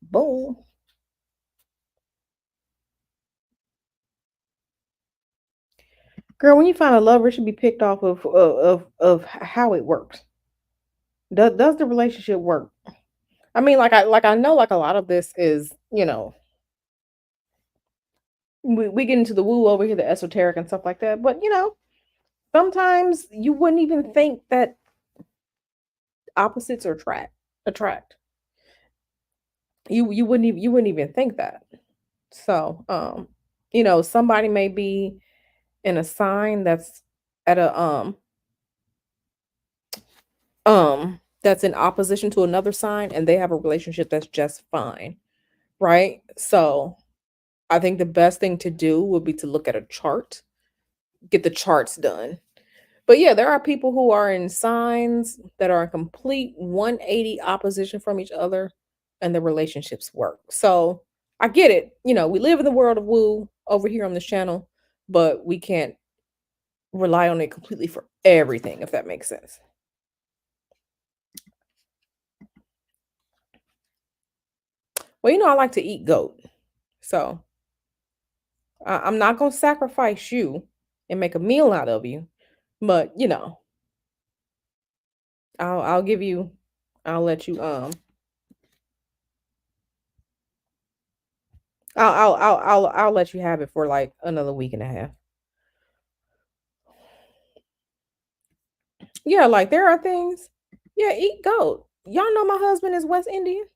boom. Girl, when you find a lover, it should be picked off of how it works. Does the relationship work? I mean, I know like a lot of this is, we get into the woo over here, the esoteric and stuff like that. But sometimes you wouldn't even think that opposites attract. You wouldn't even think that. So, somebody may be in a sign that's at a that's in opposition to another sign, and they have a relationship that's just fine, right? So, I think the best thing to do would be to look at a chart, get the charts done. But yeah, there are people who are in signs that are in complete 180 opposition from each other, and the relationships work. So I get it. We live in the world of woo over here on this channel, but we can't rely on it completely for everything, if that makes sense. Well, I like to eat goat. So I'm not going to sacrifice you and make a meal out of you, but I'll give you, I'll let you, I'll let you have it for like another week and a half. Yeah, like there are things. Yeah, eat goat. Y'all know my husband is West Indian.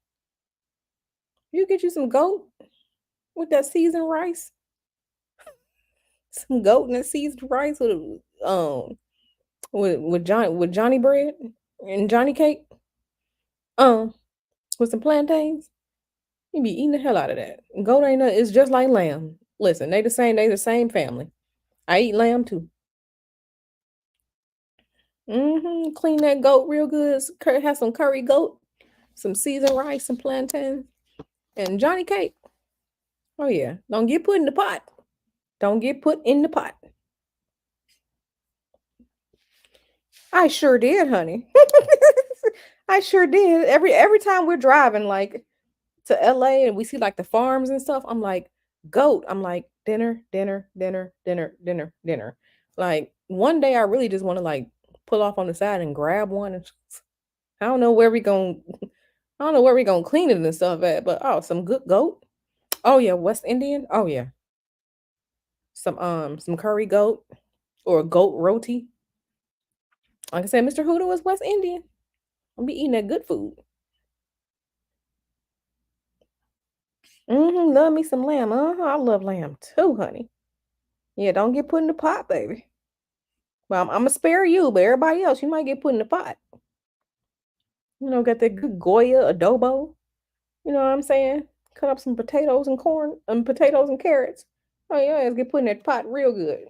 You get you some goat with that seasoned rice, some goat and that seasoned rice with Johnny bread and Johnny cake, um, with some plantains. You be eating the hell out of that. Goat ain't nothing. It's just like lamb. Listen, they the same. They the same family. I eat lamb too. Clean that goat real good. Have some curry goat, some seasoned rice, some plantains, and Johnny cake. Oh yeah. Don't get put in the pot. Don't get put in the pot. I sure did, honey. I sure did. Every time we're driving like to LA and we see like the farms and stuff, I'm like, goat. I'm like, dinner, dinner, dinner, dinner, dinner, dinner. Like one day I really just want to like pull off on the side and grab one and I don't know where we going I don't know where we gonna clean it and stuff at, but oh, some good goat. Oh yeah, West Indian. Oh yeah. Some curry goat or goat roti. Like I said, Mr. Hoodoo is West Indian. I'll be eating that good food. Love me some lamb. I love lamb too, honey. Yeah, don't get put in the pot, baby. Well, I'm gonna spare you, but everybody else, you might get put in the pot. Got that good Goya adobo. You know what I'm saying? Cut up some potatoes and corn, potatoes and carrots. Oh yeah, let's get put in that pot real good.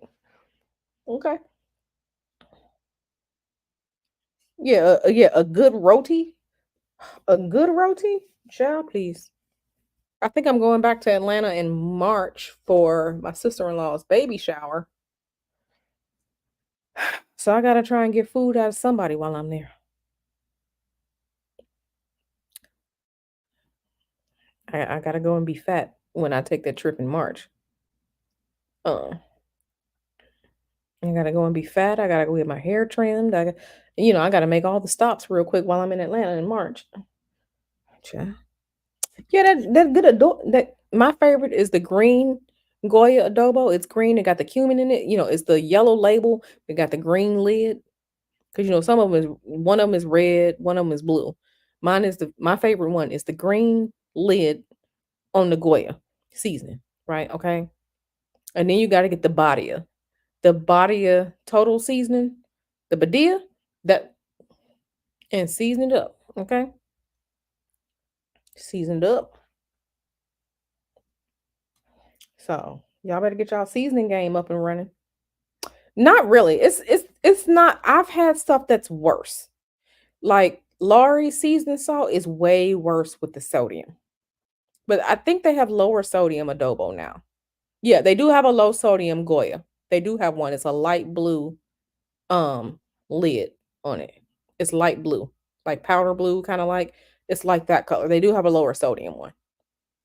Okay. Yeah, yeah, a good roti. A good roti? Child, please. I think I'm going back to Atlanta in March for my sister-in-law's baby shower. So I gotta try and get food out of somebody while I'm there. I gotta go and be fat when I take that trip in March. Uh, I gotta go and be fat. I gotta go get my hair trimmed. I gotta make all the stops real quick while I'm in Atlanta in March. Child. Yeah, that good adobo. That my favorite is the green Goya adobo. It's green. It got the cumin in it. It's the yellow label. It got the green lid. Because some of them is one of them is red, one of them is blue. My favorite one is the green lid on the Goya seasoning, right? Okay. And then you got to get the Badia total seasoning, the Badia, that and season it up. Okay. Seasoned up. So y'all better get y'all seasoning game up and running. Not really. It's not. I've had stuff that's worse. Like Lowry seasoning salt is way worse with the sodium. But I think they have lower sodium adobo now. Yeah, they do have a low sodium Goya. They do have one. It's a light blue um lid on it. It's light blue, like powder blue, kind of like it's like that color. They do have a lower sodium one.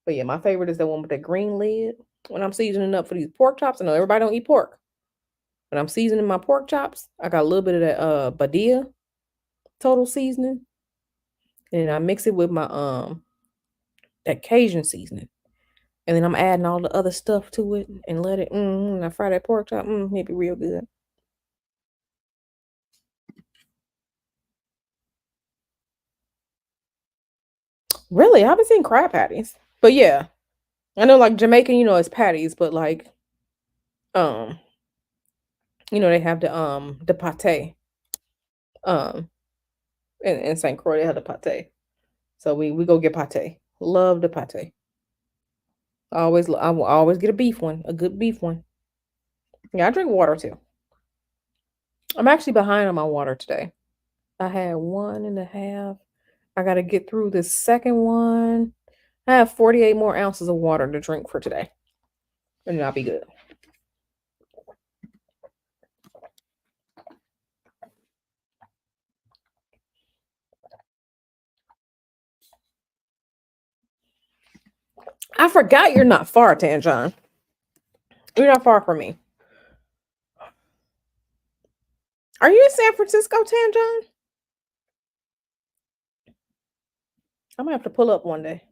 But yeah, my favorite is the one with the green lid. When I'm seasoning up for these pork chops, I know everybody don't eat pork. When I'm seasoning my pork chops, I got a little bit of that Badia total seasoning, and then I mix it with my that Cajun seasoning. And then I'm adding all the other stuff to it and let it and I fry that pork chop, it be real good. Really? I haven't seen crab patties. But yeah, I know like Jamaican, it's patties, but like um, they have the pate. Um in St. Croix they have the pate. So we go get pate. Love the pate. I will always get a beef one, a good beef one. Yeah, I drink water too. I'm actually behind on my water today. I had 1.5. I gotta get through this second one. I have 48 more ounces of water to drink for today. And then I'll be good. I forgot you're not far, Tanjon. You're not far from me. Are you in San Francisco, Tanjon? I'm gonna have to pull up one day.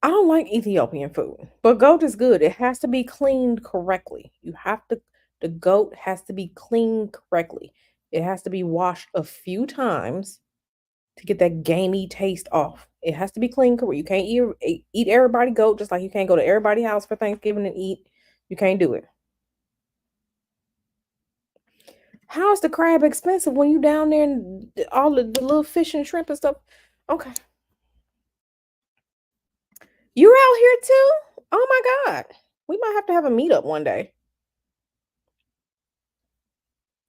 I don't like Ethiopian food, but goat is good. It has to be cleaned correctly. The goat has to be cleaned correctly. It has to be washed a few times to get that gamey taste off. It has to be clean correct. You can't eat everybody goat just like you can't go to everybody's house for Thanksgiving and eat. You can't do it. How is the crab expensive when you down there and all the little fish and shrimp and stuff? Okay. You're out here too? Oh my God. We might have to have a meetup one day.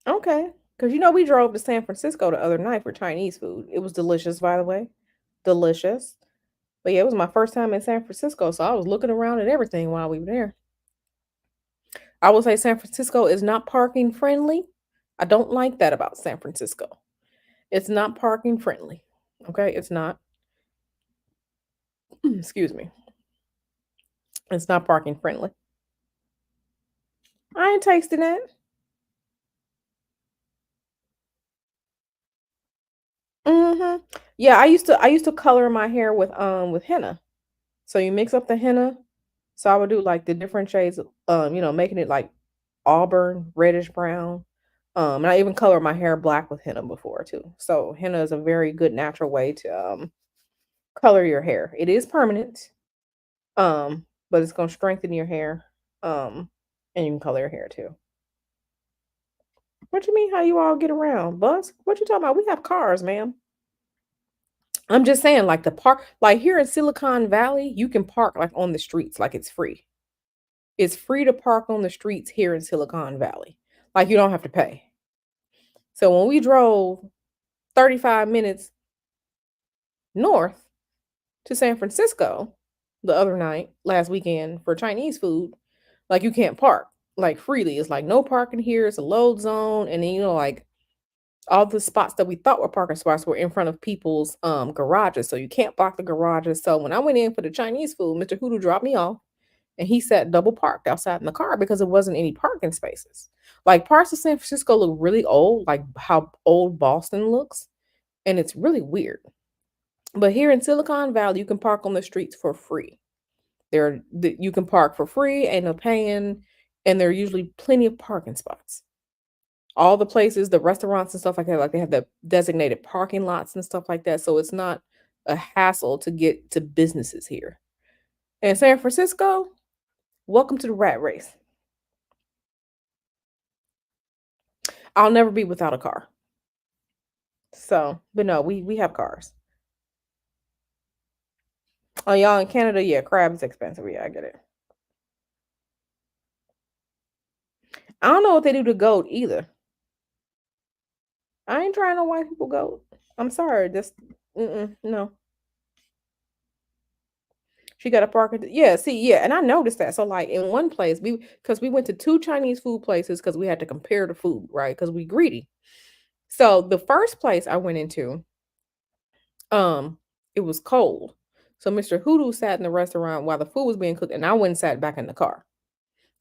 Okay. Because we drove to San Francisco the other night for Chinese food. It was delicious, by the way. Delicious. But yeah, it was my first time in San Francisco, so I was looking around at everything while we were there. I will say San Francisco is not parking friendly. I don't like that about San Francisco. It's not parking friendly. Okay, it's not. Excuse me. It's not parking friendly. I ain't tasting that. Mhm. Yeah, I used to color my hair with henna. So you mix up the henna. So I would do like the different shades of making it like auburn, reddish brown. And I even color my hair black with henna before too. So henna is a very good natural way to color your hair. It is permanent, but it's gonna strengthen your hair. And you can color your hair too. What you mean? How you all get around, bus? What you talking about? We have cars, ma'am. I'm just saying, like the park, like here in Silicon Valley, you can park like on the streets, like it's free. It's free to park on the streets here in Silicon Valley. Like you don't have to pay. So when we drove 35 minutes north to San Francisco the other night, last weekend for Chinese food, like you can't park like freely. It's like no parking here. It's a load zone. And then, like all the spots that we thought were parking spots were in front of people's garages. So you can't block the garages. So when I went in for the Chinese food, Mr. Hoodoo dropped me off and he sat double parked outside in the car because it wasn't any parking spaces. Like parts of San Francisco look really old, like how old Boston looks, and it's really weird. But here in Silicon Valley, you can park on the streets for free. You can park for free, ain't no paying, and there are usually plenty of parking spots. All the places, the restaurants and stuff like that, like they have the designated parking lots and stuff like that. So it's not a hassle to get to businesses here. In San Francisco, welcome to the rat race. I'll never be without a car. So, but no, we have cars. Oh, y'all in Canada, yeah, crab is expensive. Yeah, I get it. I don't know what they do to goat either. I ain't trying no white people goat. I'm sorry. This, no. She got a parking. Yeah, see, yeah, and I noticed that. So, like in one place, because we went to two Chinese food places because we had to compare the food, right? Because we greedy. So the first place I went into, um, it was cold. So Mr. Hoodoo sat in the restaurant while the food was being cooked, and I went and sat back in the car.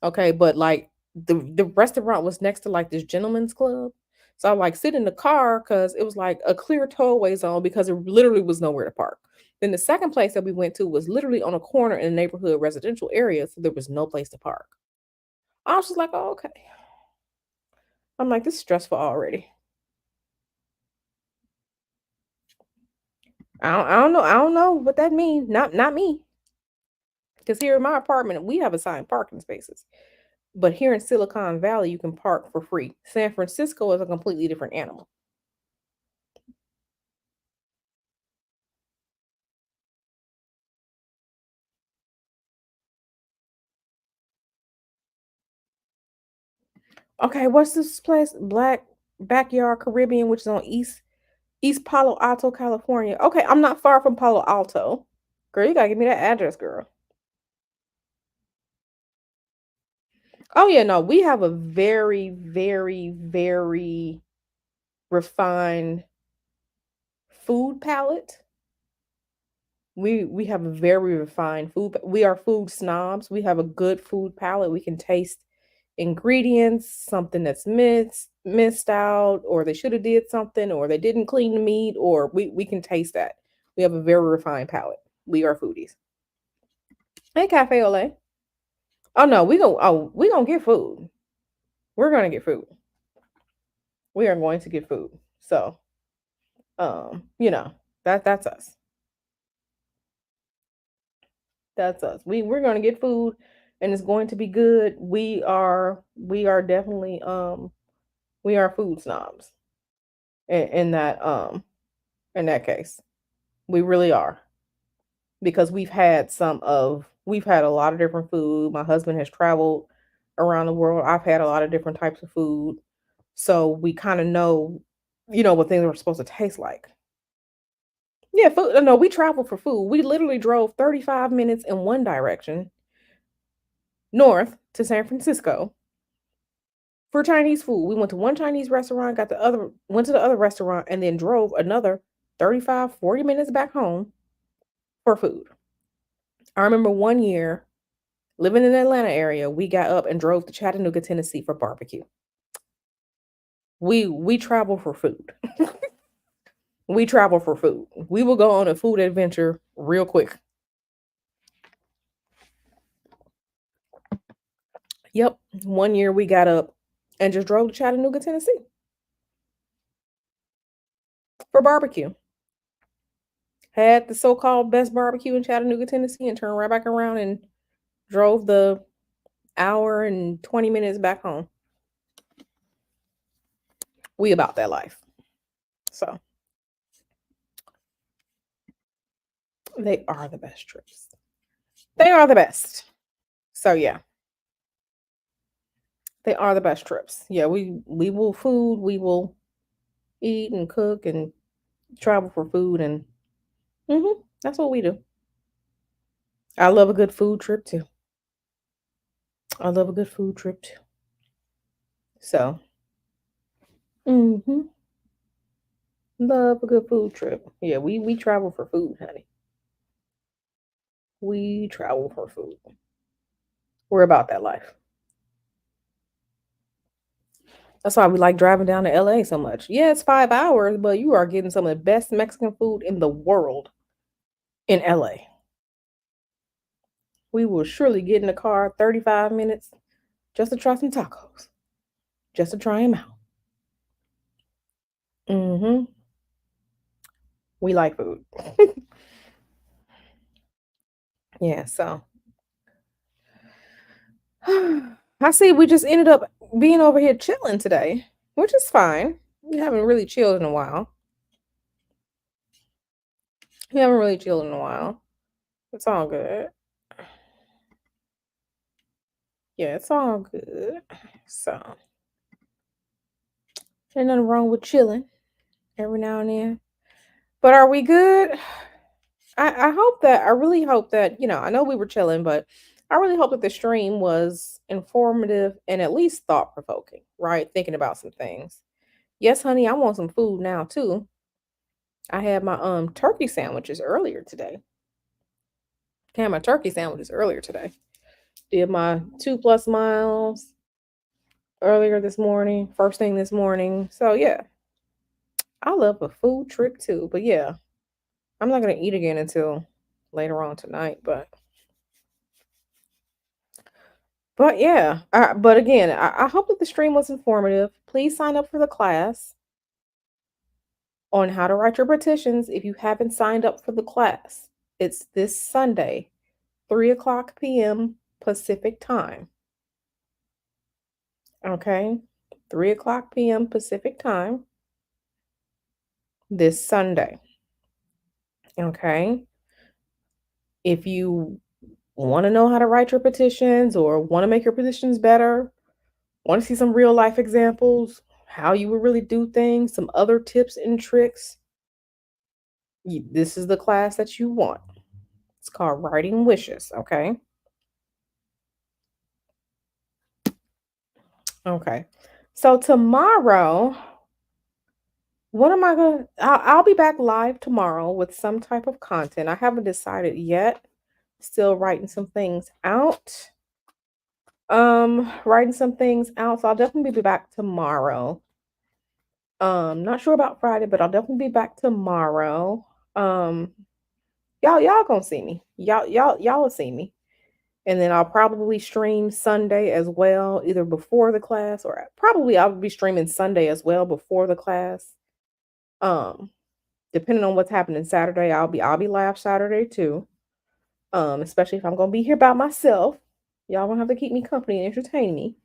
Okay, but like the restaurant was next to like this gentleman's club. So I like sit in the car because it was like a clear tollway zone because it literally was nowhere to park. Then the second place that we went to was literally on a corner in a neighborhood residential area, so there was no place to park. I was just like, oh, okay. I'm like, this is stressful already. I don't know. I don't know what that means. Not me. Because here in my apartment, we have assigned parking spaces. But here in Silicon Valley, you can park for free. San Francisco is a completely different animal. Okay, what's this place? Black Backyard Caribbean, which is on East Palo Alto, California. Okay, I'm not far from Palo Alto. Girl, you gotta give me that address, girl. Oh yeah, no, we have a very, very, very refined food palette. We have a very refined food. We are food snobs. We have a good food palette. We can taste ingredients, something that's missed out, or they should have did something, or they didn't clean the meat, or we can taste that. We have a very refined palate. We are foodies. Hey, Cafe Olay. Oh no, we gonna get food. We're gonna get food. We are going to get food. So that's us. That's us. We're gonna get food and it's going to be good. We are definitely we are food snobs in that case. We really are because we've had a lot of different food. My husband has traveled around the world. I've had a lot of different types of food. So we kind of know, what things are supposed to taste like. Yeah, food. No, we travel for food. We literally drove 35 minutes in one direction north to San Francisco for Chinese food. We went to one Chinese restaurant, went to the other restaurant, and then drove another 35, 40 minutes back home for food. I remember one year living in the Atlanta area, we got up and drove to Chattanooga, Tennessee for barbecue. We travel for food. We travel for food. We will go on a food adventure real quick. Yep. One year we got up and just drove to Chattanooga, Tennessee for barbecue. Had the so-called best barbecue in Chattanooga, Tennessee, and turned right back around and drove the hour and 20 minutes back home. We about that life. So they are the best trips. They are the best. So yeah, they are the best trips. Yeah, we will food, we will eat and cook and travel for food and that's what we do. I love a good food trip too. I love a good food trip too. So, hmm love a good food trip. Yeah, we travel for food, honey. We travel for food. We're about that life. That's why we like driving down to LA so much. Yeah, it's 5 hours, but you are getting some of the best Mexican food in the world in LA. We will surely get in the car 35 minutes just to try some tacos, just to try them out. hmm We like food. Yeah, so I see we just ended up being over here chilling today, which is fine. We haven't really chilled in a while. We haven't really chilled in a while. It's all good. Yeah, it's all good. So, ain't nothing wrong with chilling. every now and then. But are we good? I hope that I really hope that, I know we were chilling, but I really hope that the stream was informative and at least thought provoking, right? Thinking about some things. Yes, honey, I want some food now too. I had my turkey sandwiches earlier today. Had my turkey sandwiches earlier today. Did my 2+ miles earlier this morning, first thing this morning. So yeah, I love a food trip too. But yeah, I'm not gonna eat again until later on tonight. But yeah, but again, I hope that the stream was informative. Please sign up for the class on how to write your petitions if you haven't signed up for the class. It's this Sunday, 3 o'clock p.m. Pacific time. Okay, 3 o'clock p.m. Pacific time this Sunday. Okay, if you want to know how to write your petitions or want to make your petitions better, want to see some real life examples, how you would really do things, some other tips and tricks, this is the class that you want. It's called Writing Wishes, okay? Okay. So tomorrow, what am I going to I'll be back live tomorrow with some type of content. I haven't decided yet. Still writing some things out. Writing some things out. So I'll definitely be back tomorrow. Not sure about Friday, but I'll definitely be back tomorrow. Um, y'all gonna see me. Y'all will see me. And then I'll probably stream Sunday as well, either before the class or probably I'll be streaming Sunday as well before the class. Um, Depending on what's happening Saturday, I'll be live Saturday too. Especially if I'm gonna be here by myself. Y'all gonna have to keep me company and entertain me.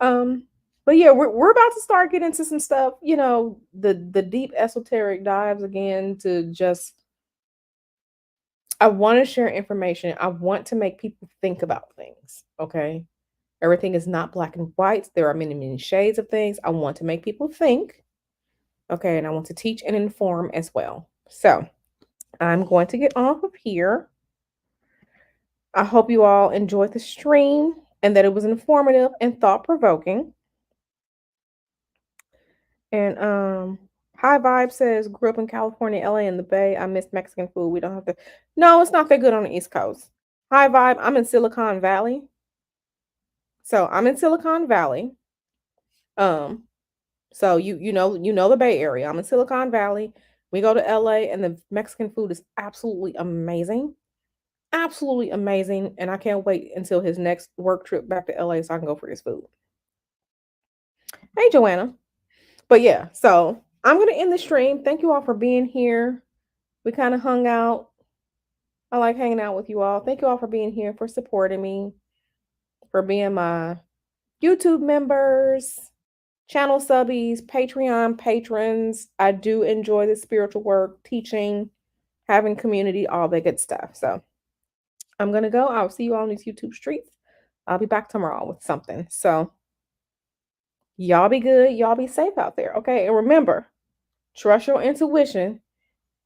Um, but yeah, we're about to start getting into some stuff, the deep esoteric dives again to just I want to share information. I want to make people think about things. Okay. Everything is not black and white. There are many, many shades of things. I want to make people think. Okay. And I want to teach and inform as well. So I'm going to get off of here. I hope you all enjoyed the stream and that it was informative and thought provoking. And High Vibe says, grew up in California, LA, and the Bay. I miss Mexican food. We don't have to. No, it's not that good on the East Coast. High Vibe, I'm in Silicon Valley. So I'm in Silicon Valley. Um, so you know the Bay Area. I'm in Silicon Valley. We go to LA and the Mexican food is absolutely amazing. Absolutely amazing. And I can't wait until his next work trip back to LA so I can go for his food. Hey Joanna. But yeah, so I'm gonna end the stream. Thank you all for being here. We kind of hung out. I like hanging out with you all. Thank you all for being here, for supporting me, for being my YouTube members, channel subbies, Patreon patrons. I do enjoy the spiritual work, teaching, having community, all that good stuff. So I'm going to go. I'll see you all on these YouTube streets. I'll be back tomorrow with something. So y'all be good. Y'all be safe out there. Okay. And remember, trust your intuition.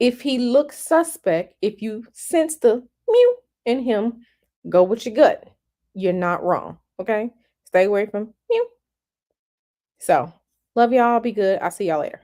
If he looks suspect, if you sense the mew in him, go with your gut. You're not wrong. Okay. Stay away from mew. So love y'all. Be good. I'll see y'all later.